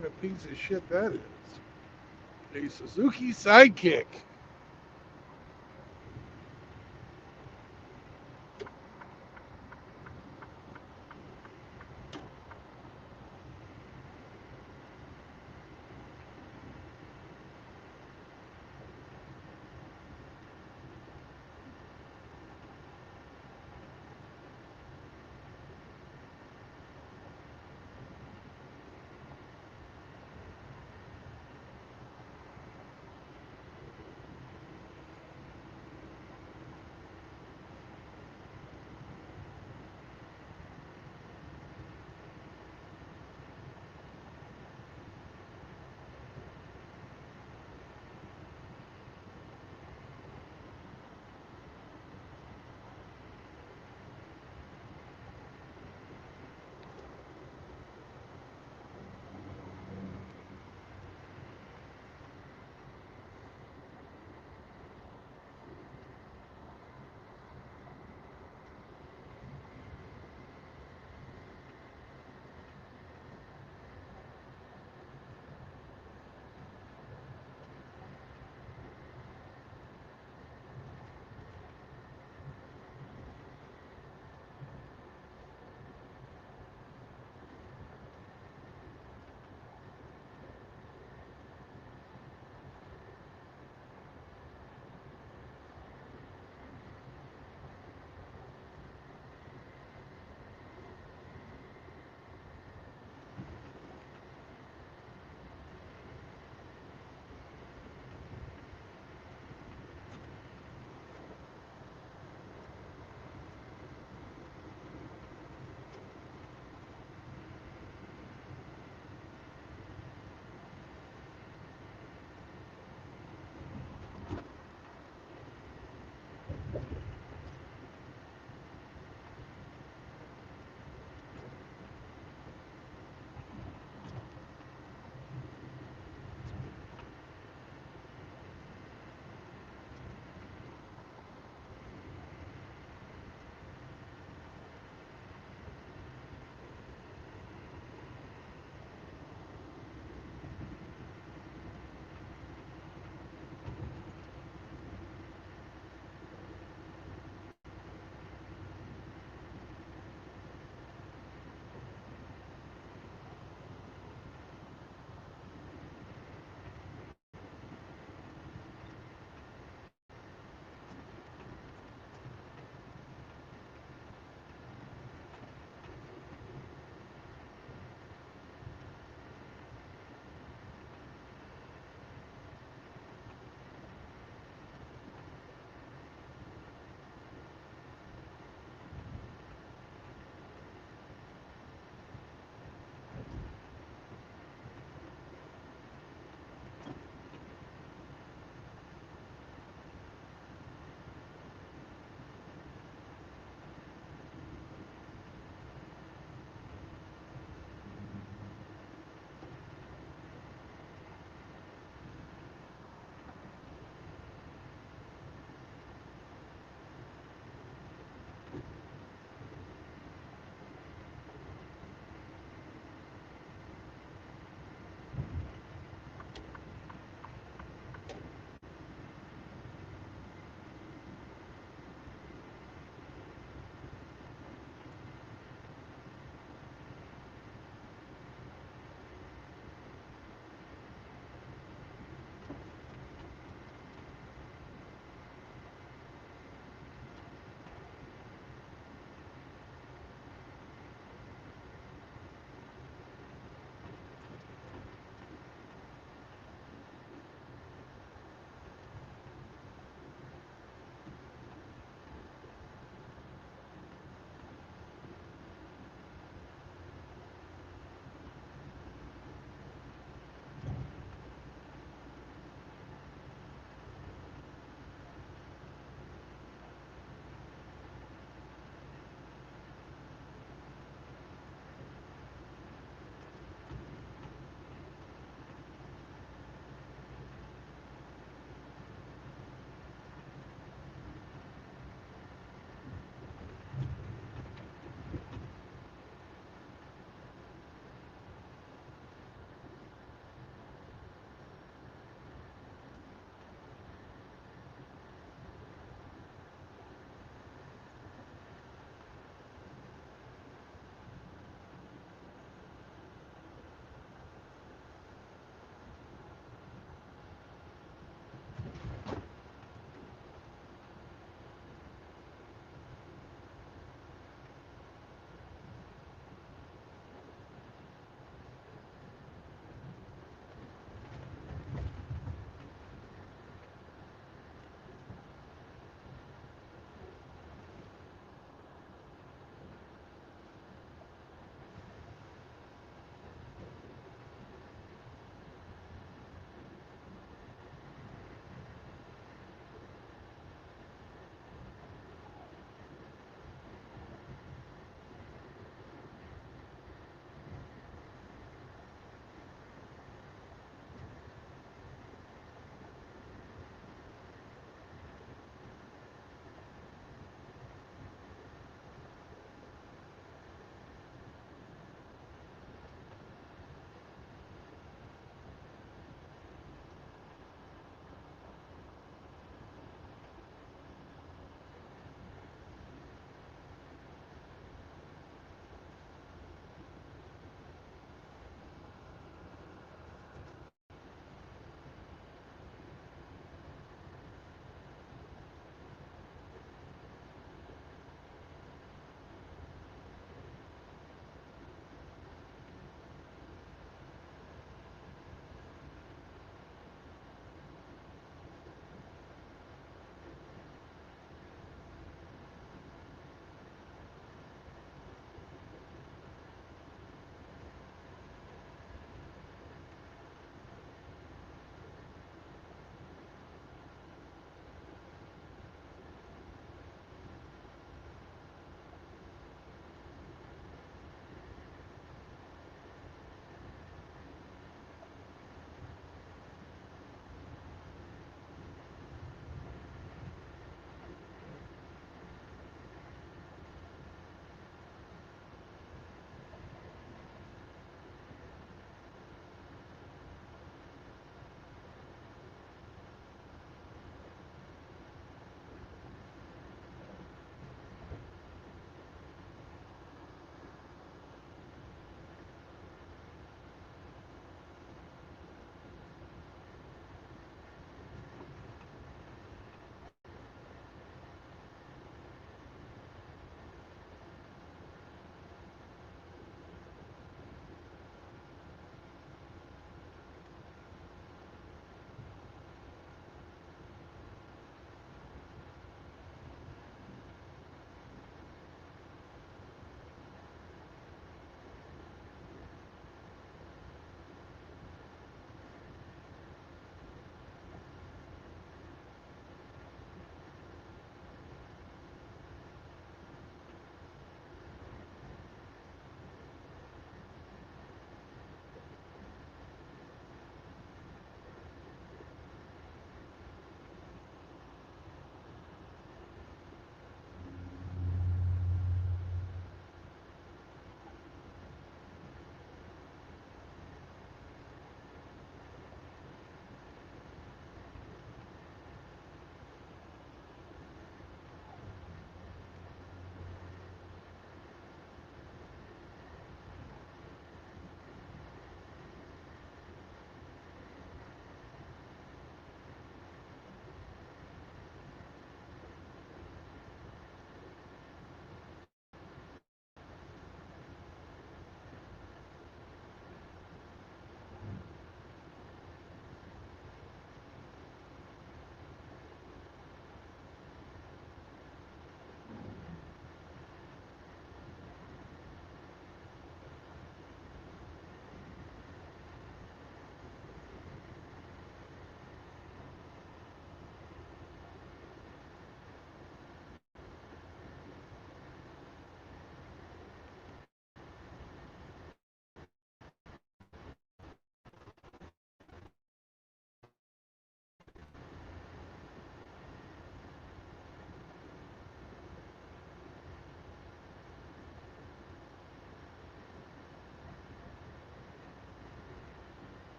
What a piece of shit that is. A Suzuki Sidekick.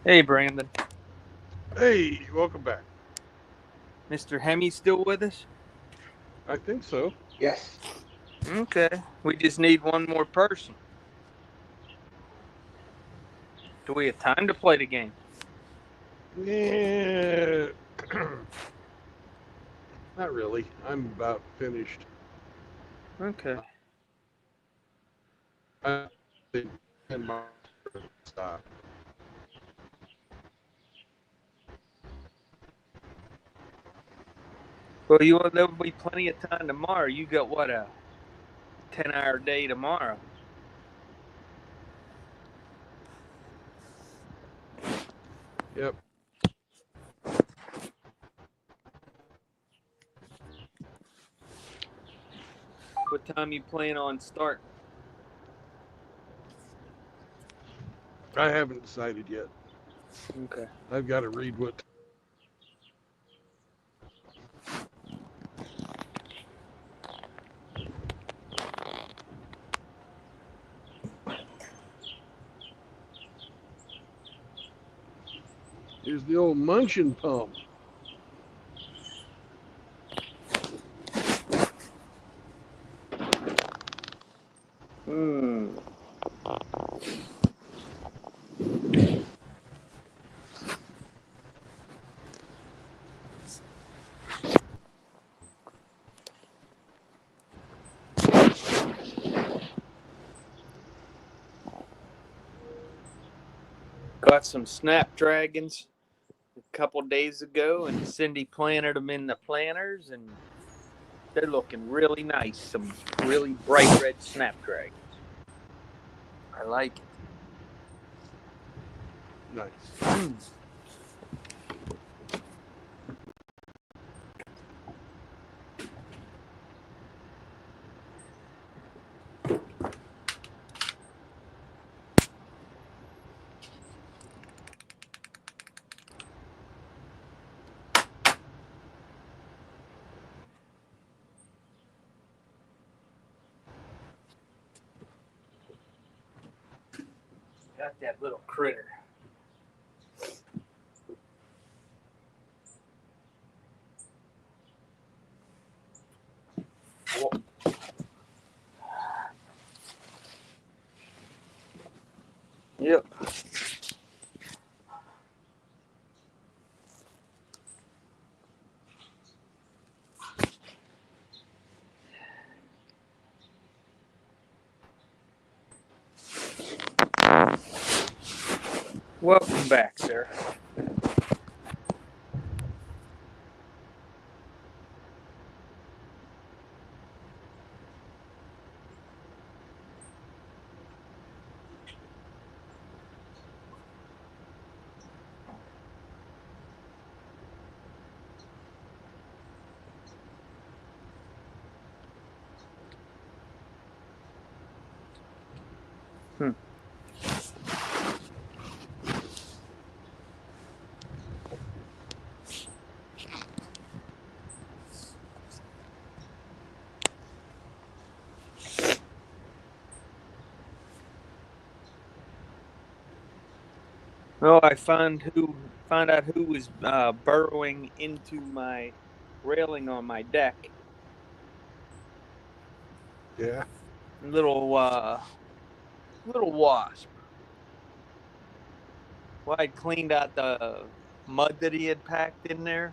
Hey, Brandon. Hey, welcome back. Mr. Hemi still with us? I think so. Yes. Okay. We just need one more person. Do we have time to play the game? Yeah. Not really. I'm about finished. Okay. I think 10 miles stop. Well, there'll be plenty of time tomorrow. You got what, a 10-hour day tomorrow? Yep. What time you plan on starting? I haven't decided yet. Okay. I've got to read what. Here's the old Munchin pump. Hmm. Got some Snapdragons a couple days ago, and Cindy planted them in the planters, and they're looking really nice. Some really bright red Snapdragons. I like it. Nice. Got that little critter. Yep. Welcome back, sir. Well, I found out who was burrowing into my railing on my deck. Yeah. Little wasp. Well, I'd cleaned out the mud that he had packed in there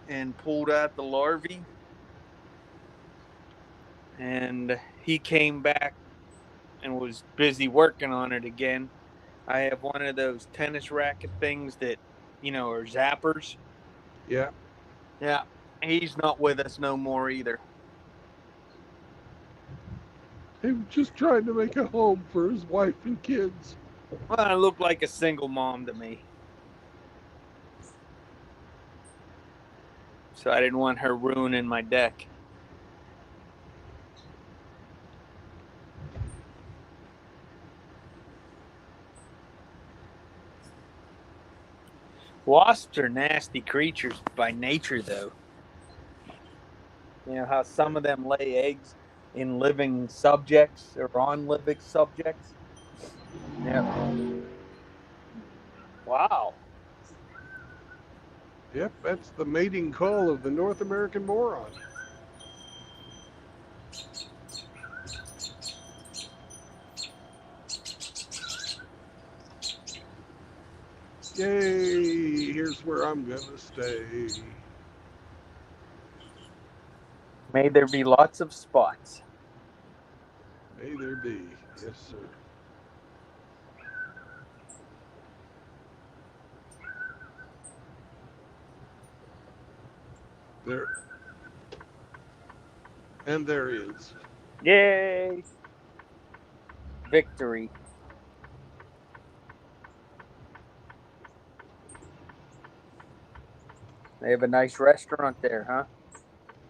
and pulled out the larvae. And he came back and was busy working on it again. I have one of those tennis racket things that, are zappers. Yeah. Yeah, he's not with us no more either. He was just trying to make a home for his wife and kids. Well, I look like a single mom to me. So I didn't want her ruining my deck. Wasps are nasty creatures by nature, though. You know how some of them lay eggs in living subjects or on living subjects? Yeah. Wow. Yep, that's the mating call of the North American moron. Yay, here's where I'm gonna stay. May there be lots of spots. May there be. Yes, sir. There, and there is. Yay! Victory. They have a nice restaurant there, huh?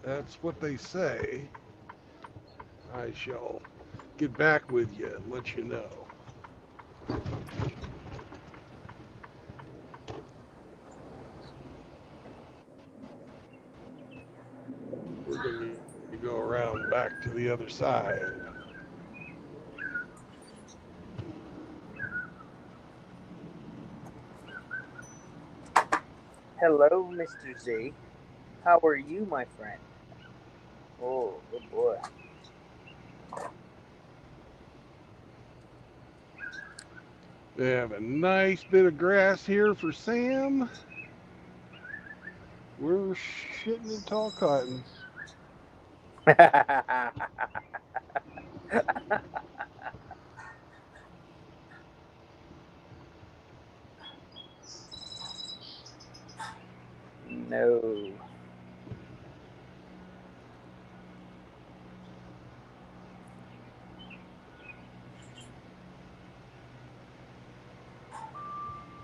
That's what they say. I shall get back with you and let you know. We're going to go around back to the other side. Hello, Mr. Z. How are you, my friend? Oh, good boy. They have a nice bit of grass here for Sam. We're shitting in tall cotton. No.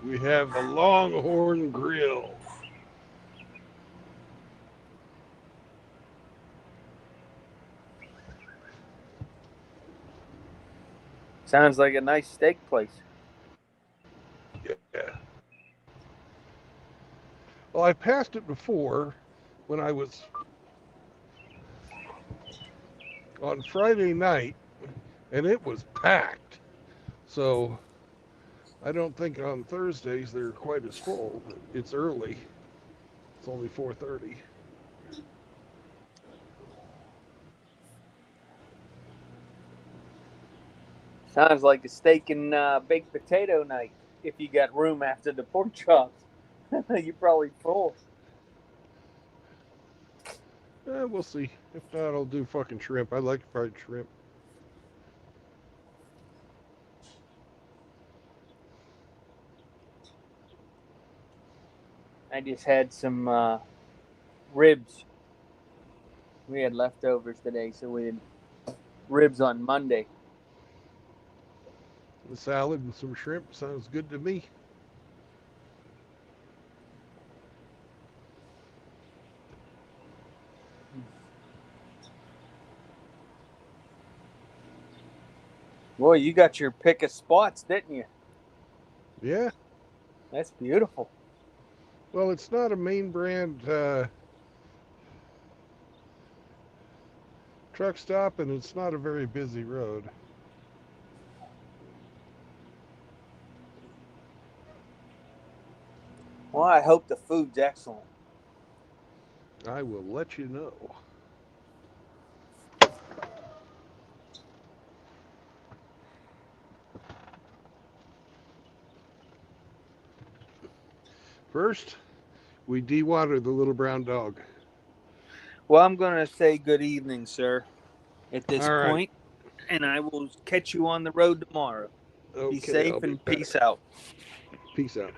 We have the Longhorn Grill. Sounds like a nice steak place. Yeah. Well, I passed it before when I was on Friday night, and it was packed. So I don't think on Thursdays they're quite as full. But it's early. It's only 4:30. Sounds like a steak and baked potato night. If you got room after the pork chops, you're probably full. We'll see. If not, I'll do fucking shrimp. I like fried shrimp. I just had some ribs. We had leftovers today, so we had ribs on Monday. The salad and some shrimp sounds good to me. Boy, you got your pick of spots, didn't you? Yeah. That's beautiful. Well, it's not a main brand truck stop, and it's not a very busy road. Well, I hope the food's excellent. I will let you know. First, we dewater the little brown dog. Well, I'm going to say good evening, sir, at this All right. point, and I will catch you on the road tomorrow. Okay, Be safe I'll be and back. peace out. Peace out.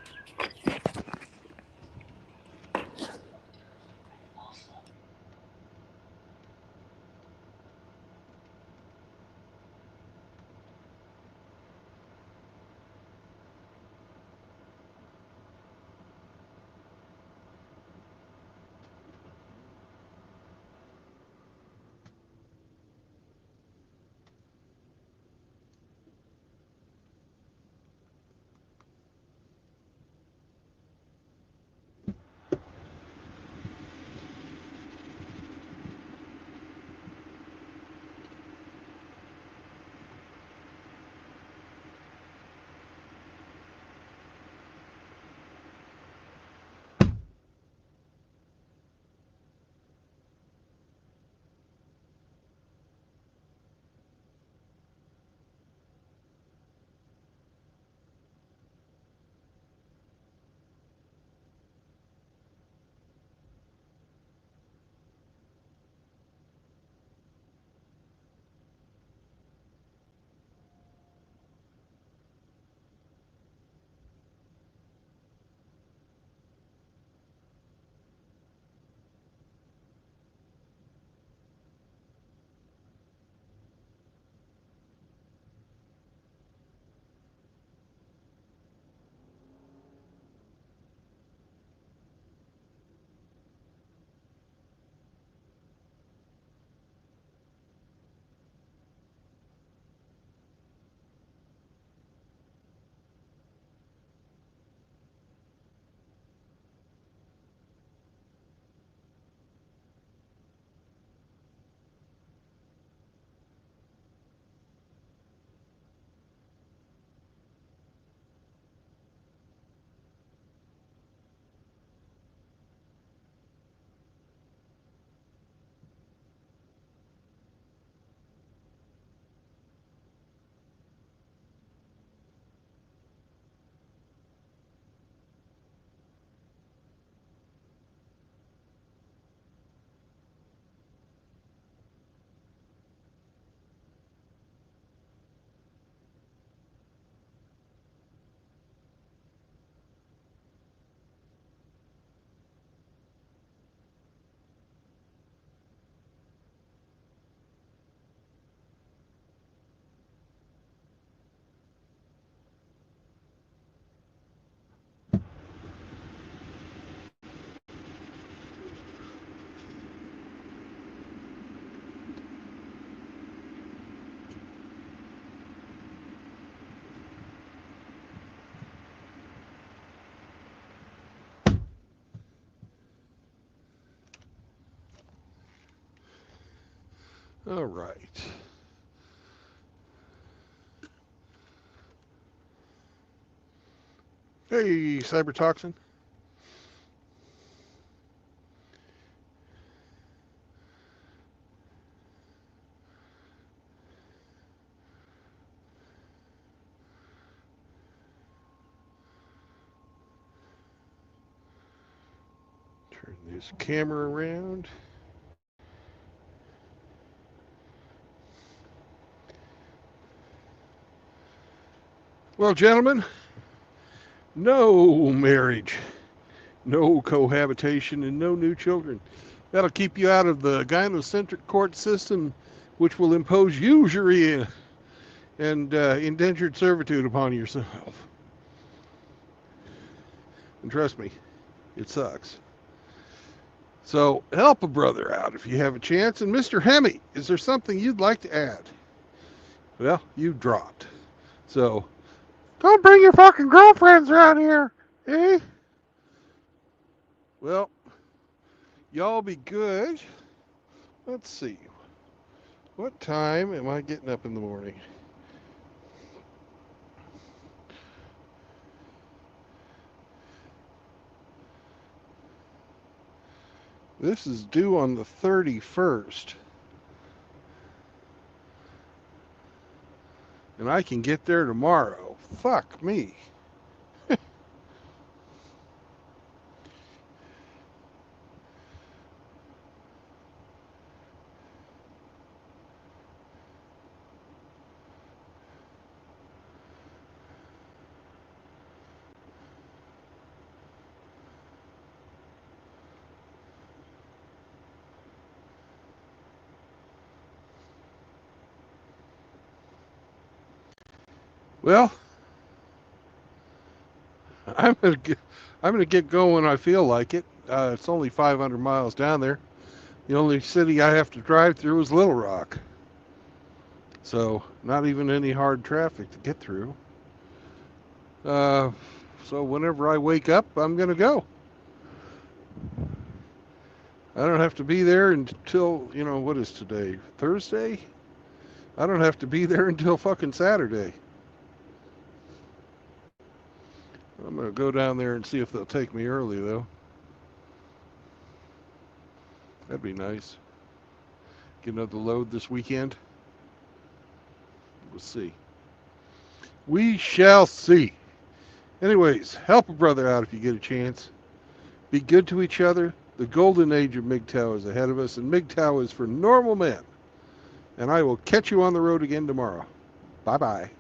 All right. Hey, Cybertoxin. Turn this camera around. Well, gentlemen, no marriage, no cohabitation, and no new children. That'll keep you out of the gynocentric court system, which will impose usury and indentured servitude upon yourself. And trust me, it sucks. So help a brother out if you have a chance. And Mr. Hemi, is there something you'd like to add? Well, you dropped. So don't bring your fucking girlfriends around here, eh? Well, y'all be good. Let's see. What time am I getting up in the morning? This is due on the 31st. And I can get there tomorrow. Fuck me. Well, I'm gonna get going when I feel like it. It's only 500 miles down there. The only city I have to drive through is Little Rock. So not even any hard traffic to get through. So whenever I wake up, I'm gonna go. I don't have to be there until, what is today? Thursday? I don't have to be there until fucking Saturday. I'm going to go down there and see if they'll take me early, though. That'd be nice. Get another load this weekend. We'll see. We shall see. Anyways, help a brother out if you get a chance. Be good to each other. The golden age of MGTOW is ahead of us, and MGTOW is for normal men. And I will catch you on the road again tomorrow. Bye-bye.